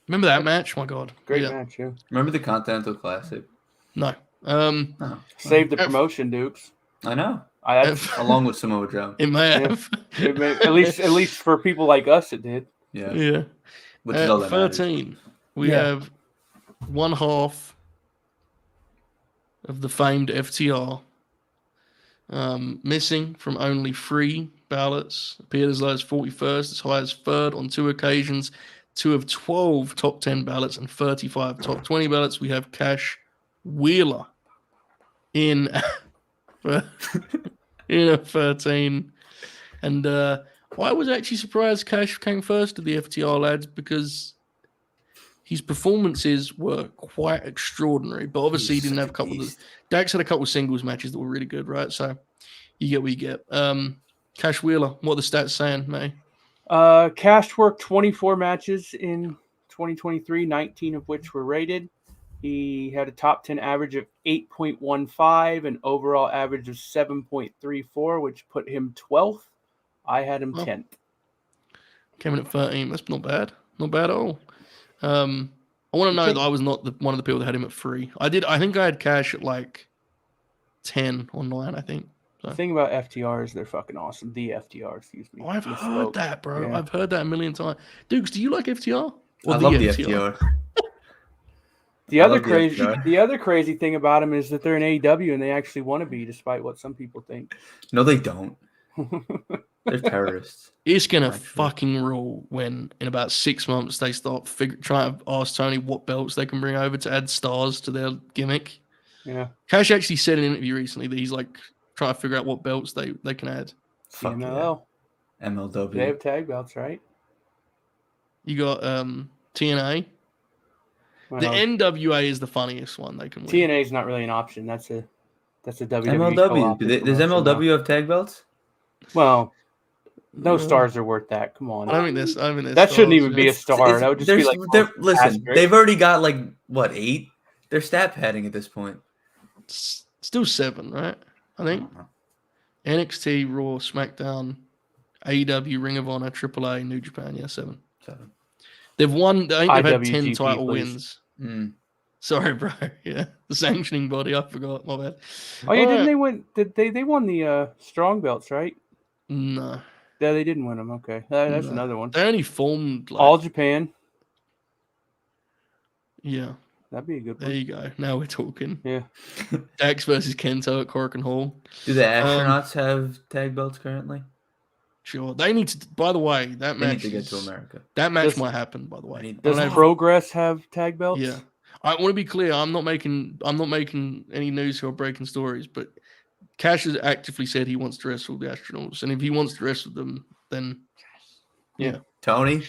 Remember that match? My God, great match. Yeah. Remember the Continental Classic? No. Save the promotion, Dukes. I know. Along with Samoa Joe. It may have. At least for people like us, it did. Yeah. Yeah. Which is all that 13, matters. we have one half of the famed FTR missing from only 3 ballots. Appeared as low as 41st, as high as 3rd on 2 occasions. 2 of 12 top 10 ballots and 35 top 20 ballots. We have Cash Wheeler in a 13. And I was actually surprised Cash came first to the FTR lads because his performances were quite extraordinary. But obviously he didn't have a couple of... Dax had a couple of singles matches that were really good, right? So you get what you get. Cash Wheeler, what are the stats saying, May? Cash worked 24 matches in 2023, 19 of which were rated. He had a top 10 average of 8.15, an overall average of 7.34, which put him 12th. I had him 10th. Came in at 13. That's not bad. Not bad at all. I want to know that I was not one of the people that had him at 3. I think I had Cash at 10 or 9, I think. The thing about FTR is they're fucking awesome. The FTR, excuse me. I've Misspoke. heard that, bro. Yeah. I've heard that a million times. Dukes, do you like FTR? Or I love the FTR. The I other love the crazy, FTR. the other crazy thing about them is that they're in AEW and they actually want to be, despite what some people think. No, they don't. They're terrorists. It's gonna Actually. fucking rule when in about 6 months they start trying to ask Tony what belts they can bring over to add stars to their gimmick. Yeah. Cash actually said in an interview recently that he's like trying to figure out what belts they can add. Fuck CMLL. yeah. MLW. They have tag belts, right? You got TNA. Well, The NWA is the funniest one they can win. TNA is not really an option. That's a WWE MLW. co-opted Does promotion now. MLW have tag belts? Well, no stars are worth that. Come on. I don't think there's. That shouldn't even be a star. That would just be like. Listen, asterisk. they've already got like what 8? They're stat padding at this point. Still 7, right? I think. don't know. NXT, Raw, SmackDown, AEW, Ring of Honor, AAA, New Japan. Yeah, 7. 7. They've won. I think they've had 10 IWGP, title please. wins. Sorry, bro. Yeah, the sanctioning body. I forgot. My bad. Oh yeah, didn't they win? They won the strong belts, right? No. Yeah, they didn't win them. Okay, that's No. another one. They only formed like, All Japan. Yeah, That'd be a good there one. you go. Now we're talking. Yeah. Dax versus Kento at Korakuen Hall. Do the astronauts have tag belts currently? Sure. They need to. By the way, that They match. need to get to America. That match Does- might happen. By the way. need- Does I don't know if- Progress have tag belts? Yeah. I want to be clear. I'm not making any news or breaking stories, but Cash has actively said he wants to wrestle the astronauts, and if he wants to wrestle them, then Tony?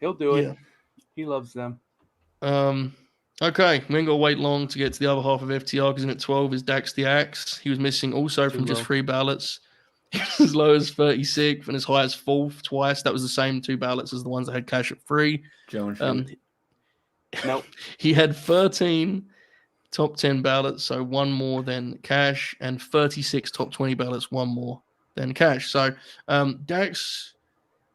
He'll do it. Yeah. He loves them. Okay, we ain't got to wait long to get to the other half of FTR because in at 12 is Dax the Axe. He was missing also from just low. 3 ballots. As low as 36th and as high as 4th twice. That was the same 2 ballots as the ones that had Cash at 3. Jones. Nope. He had 13 top 10 ballots, so 1 more than Cash, and 36 top 20 ballots, 1 more than Cash. So Dax,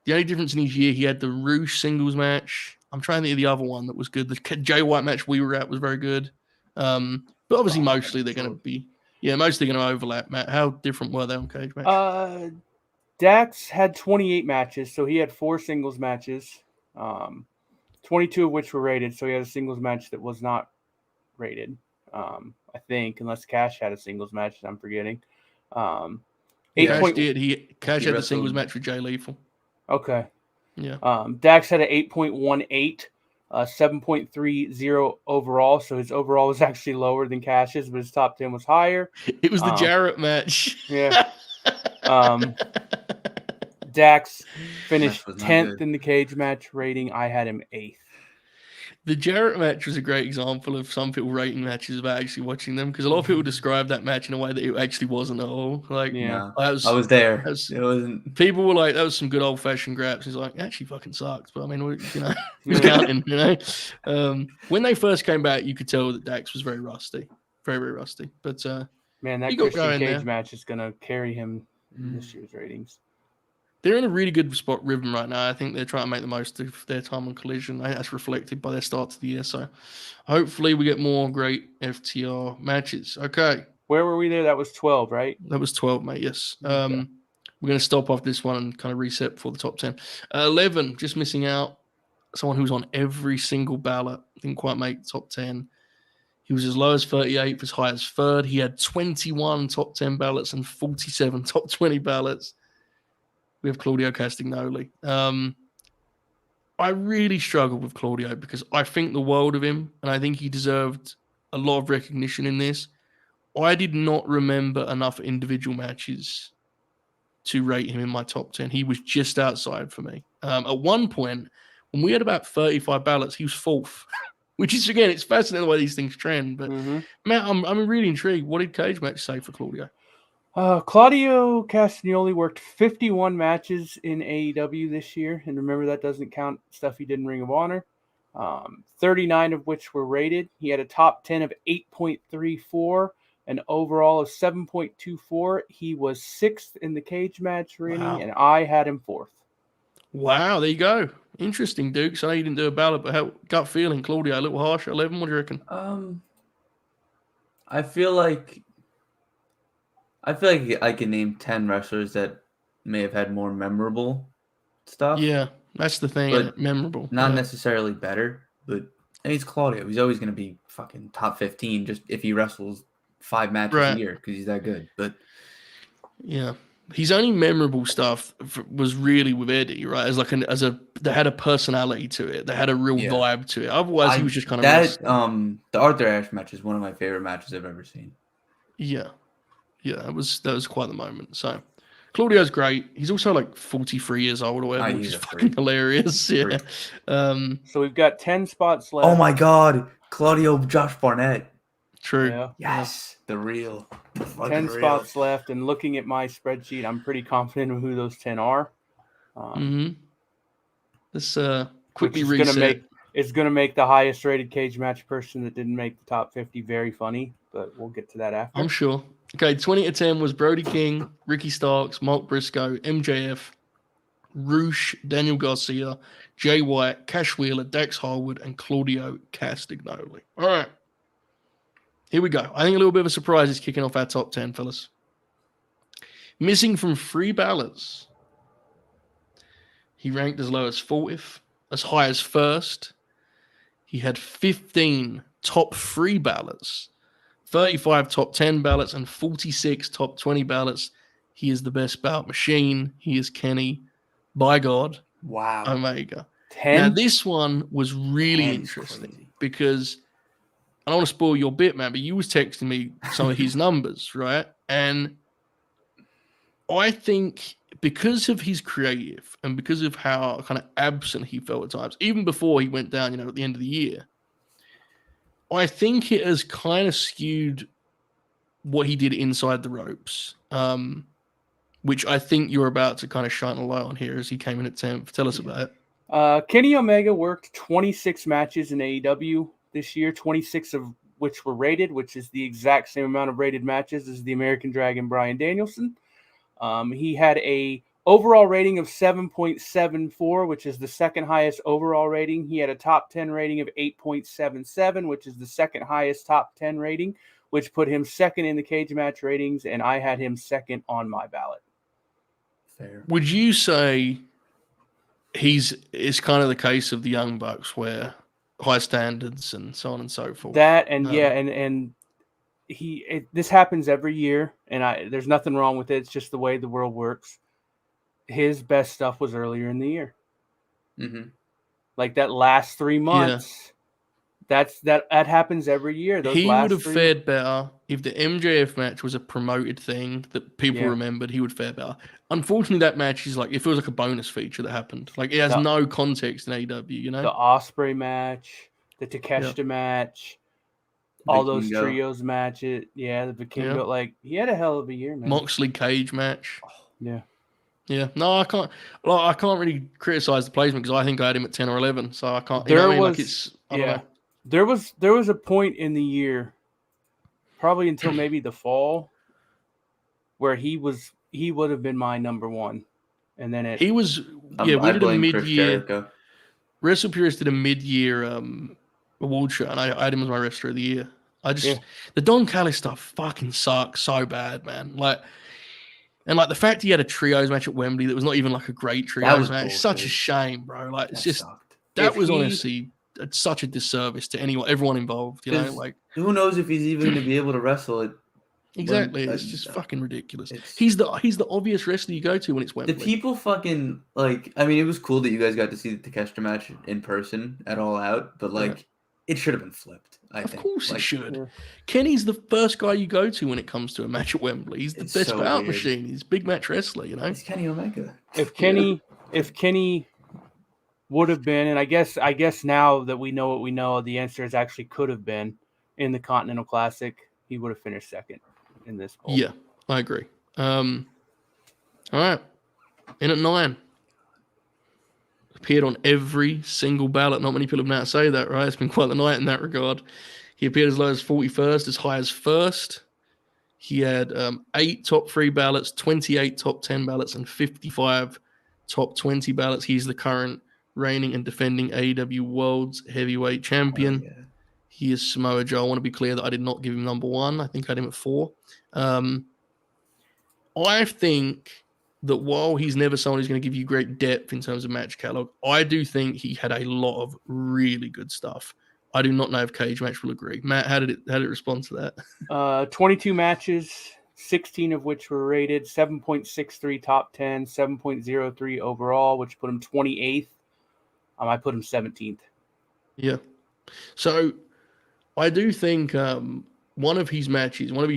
the only difference in his year, he had the Roosh singles match. I'm trying to think of the other one that was good. The Jay White match we were at was very good. But obviously, mostly they're going to be, mostly going to overlap. Matt, how different were they on Cage Match? Dax had 28 matches, so he had 4 singles matches, 22 of which were rated. So he had a singles match that was not rated, I think, unless Cash had a singles match that I'm forgetting. Cash did. Cash had the wrestled. singles match with Jay Lethal. Okay. Yeah. Dax had an 8.18, 7.30 overall. So his overall was actually lower than Cash's, but his top 10 was higher. It was the Jarrett match. Yeah. Dax finished Match was not 10th good. in the cage match rating. I had him 8th. The Jarrett match was a great example of some people rating matches about actually watching them because a lot of people describe that match in a way that it actually wasn't at all. Like, Yeah. No, I was there. that was- It wasn't. people were like, that was some good old fashioned graps. It's like, it actually fucking sucks. But I mean, who's counting, when they first came back, you could tell that Dax was very rusty. Very, very rusty. But Man, that He got Christian going Cage there. match is going to carry him in this year's ratings. they're in a really good spot rhythm right now. I think they're trying to make the most of their time on Collision. I think that's reflected by their start to the year. So hopefully we get more great FTR matches. Okay. Where were we there? That was 12, right? That was 12, mate. Yes. Okay. We're going to stop off this one and kind of reset for the top 10. 11, just missing out. Someone who was on every single ballot. Didn't quite make top 10. He was as low as 38th, as high as 3rd. He had 21 top 10 ballots and 47 top 20 ballots. We have Claudio Castagnoli. I really struggled with Claudio because I think the world of him, and I think he deserved a lot of recognition in this. I did not remember enough individual matches to rate him in my top 10. He was just outside for me. At one point, when we had about 35 ballots, he was 4th, which is, again, it's fascinating the way these things trend. But, Matt, I'm really intrigued. What did Cage Match say for Claudio? Claudio Castagnoli worked 51 matches in AEW this year. And remember, that doesn't count stuff he did in Ring of Honor. 39 of which were rated. He had a top 10 of 8.34, an overall of 7.24. He was 6th in the cage match rating, and I had him 4th. Wow, there you go. Interesting, Dukes. I know you didn't do a ballot, but how gut feeling, Claudio, a little harsh at 11. What do you reckon? I feel like I feel like I can name 10 wrestlers that may have had more memorable stuff. Yeah, that's the thing. But Memorable. not Yeah. necessarily better. But and he's Claudio. He's always going to be fucking top 15 just if he wrestles 5 matches a Right. year because he's that good. But Yeah. His only memorable stuff was really with Eddie, right? They had a personality to it. They had a real Yeah. vibe to it. Otherwise, he was just kind of that wrestling. the Arthur Ashe match is one of my favorite matches I've ever seen. Yeah. Yeah, that was quite the moment. So Claudio's great. He's also like 43 years old or whatever, which he's is a fucking freak. hilarious. Yeah. So we've got 10 spots left. Oh my God, Claudio Josh Barnett. True. Yeah. Yes, the real. The 10 real. spots left, and looking at my spreadsheet, I'm pretty confident of who those 10 are. Let's quickly which is reset. gonna make the highest rated cage match person that didn't make the top 50 very funny, but we'll get to that after. I'm sure. Okay, 20 to 10 was Brody King, Ricky Starks, Mark Briscoe, MJF, Roosh, Daniel Garcia, Jay White, Cash Wheeler, Dax Harwood, and Claudio Castagnoli. All right. Here we go. I think a little bit of a surprise is kicking off our top 10, fellas. Missing from 3 ballots. He ranked as low as 40th, as high as 1st. He had 15 top 3 ballots, 35 top 10 ballots, and 46 top 20 ballots. He is the best ballot machine. He is Kenny, by God, Wow. Omega. 10? Now, this one was really 10's interesting crazy. because I don't want to spoil your bit, man, but you was texting me some of his numbers, right? And I think because of his creative and because of how kind of absent he felt at times, even before he went down, at the end of the year, I think it has kind of skewed what he did inside the ropes, which I think you're about to kind of shine a light on here as he came in at 10th. Tell us about it. Kenny Omega worked 26 matches in AEW this year, 26 of which were rated, which is the exact same amount of rated matches as the American Dragon Bryan Danielson. He had a overall rating of 7.74, which is the second highest overall rating. He had a top 10 rating of 8.77, which is the second highest top 10 rating, which put him second in the cage match ratings, and I had him second on my ballot. Fair. Would you say it's kind of the case of the Young Bucks where high standards and so on and so forth? That and and this happens every year, and there's nothing wrong with it. It's just the way the world works. His best stuff was earlier in the year, like that last 3 months. Yeah. That happens every year. He would have fared better if the MJF match was a promoted thing that people remembered. He would fare better. Unfortunately, that match is like it feels like a bonus feature that happened. Like it has no context in AEW. The Ospreay match, the Takeshita match. All those trios matches, the Vikingo, like he had a hell of a year, man. Moxley cage match, yeah. No, I can't really criticize the placement because I think I had him at 10 or 11, so I can't. There was a point in the year, probably until maybe the fall, where he would have been my number one, and then we did a mid-year. Wrestle Purist did a mid-year award show, and I had him as my wrestler of the year. The Don Callis stuff fucking sucks so bad, man. And the fact he had a trios match at Wembley that was not even like a great trios match, it's such a shame, bro. Like it's just sucked. Honestly such a disservice to everyone involved. Who knows if he's even going to be able to wrestle it? Exactly, it's just fucking ridiculous. He's the obvious wrestler you go to when it's Wembley. The people fucking it was cool that you guys got to see the Takeshita match in person at All Out, but it should have been flipped. I think. Of course it should. Yeah. Kenny's the first guy you go to when it comes to a match at Wembley. He's the best ballot machine. He's a big match wrestler, He's Kenny Omega. If Kenny would have been, and I guess now that we know what we know, the answer is actually could have been in the Continental Classic, he would have finished second in this poll. Yeah, I agree. All right. In at 9. Appeared on every single ballot. Not many people have now say that, right? It's been quite the night in that regard. He appeared as low as 41st, as high as 1st. He had 8 top 3 ballots, 28 top 10 ballots, and 55 top 20 ballots. He's the current reigning and defending AEW World's Heavyweight Champion. Oh, yeah. He is Samoa Joe. I want to be clear that I did not give him number 1. I think I had him at 4. I think that while he's never someone who's going to give you great depth in terms of match catalog, I do think he had a lot of really good stuff. I do not know if Cage Match will agree. Matt, how did it respond to that? 22 matches, 16 of which were rated, 7.63 top 10, 7.03 overall, which put him 28th. I put him 17th. Yeah. So I do think one of his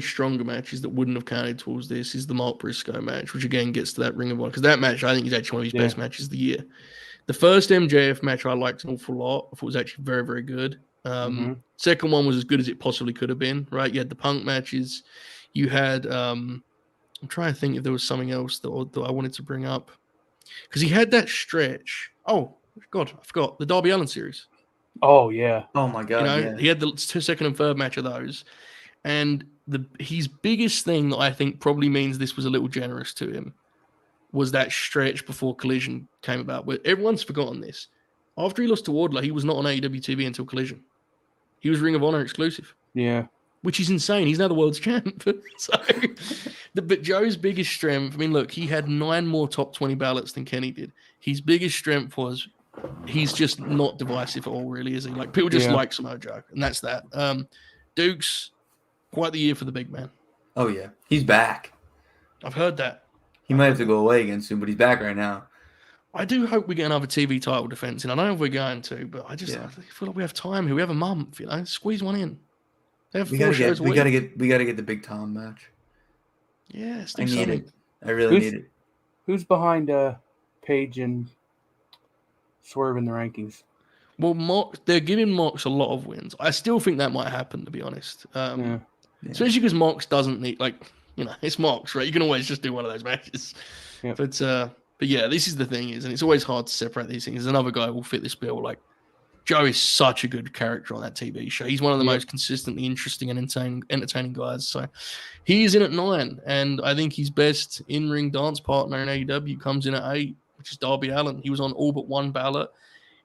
stronger matches that wouldn't have counted towards this is the Mark Briscoe match, which again gets to that Ring of Honor. Because that match, I think, is actually one of his best matches of the year. The first MJF match I liked an awful lot. I thought it was actually very, very good. Second one was as good as it possibly could have been, right? You had the Punk matches. You had, I'm trying to think if there was something else that I wanted to bring up. Because he had that stretch. Oh, God, I forgot. The Darby Allin series. Oh, yeah. Oh, my God, He had the second and third match of those. And his biggest thing that I think probably means this was a little generous to him was that stretch before Collision came about. But everyone's forgotten this. After he lost to Wardlow, he was not on AEW TV until Collision. He was Ring of Honor exclusive. Yeah. Which is insane. He's now the world's champ. But Joe's biggest strength, I mean, look, he had 9 more top 20 ballots than Kenny did. His biggest strength was he's just not divisive at all, really, is he? Like, people just like Samoa Joe, and that's that. Duke's quite the year for the big man. Oh, yeah. He's back. I've heard that. He might have to go away again soon, but he's back right now. I do hope we get another TV title defense, and I don't know if we're going to, but I feel like we have time here. We have a month, squeeze one in. They have 4 shows a week. We gotta get the Big Tom match. Yeah, I need it. I really need it. Who's behind Paige and Swerve in the rankings? Well, they're giving Mox a lot of wins. I still think that might happen, to be honest. Especially because Mox doesn't need, it's Mox, right? You can always just do one of those matches. Yep. But yeah, this is the thing and it's always hard to separate these things. There's another guy who will fit this bill. Like, Joe is such a good character on that TV show. He's one of the most consistently interesting and entertaining guys. So he is in at 9, and I think his best in-ring dance partner in AEW comes in at 8, which is Darby Allin. He was on all but 1 ballot.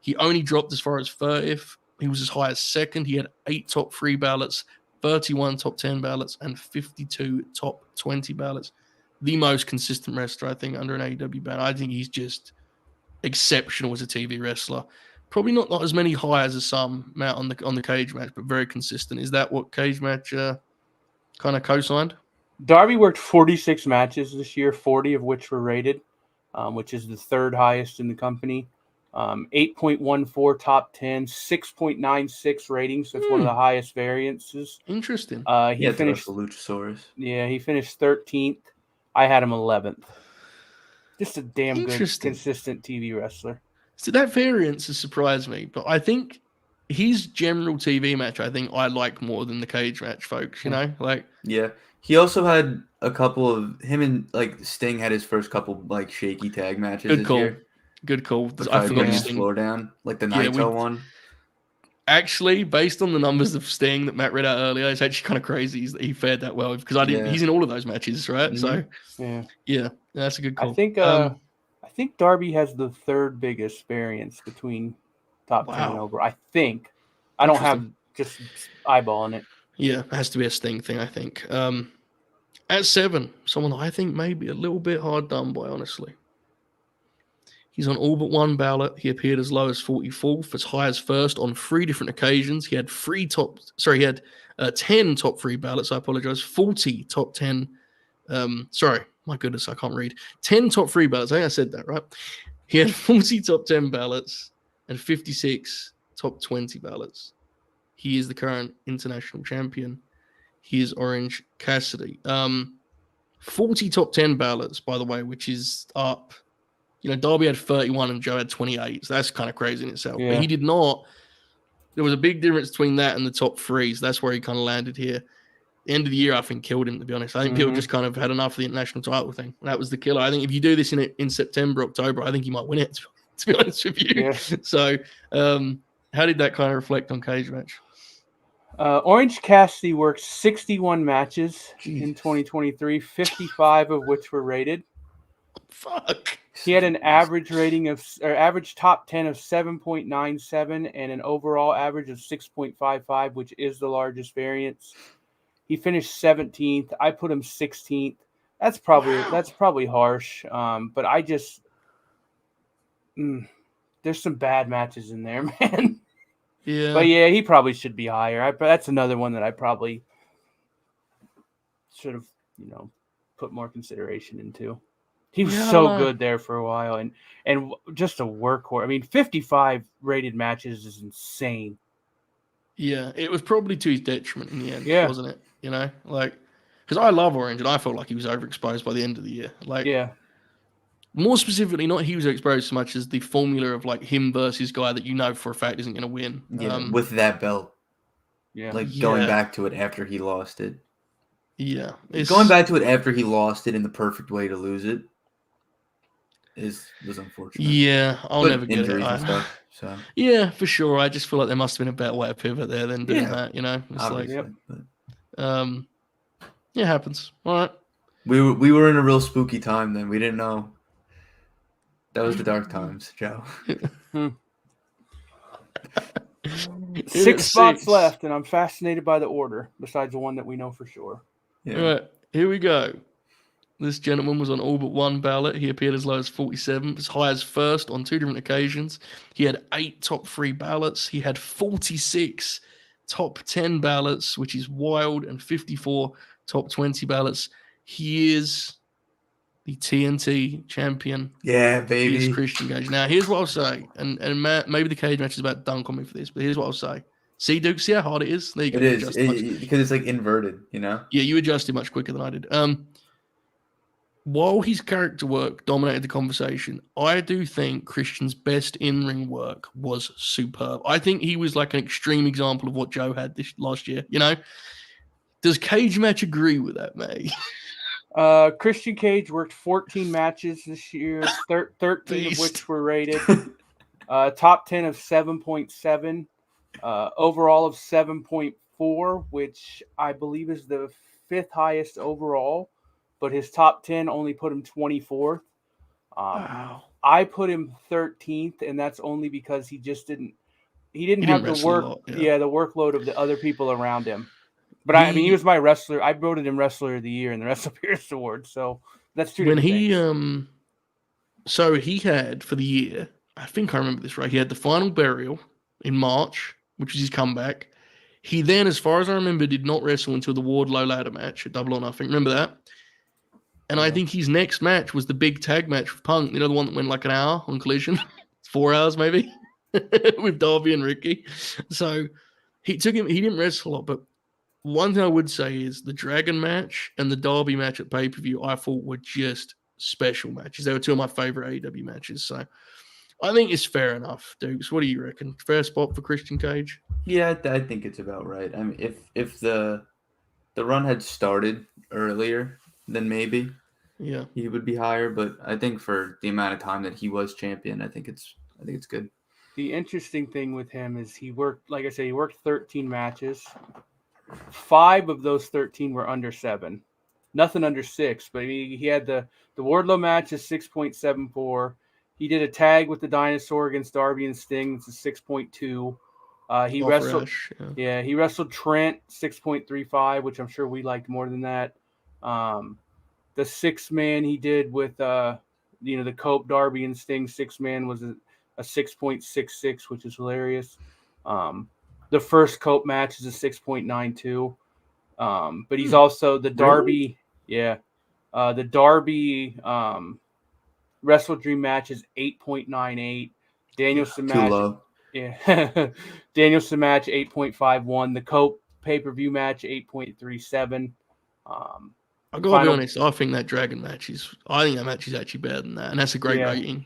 He only dropped as far as 30th. He was as high as 2nd. He had 8 top 3 ballots, 31 top 10 ballots, and 52 top 20 ballots. The most consistent wrestler, I think, under an AEW banner. I think he's just exceptional as a TV wrestler. Probably not as many highs as some Matt on the Cage Match, but very consistent. Is that what Cage Match kind of co-signed? Darby worked 46 matches this year, 40 of which were rated, which is the 3rd highest in the company. 8.14 top 10, 6.96 ratings. So it's one of the highest variances. Interesting. He finished the Luchasaurus. Yeah, he finished 13th. I had him 11th. Just a damn good, consistent TV wrestler. So that variance has surprised me, but I think his general TV match, I think I like more than the Cage Match, folks. Yeah, he also had a couple of him and Sting had his first couple shaky tag matches. Good call. I forgot his floor down, the Naito one. Actually, based on the numbers of Sting that Matt read out earlier, it's actually kind of crazy that he fared that well because he's in all of those matches, right? Mm-hmm. So that's a good call. I think Darby has the 3rd biggest variance between top 10 and over. I think. I don't have just eyeballing it. Yeah, it has to be a Sting thing, I think. At 7, someone I think may be a little bit hard done by, honestly. He's on all but 1 ballot. He appeared as low as 44th, as high as 1st on 3 different occasions. He had 10 top 3 ballots. I apologize. 40 top 10. My goodness, I can't read. 10 top 3 ballots. I think I said that, right? He had 40 top 10 ballots and 56 top 20 ballots. He is the current international champion. He is Orange Cassidy. 40 top 10 ballots, by the way, which is up. Darby had 31 and Joe had 28. So that's kind of crazy in itself. Yeah. But he did not. There was a big difference between that and the top 3. So that's where he kind of landed here. The end of the year, I think, killed him, to be honest. I think people just kind of had enough of the international title thing. That was the killer. I think if you do this in September, October, I think you might win it, to be honest with you. Yeah. So how did that kind of reflect on Cage Match? Orange Cassidy worked 61 matches in 2023, 55 of which were rated. Fuck. He had an average top 10 of 7.97 and an overall average of 6.55, which is the largest variance. He finished 17th. I put him 16th. That's probably harsh. But I just there's some bad matches in there, man. Yeah. But yeah, he probably should be higher. That's another one that I probably should have, put more consideration into. He was Yeah, I so don't know. good there for a while, and just a workhorse. I mean, 55 rated matches is insane. Yeah, it was probably to his detriment in the end, Yeah. wasn't it? Because I love Orange, and I felt like he was overexposed by the end of the year. Yeah. More specifically, not he was exposed so much as the formula of like him versus guy that for a fact isn't going to win. Yeah, with that belt. Yeah. Going back to it after he lost it. Yeah. Going back to it after he lost it in the perfect way to lose it was unfortunate. Yeah, I'll never get injuries it. and stuff. So yeah, for sure. I just feel like there must have been a better way to pivot there than doing that. It's obviously, it happens. All right. We were in a real spooky time then. We didn't know. That was the dark times, Joe. 6 spots left, and I'm fascinated by the order, besides the one that we know for sure. Yeah. All right, here we go. This gentleman was on all but one ballot. He appeared as low as 47, as high as first on 2 different occasions. He had 8 top 3 ballots. He had 46 top 10 ballots, which is wild, and 54 top 20 ballots. He is the TNT champion. Yeah, baby. He is Christian Cage. Now, here's what I'll say, and Matt, maybe the cage match is about to dunk on me for this, but here's what I'll say. See, Duke, see how hard it is? There you go. It is, because it's like inverted, Yeah, you adjusted much quicker than I did. While his character work dominated the conversation, I do think Christian's best in-ring work was superb. I think he was like an extreme example of what Joe had this last year. Does Cage match agree with that, mate? Christian Cage worked 14 matches this year, 13 of which were rated. Top 10 of 7.7, overall of 7.4, which I believe is the 5th highest overall. But his top 10 only put him 24th. Wow. I put him 13th, and that's only because he didn't have the work, the workload of the other people around him. But I mean, he was my wrestler. I voted him Wrestler of the Year in the WrestlePierce Award, so that's 2 different things. So he had for the year, I think I remember this right. He had the Final Burial in March, which was his comeback. He then, as far as I remember, did not wrestle until the Wardlow ladder match at Double or Nothing. Remember that? And I think his next match was the big tag match with Punk. The one that went like an hour on Collision. 4 hours maybe with Darby and Ricky. So he didn't wrestle a lot, but one thing I would say is the Dragon match and the Darby match at pay-per-view I thought were just special matches. They were 2 of my favorite AEW matches. So I think it's fair enough, Dukes. What do you reckon? Fair spot for Christian Cage? Yeah, I think it's about right. I mean, if the run had started earlier, then maybe he would be higher. But I think for the amount of time that he was champion, I think it's good. The interesting thing with him is he worked, like I said, he worked 13 matches. 5 of those 13 were under 7. Nothing under 6, but he had the Wardlow match is 6.74. He did a tag with the Dinosaur against Darby and Sting. It's a 6.2. He wrestled he wrestled Trent 6.35, which I'm sure we liked more than that. The 6-man he did with the Cope, Darby, and Sting 6-man was a 6.66, which is hilarious. The first Cope match is a 6.92. But he's also the Darby, the Darby Wrestle Dream match is 8.98. Danielson match, too low. Danielson match 8.51. The Cope pay-per-view match 8.37. I gotta be honest. I think that Dragon match I think that match is actually better than that, and that's a great rating.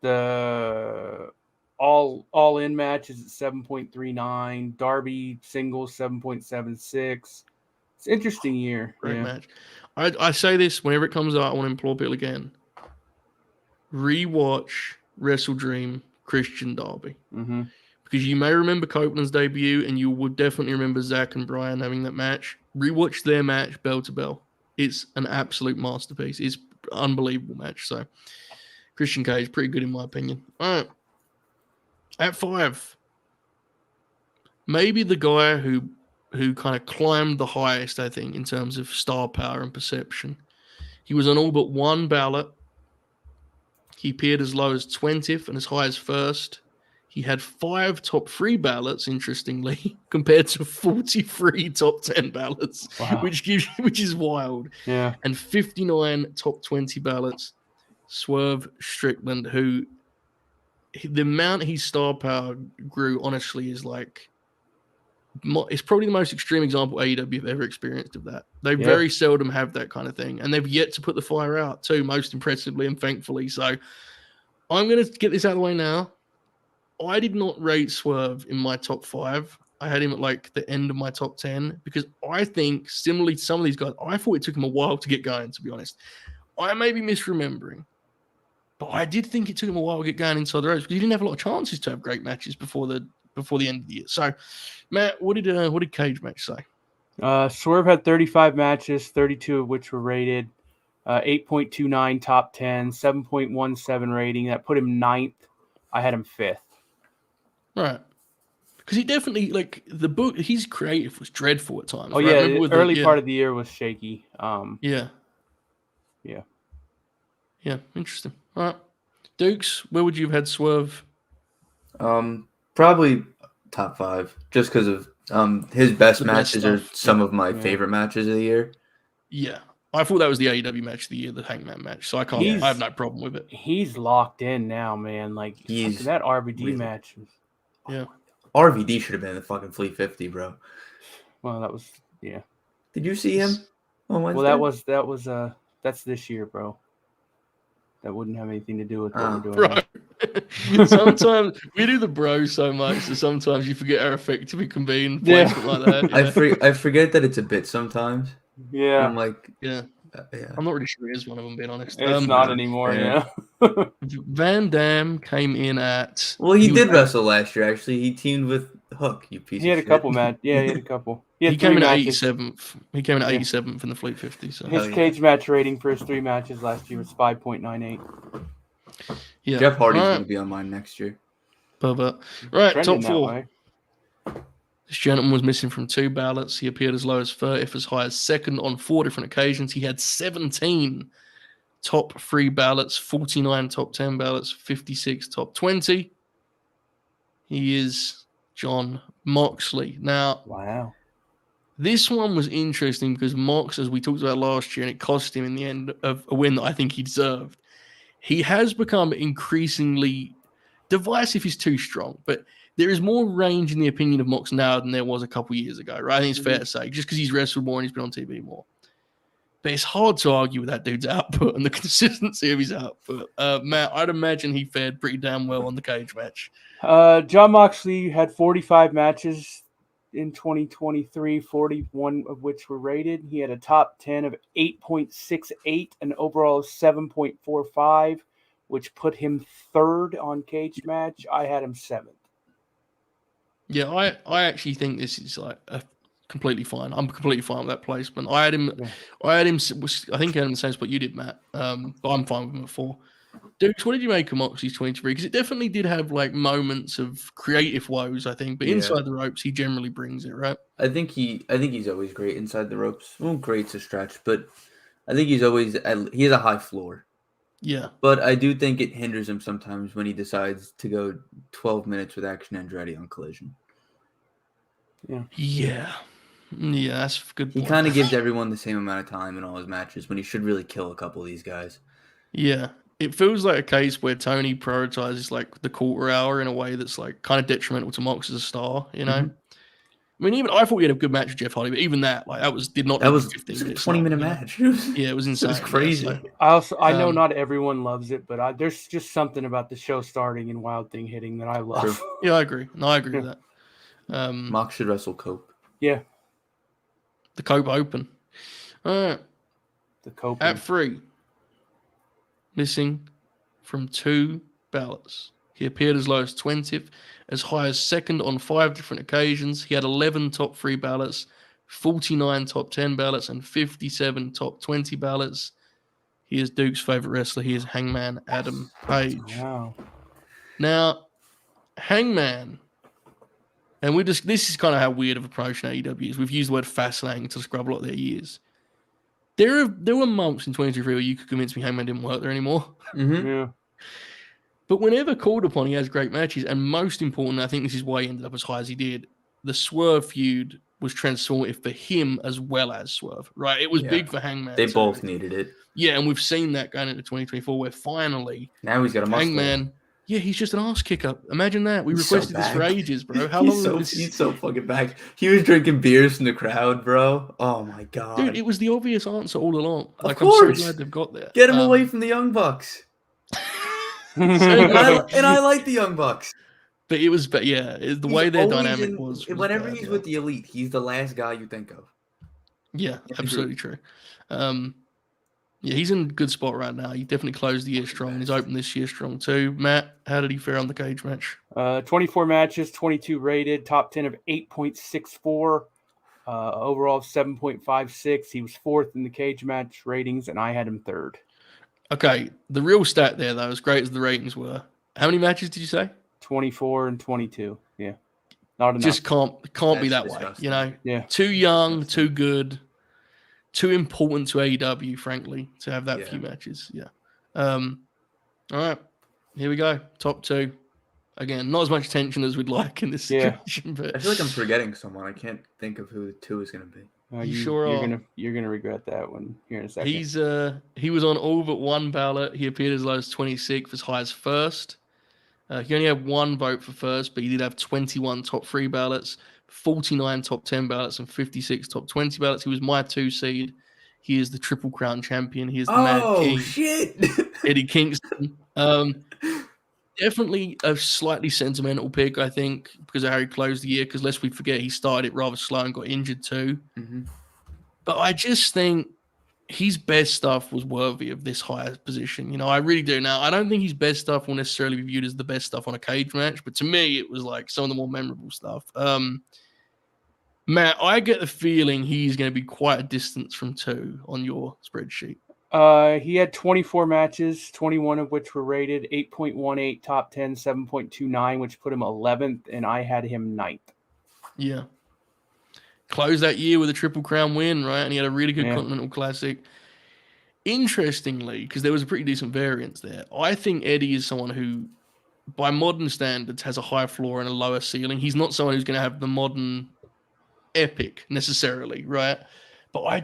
The all-in match is at 7.39. Darby singles 7.76. It's an interesting year. Great match. I say this whenever it comes out. I want to implore people again. Rewatch Wrestle Dream Christian Darby. Mm-hmm. Because you may remember Copeland's debut, and you would definitely remember Zach and Brian having that match. Rewatch their match bell to bell. It's an absolute masterpiece. It's an unbelievable match. So Christian Cage, pretty good in my opinion. All right. At 5, maybe the guy who who kind of climbed the highest, I think, in terms of star power and perception. He was on all but one ballot. He appeared as low as 20th and as high as first. He had 5 top 3 ballots, interestingly, compared to 43 top 10 ballots, Wow. which is wild. Yeah. And 59 top 20 ballots. Swerve Strickland, who the amount his star power grew, honestly, is like, it's probably the most extreme example AEW have ever experienced of that. They very seldom have that kind of thing, and they've yet to put the fire out too, most impressively and thankfully. So I'm going to get this out of the way now. I did not rate Swerve in my top 5. I had him at like the end of my top 10 because I think, similarly to some of these guys, I thought it took him a while to get going, to be honest. I may be misremembering, but I did think it took him a while to get going inside the ropes because he didn't have a lot of chances to have great matches before the end of the year. So, Matt, what did Cage Match say? Swerve had 35 matches, 32 of which were rated, 8.29 top 10, 7.17 rating. That put him 9th. I had him 5th. Right. Because he definitely, like, the book, his creative was dreadful at times. Oh, right? yeah. The early part of the year was shaky. Yeah. Yeah. Yeah. Interesting. All right. Dukes, where would you have had Swerve? Probably top 5, just because of his best The best matches are stuff. some of my favorite matches of the year. Yeah. I thought that was the AEW match of the year, the Hangman match. So I have no problem with it. He's locked in now, man. Like, that RVD really match. Yeah. RVD should have been in the fucking Fleet 50, bro. Well, that was, yeah. Did you see him on Wednesday? Well, that's this year, bro. That wouldn't have anything to do with what we're doing. Bro. Sometimes we do the bro so much that sometimes you forget how effective it can be in placement like that. I forget that it's a bit sometimes. Yeah. I'm like, yeah. I'm not really sure it is one of them, being honest. It's not anymore, yeah. Van Dam came in at... Well, he did wrestle last year, actually. He teamed with Hook, you piece of shit. He had a couple matches. Yeah, he had a couple. He came in at 87th. He came in at 87th in the Fleet 50. So. His cage match rating for his 3 matches last year was 5.98. Yeah. Jeff Hardy's going to be on mine next year. Right, top 4. Way. This gentleman was missing from 2 ballots. He appeared as low as 30th, as high as 2nd on 4 different occasions. He had 17 top 3 ballots, 49 top 10 ballots, 56 top 20. He is Jon Moxley. Now, wow. This one was interesting because Mox, as we talked about last year, and it cost him in the end of a win that I think he deserved. He has become increasingly divisive is too strong, but there is more range in the opinion of Mox now than there was a couple years ago, right? I think it's fair to say, just because he's wrestled more and he's been on TV more. But it's hard to argue with that dude's output and the consistency of his output. Matt, I'd imagine he fared pretty damn well on the cage match. Jon Moxley had 45 matches in 2023, 41 of which were rated. He had a top 10 of 8.68, an overall of 7.45, which put him 3rd on cage match. I had him 7th. Yeah, I actually think this is like a completely fine. I'm completely fine with that placement. I had him. I think I had him in the same spot you did, Matt. But I'm fine with him at 4. Dukes, what did you make of Moxley's 23? Because it definitely did have like moments of creative woes, I think. But inside the ropes, he generally brings it, right? I think he's always great inside the ropes. Well, great's a stretch, but I think he has a high floor. Yeah. But I do think it hinders him sometimes when he decides to go 12 minutes with Action Andretti on Collision. Yeah, that's a good point. He kind of gives everyone the same amount of time in all his matches when he should really kill a couple of these guys. Yeah. It feels like a case where Tony prioritizes like the quarter hour in a way that's like kind of detrimental to Mox as a star, you know? Mm-hmm. I mean, even I thought we had a good match with Jeff Hardy, but even that, like, that was 15 minutes. 20-minute match. Yeah, it was insane. It was crazy. Yeah, so. I know not everyone loves it, but there's just something about the show starting and Wild Thing hitting that I love. True. Yeah, I agree. No, I agree with that. Mox should wrestle Cope. Yeah. The Cope Open. All right. The Cope. At 3. Missing from 2 ballots. He appeared as low as 20th, as high as 2nd on 5 different occasions. He had 11 top 3 ballots, 49 top 10 ballots, and 57 top 20 ballots. He is Duke's favorite wrestler. He is Hangman Adam Page. Wow. Now, Hangman And this is kind of how weird of a promotion AEW is. We've used the word fascinating to describe a lot of their years. There were months in 2023 where you could convince me Hangman didn't work there anymore. Mm-hmm. Yeah. But whenever called upon, he has great matches. And most important, I think this is why he ended up as high as he did, the Swerve feud was transformative for him as well as Swerve, right? It was Yeah. big for Hangman. They too. both needed it. Yeah, and we've seen that going into 2024 where finally Now he's got a muscle. Hangman, yeah, he's just an ass kicker. Imagine that. We He's so requested this for back. ages, bro. How long was this? He's so fucking back. He was drinking beers from the crowd, bro. Oh my god. Dude, it was the obvious answer all along. Of Like, course. I'm so glad they've got there. Get him away from the Young Bucks. And I like the Young Bucks. But it was, the way their dynamic was whenever bad, he's yeah. with the Elite, he's the last guy you think of. Yeah, absolutely true. Yeah, he's in a good spot right now. He definitely closed the year strong, and he's opened this year strong too. Matt, how did he fare on the cage match? 24 matches, 22 rated, top 10 of 8.64, overall of 7.56. He was fourth in the cage match ratings, and I had him third. Okay, the real stat there, though, as great as the ratings were, how many matches did you say? 24 and 22. Yeah, not enough. Just can't be that disgusting. way, you know? Yeah. Too young, too good, too important to AEW, frankly, to have that few matches. Yeah. All right, here we go. Top two. Again, not as much tension as we'd like in this situation, but I feel like I'm forgetting someone. I can't think of who the two is going to be. You're gonna regret that one here in a second. He was on all but one ballot. He appeared as low as 26th, as high as first. He only had one vote for first, but he did have 21 top 3 ballots, 49 top 10 ballots, and 56 top 20 ballots. He was my 2 seed. He is the Triple Crown champion. He is the Mad King. Oh, shit. Eddie Kingston. Definitely a slightly sentimental pick, I think, because of how he closed the year. Because lest we forget, he started it rather slow and got injured too. Mm-hmm. But I just think his best stuff was worthy of this higher position. You know, I really do. Now, I don't think his best stuff will necessarily be viewed as the best stuff on a cage match, but to me, it was like some of the more memorable stuff. Matt, I get the feeling he's going to be quite a distance from 2 on your spreadsheet. He had 24 matches, 21 of which were rated 8.18, top 10, 7.29, which put him 11th, and I had him 9th. Yeah. Closed that year with a Triple Crown win, right? And he had a really good Continental Classic. Interestingly, because there was a pretty decent variance there, I think Eddie is someone who, by modern standards, has a high floor and a lower ceiling. He's not someone who's going to have the modern epic necessarily, right? But I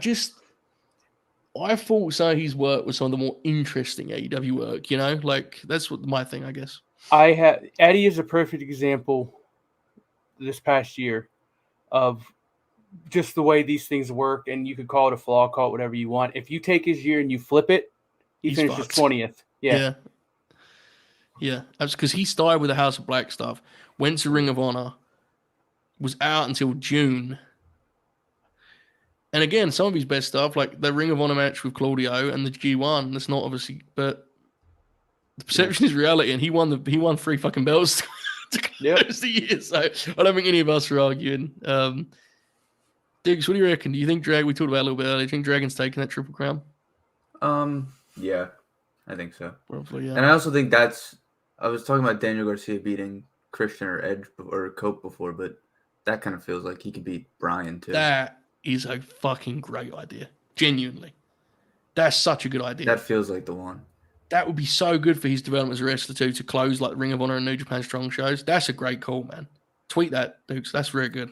thought some of his work was some of the more interesting AEW work, you know? Like, that's what my thing, I guess. Eddie is a perfect example this past year of just the way these things work, and you could call it a flaw, call it whatever you want. If you take his year and you flip it, he's finishes fucked. 20th. Yeah. That's because he started with the House of Black stuff, went to Ring of Honor, was out until June. And again, some of his best stuff, like the Ring of Honor match with Claudio and the G1, that's not obviously, but the perception is reality, and he won 3 fucking belts to close the year. So I don't think any of us are arguing. Diggs, what do you reckon? Do you think we talked about it a little bit earlier, do you think Dragon's taking that Triple Crown? Yeah, I think so. Probably, yeah. And I also think I was talking about Daniel Garcia beating Christian or Edge or Cope before, but that kind of feels like he could beat Bryan too. That is a fucking great idea. Genuinely. That's such a good idea. That feels like the one. That would be so good for his development as a wrestler too, to close like Ring of Honor and New Japan Strong shows. That's a great call, man. Tweet that, Dukes. That's very good.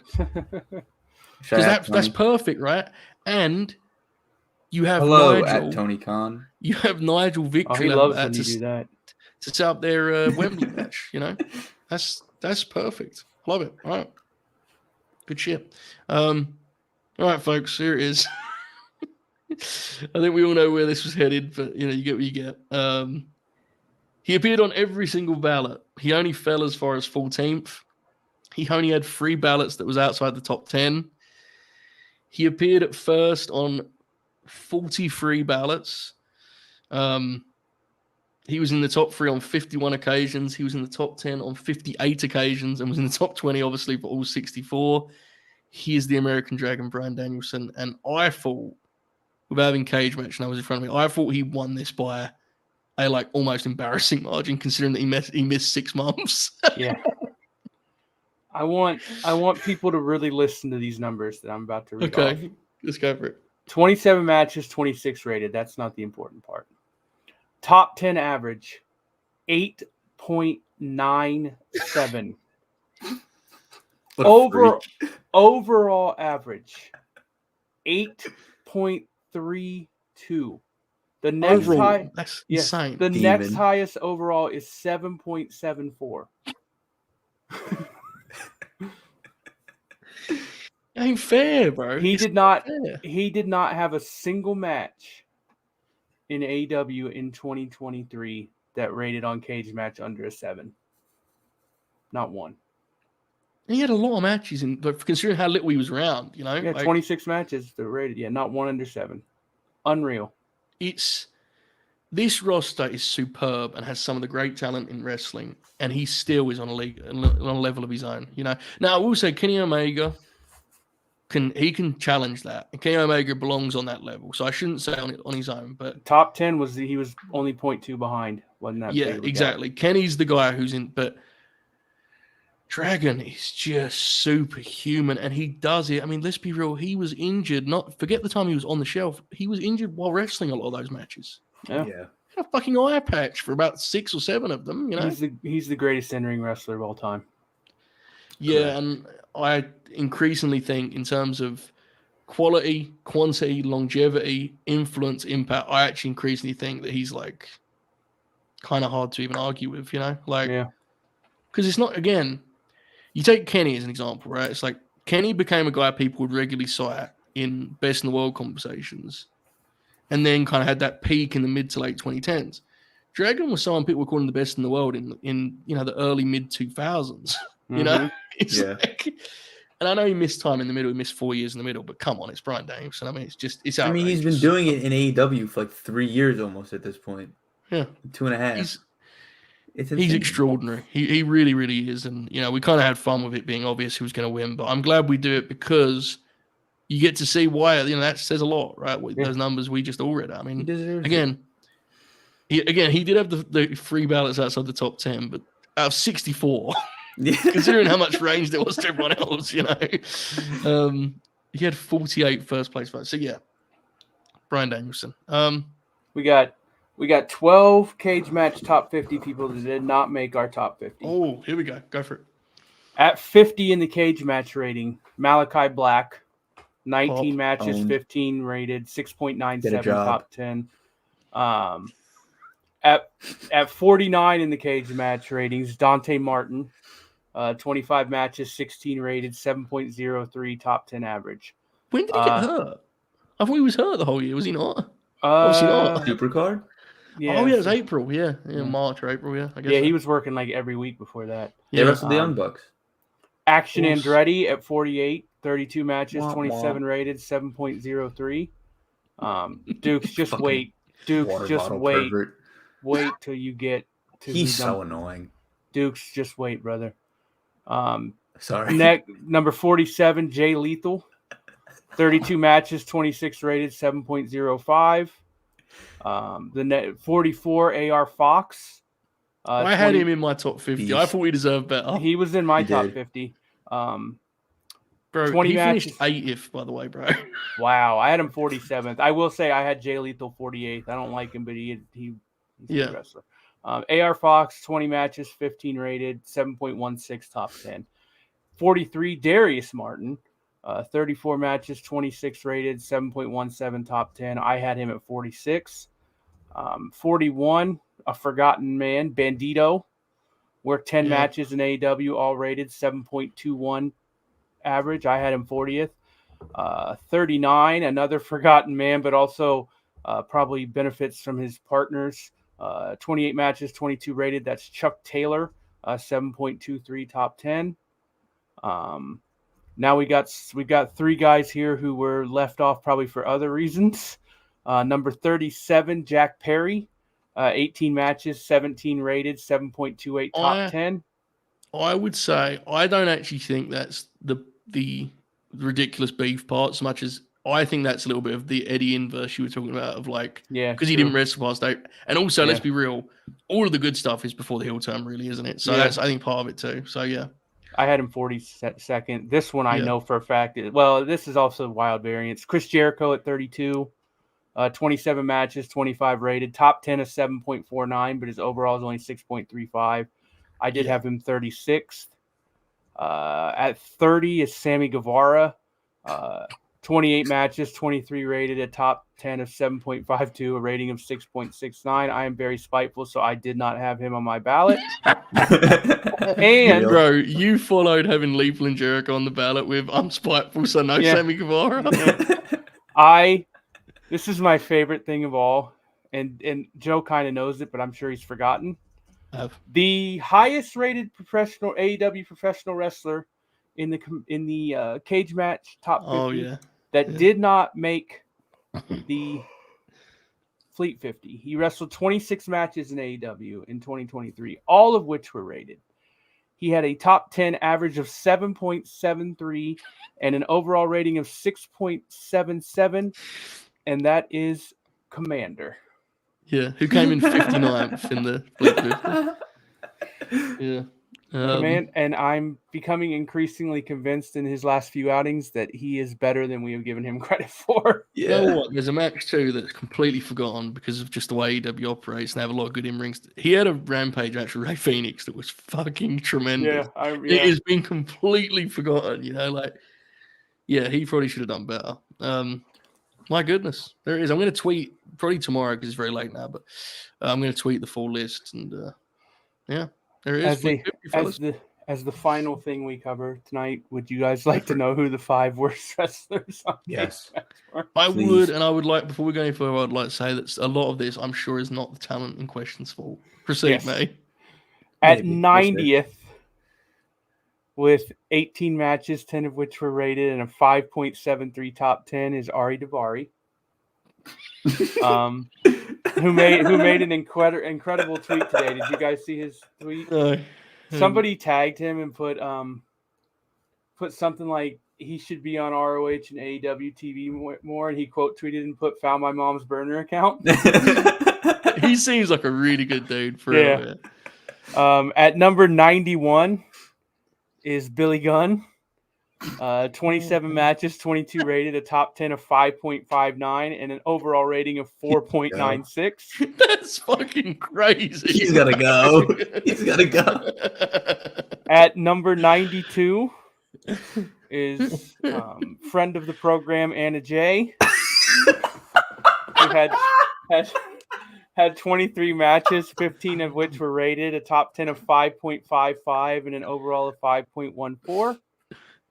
Because that's perfect, right? And you have Nigel at Tony Khan. You have Nigel Victory. He loves when you do that. To set up their Wembley match, you know? That's perfect. Love it. All right. Good shit. All right, folks, here it is. I think we all know where this was headed, but you know, you get what you get. He appeared on every single ballot. He only fell as far as 14th. He only had 3 ballots that was outside the top 10. He appeared at first on 43 ballots. He was in the top 3 on 51 occasions. He was in the top 10 on 58 occasions and was in the top 20, obviously, for all 64. He is the American Dragon, Bryan Danielson. And I thought, without having cage match and I was in front of me, I thought he won this by a like almost embarrassing margin, considering that he missed 6 months. Yeah. I want people to really listen to these numbers that I'm about to read off. Okay, let's go for it. 27 matches, 26 rated. That's not the important part. Top 10 average, 8.97. Overall average, 8.32. The next Overall, that's insane. The next highest overall is 7.74. Ain't fair, bro. He It's did not fair. he did not have a single match in AEW in 2023 that rated on Cage Match under a 7. Not one. And he had a lot of matches, but considering how little he was around, you know? Yeah, 26 matches that rated. Yeah, not one under 7. Unreal. This roster is superb and has some of the great talent in wrestling, and he still is on a level of his own, you know? Now, I will say Kenny Omega can challenge that. And Kenny Omega belongs on that level, so I shouldn't say on his own. But top 10 he was only 0.2 behind. Wasn't that? Yeah, exactly. Kenny's the guy who's in, but Dragon is just superhuman, and he does it. I mean, let's be real. He was injured. Forget the time he was on the shelf. He was injured while wrestling a lot of those matches. Yeah. He had a fucking eye patch for about 6 or 7 of them. You know, he's the greatest in-ring wrestler of all time. Yeah, and I increasingly think in terms of quality, quantity, longevity, influence, impact, I actually increasingly think that he's like kind of hard to even argue with, you know? Like, because it's not, again, you take Kenny as an example, right? It's like Kenny became a guy people would regularly cite in best in the world conversations and then kind of had that peak in the mid to late 2010s. Dragon was someone people were calling the best in the world in you know, the early mid 2000s. You know, it's like, and I know he missed time in the middle. He missed 4 years in the middle, but come on, it's Bryan Danielson. I mean, it's outrageous. I mean, he's been doing it in AEW for like 3 years almost at this point. Yeah, 2.5. He's extraordinary. He really, really is. And, you know, we kind of had fun with it being obvious who was going to win, but I'm glad we do it because you get to see why, you know, that says a lot, right? With those numbers we just all read. I mean, he did have the 3 ballots outside the top 10, but out of 64, considering how much range there was to everyone else, you know, he had 48 first place votes. So yeah, Bryan Danielson. We got 12 Cage Match top 50 people that did not make our top 50. Oh, here we go. Go for it. At 50 in the Cage Match rating, Malachi Black, 19 matches, 15 rated, 6.97 top 10. At 49 in the Cage Match ratings, Dante Martin, 25 matches, 16 rated, 7.03 top 10 average. When did he get hurt? I thought he was hurt the whole year. Was he not? Obviously not. Supercard? Yeah. Oh, yeah, it was April. Yeah. March or April. Yeah, I guess. Yeah, he was working like every week before that. They wrestled the Young Bucks. Action Andretti at 48, 32 matches, 27 rated, 7.03. Dukes, just wait. Dukes, just wait. Pervert. Wait till you get to. He's so annoying. Dukes, just wait, brother. Sorry. Number 47, Jay Lethal. 32 matches, 26 rated, 7.05. The 44, AR Fox. I had him in my top 50. I thought he deserved better. He was in my top 50. Bro, 20 he finished 80th, by the way, bro. Wow, I had him 47th. I will say I had Jay Lethal 48th. I don't like him, but he's a wrestler. AR Fox, 20 matches, 15 rated, 7.16 top 10. 43, Darius Martin, 34 matches, 26 rated, 7.17 top 10. I had him at 46. 41, a forgotten man, Bandito, worked 10 matches in AEW, all rated, 7.21 average. I had him 40th. 39, another forgotten man, but also probably benefits from his partners. 28 matches, 22 rated. That's Chuck Taylor, 7.23 top 10. Now we've got 3 guys here who were left off probably for other reasons. Number 37, Jack Perry, 18 matches, 17 rated, 7.28 top 10. I would say I don't actually think that's the ridiculous beef part as much as I think that's a little bit of the Eddie inverse you were talking about of like, because he didn't wrestle past 8. And also, let's be real, all of the good stuff is before the heel turn, really, isn't it? So that's, I think, part of it too. So yeah. I had him 42nd. This one I Yeah. know for a fact. Well, this is also wild variance. Chris Jericho at 32, 27 matches, 25 rated, top 10 is 7.49, but his overall is only 6.35. I did have him 36th. At 30 is Sammy Guevara. 28 matches, 23 rated, a top 10 of 7.52, a rating of 6.69. I am very spiteful, so I did not have him on my ballot. And Bro, you followed having Lethal and Jericho on the ballot with I'm spiteful, so no Sammy Guevara. This is my favorite thing of all, and Joe kind of knows it, but I'm sure he's forgotten. The highest rated professional AEW professional wrestler in the cage match top 50 did not make the Fleet 50. He wrestled 26 matches in AEW in 2023, all of which were rated. He had a top 10 average of 7.73 and an overall rating of 6.77, and that is Commander. Yeah, who came in 59th in the Fleet 50. Yeah. And I'm becoming increasingly convinced in his last few outings that he is better than we have given him credit for. Yeah. You know what? There's a match too that's completely forgotten because of just the way AEW operates and they have a lot of good in-rings. He had a Rampage match with Ray Phoenix that was fucking tremendous. It has been completely forgotten, you know, like, yeah, he probably should have done better. My goodness, there it is. I'm going to tweet probably tomorrow because it's very late now, but I'm going to tweet the full list and yeah, there it is. As the final thing we cover tonight, would you guys like to know who the 5 worst wrestlers on Yes. were? I would, and I would like, before we go any further, I'd like to say that a lot of this, I'm sure, is not the talent in question's fault. Proceed, May. At 90th, with 18 matches, 10 of which were rated, and a 5.73 top 10 is Ari Daivari. Who made an incredible tweet today. Did you guys see his tweet? Somebody tagged him and put something like he should be on ROH and AEW TV more, and he quote tweeted and put "found my mom's burner account." He seems like a really good dude for real. At number 91 is Billy Gunn. 27 matches, 22 rated, a top 10 of 5.59, and an overall rating of 4.96. That's fucking crazy. He's got to go. He's got to go. At number 92 is friend of the program, Anna Jay, who had 23 matches, 15 of which were rated, a top 10 of 5.55, and an overall of 5.14.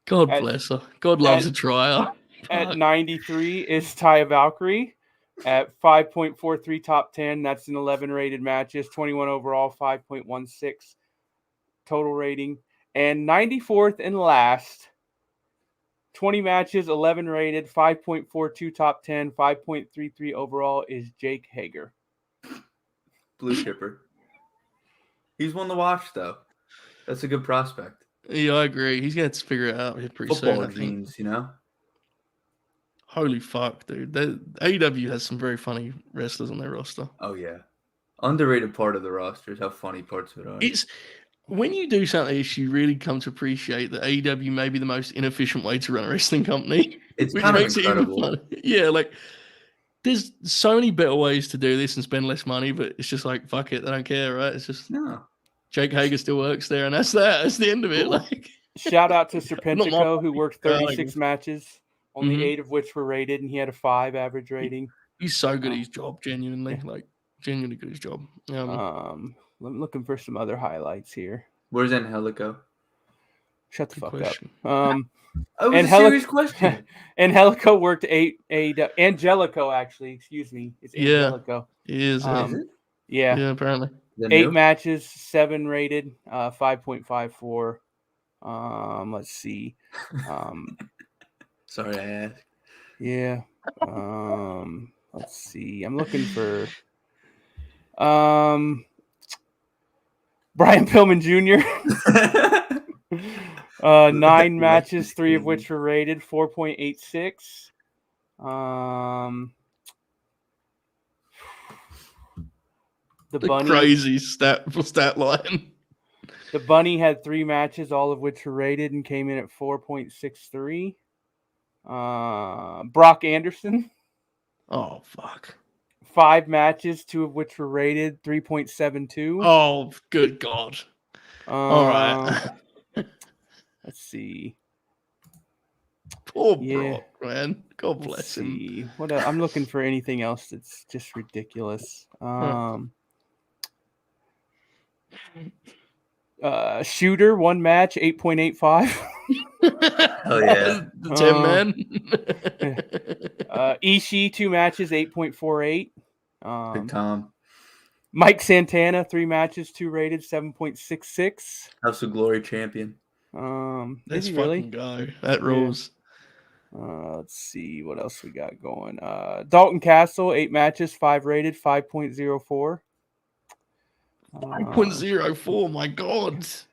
God bless her. God loves a trier. At 93 is Taya Valkyrie. At 5.43 top 10, that's in 11 rated matches, 21 overall, 5.16 total rating. And 94th and last, 20 matches, 11 rated, 5.42 top 10, 5.33 overall is Jake Hager. Blue chipper. He's one to watch, though. That's a good prospect. Yeah, I agree. He's going to figure it out pretty soon. Football genes, you know? Holy fuck, dude. AEW has some very funny wrestlers on their roster. Oh, yeah. Underrated part of the roster is how funny parts of it are. It's when you do something like this, you really come to appreciate that AEW may be the most inefficient way to run a wrestling company. It's kind of incredible. Yeah, like there's so many better ways to do this and spend less money, but it's just like, fuck it, they don't care, right? It's just Jake Hager still works there, and that's that. That's the end of it. Like, shout out to Serpentico, who worked 36 matches, only 8 of which were rated, and he had a 5 average rating. He's so good at his job, genuinely. Like, genuinely good at his job. I'm looking for some other highlights here. Where's Angelico? Shut the fuck question. up. A serious question. Angelico worked 8 Angelico, actually, excuse me. It's Angelico. He is. Is it? Yeah. Yeah, apparently. 8 matches, 7 rated, 5.54. Let's see. Sorry, I asked. Yeah. Let's see. I'm looking for Brian Pillman Jr. 9 matches, 3 of which were rated, 4.86. The Bunny. Crazy stat line. The Bunny had 3 matches, all of which were rated and came in at 4.63. Brock Anderson, Oh, fuck. 5 matches, 2 of which were rated 3.72. Oh, good God. All right. Let's see. Poor Yeah. Brock, man. God Let's bless him. see. What I'm looking for anything else that's just ridiculous. Shooter, 1 match, 8.85. Hell yeah. The 10 man. Ishii, 2 matches, 8.48. Big Tom. Mike Santana, 3 matches, 2 rated, 7.66. House of Glory champion. Is Let's he really? fucking go. That rules. Let's see what else we got going. Dalton Castle, 8 matches, 5 rated, 5.04. 5.04, my God. Is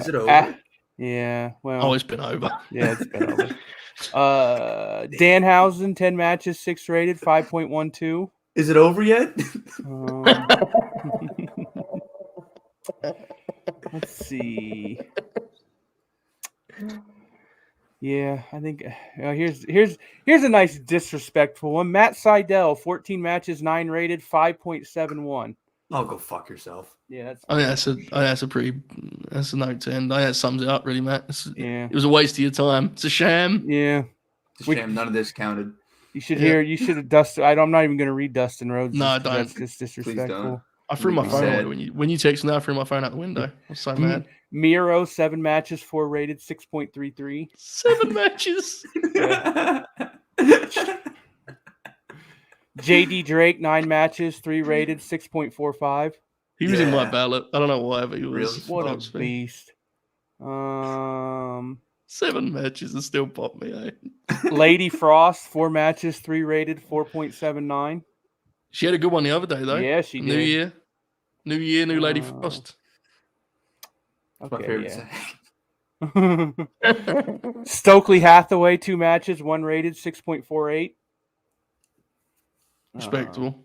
it over? Yeah, well. Oh, it's been over. Yeah, it's been over. Danhausen, 10 matches, 6 rated, 5.12. Is it over yet? Let's see. Yeah, I think here's a nice disrespectful one. Matt Seidel, 14 matches, 9 rated, 5.71. Oh, go fuck yourself. Yeah, that's. I think that's a note to end. I think that sums it up, really, Matt. Yeah. It was a waste of your time. It's a sham. Yeah. It's a shame none of this counted. You should hear. You should have Dustin. I'm not even going to read Dustin Rhodes. No, don't. That's just disrespectful. Don't. I threw my Make me phone sad. away when you texted me. I threw my phone out the window. I was so mad. Miro, 7 matches, 4 rated, 6.33. 7 matches. JD Drake, 9 matches, 3 rated, 6.45. He was in my Yeah. ballot. I don't know why, but he was. What a helps me. beast. 7 matches and still popped me. Eh? Lady Frost, 4 matches, 3 rated, 4.79. She had a good one the other day, though. Yeah, she New did. year. New year, new Lady Frost. My Okay, favorite yeah. Stokely Hathaway, 2 matches, 1 rated, 6.48. Respectable.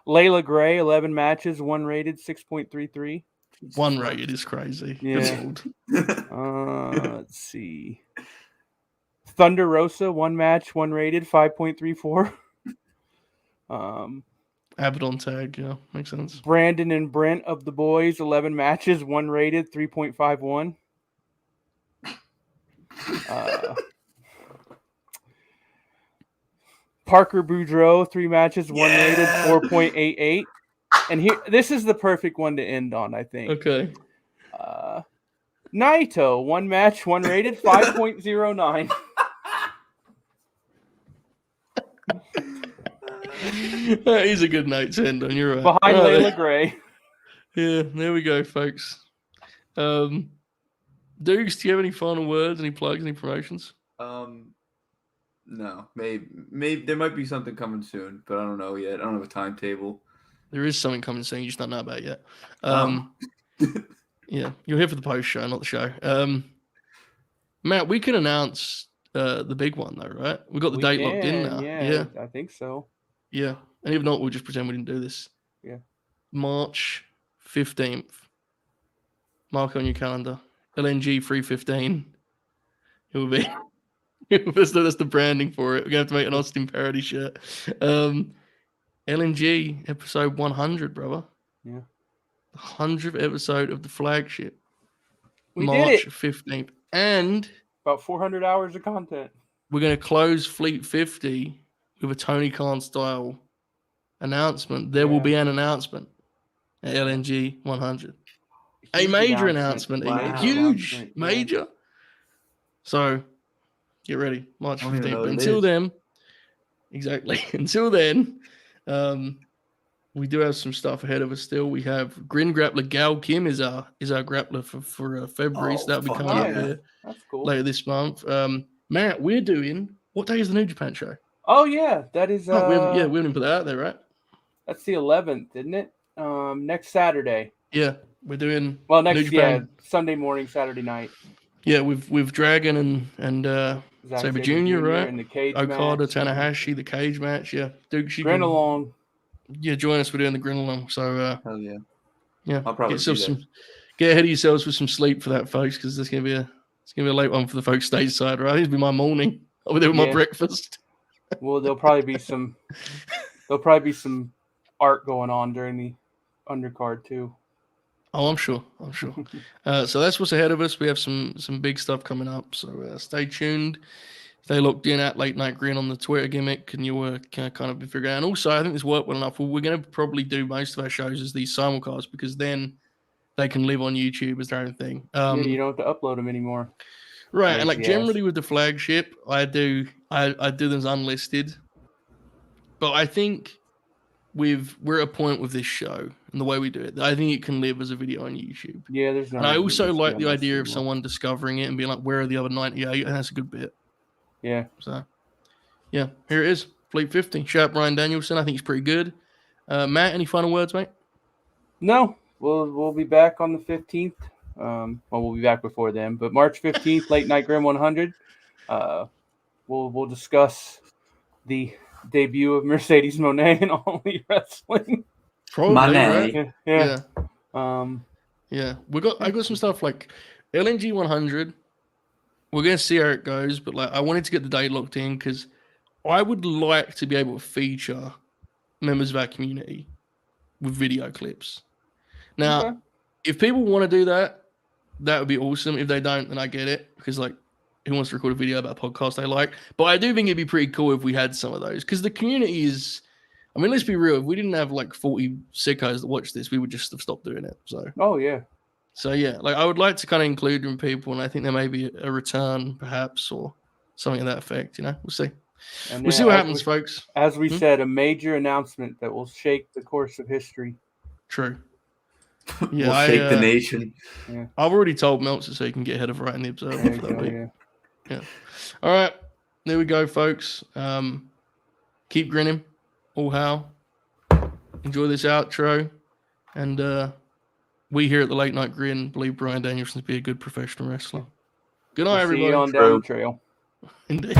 Layla Gray, 11 matches, 1 rated, 6.33. 1 rated is crazy. Yeah. Good Lord. Let's see. Thunder Rosa, 1 match, 1 rated, 5.34. Abaddon tag, yeah, makes sense. Brandon and Brent of the Boys, 11 matches, 1 rated, 3.51. Parker Boudreaux, 3 matches, 1 rated, 4.88. And here, this is the perfect one to end on, I think. Okay. Naito, 1 match, 1 rated, 5.09. He's a good note to end on. You're right. Behind Right, Layla Gray. Yeah, there we go, folks. Dukes, do you have any final words, any plugs, any promotions? No. Maybe there might be something coming soon, but I don't know yet. I don't have a timetable. There is something coming soon, you just don't know about it yet. Yeah, you're here for the post show, not the show. Matt, we can announce the big one though, right? We got the date locked in now. Yeah, I think so. yeah. And if not, we'll just pretend we didn't do this. Yeah. March 15th. Mark on your calendar. LNG 315. It will be. That's the branding for it. We're gonna have to make an Austin parody shirt. LNG episode 100, brother. Yeah. The 100th episode of the flagship. We March did it. 15th. And About 400 hours of content. we're going to close Fleet 50 with a Tony Khan style announcement. There will be an announcement at LNG 100. A major announcement. Wow. A huge, announcement, major. So get ready. March I don't even 15th. know But what it until is. then, exactly. Until then, we do have some stuff ahead of us still. We have Grin Grappler Gal Kim is our grappler for February. So that'll be fuck coming up yeah. here That's cool. later this month. Matt, we're doing, what day is the New Japan show? Oh yeah, that is. We haven't put that out there, right? That's the 11th, isn't it? Next Saturday. Yeah, we're doing. Well, New next Japan. Sunday morning, Saturday night. Yeah, with Dragon and Zack Sabre Jr., right? And the cage Okada, match. Tanahashi, the cage match. Yeah, Duke, Grin along. Yeah, join us. We're doing the Grin along. So Hell yeah. yeah, I'll probably get yourself be there. Get ahead of yourselves with some sleep for that, folks, because it's gonna be a late one for the folks stateside, right? It's gonna be my morning. I'll be there with my Yeah. breakfast. Well, there'll probably be some art going on during the undercard too. Oh, I'm sure. So that's what's ahead of us. We have some big stuff coming up. So stay tuned. Stay locked in at Late Night Grin on the Twitter gimmick, and you'll kind of be figuring out. And also, I think this worked well enough. We're going to probably do most of our shows as these simulcasts because then they can live on YouTube as their own thing. Yeah, you don't have to upload them anymore. Right, and like Lazy ass. generally with the flagship, I do them as unlisted. But I think we're at a point with this show and the way we do it, I think it can live as a video on YouTube. Yeah, there's no. And I reason also it needs to like be the on idea this of anymore. someone discovering it and being like, where are the other 98? And that's a good bit. Yeah. So, yeah, here it is. Fleet 50. Shout out Brian Danielson. I think he's pretty good. Matt, any final words, mate? No, we'll be back on the 15th. Well, we'll be back before then, but March 15th, Late Night Grim 100. We'll discuss the debut of Mercedes Moné in All Elite Wrestling. Probably, Monet. right? Yeah. Yeah. I got some stuff like LNG 100. We're gonna see how it goes, but like I wanted to get the date locked in because I would like to be able to feature members of our community with video clips. Now, Okay. if people want to do that, that would be awesome. If they don't, then I get it because like who wants to record a video about a podcast they like? But I do think it'd be pretty cool if we had some of those because the community is. I mean, let's be real. If we didn't have like 40 sickos that watch this, we would just have stopped doing it. Oh yeah. So yeah, like I would like to kind of include them people, and I think there may be a return, perhaps, or something of that effect. You know, we'll see. And We'll see what happens, folks. As we said, a major announcement that will shake the course of history. True. We'll Yeah, shake the nation. I've already told Meltzer so he can get ahead of writing the Observer There for you that go, week. yeah. All right, there we go, folks. Keep grinning, all hail. Enjoy this outro, and we here at the Late Night Grin believe Brian Danielson to be a good professional wrestler. Good night, We'll see everybody. you on down the trail. Indeed.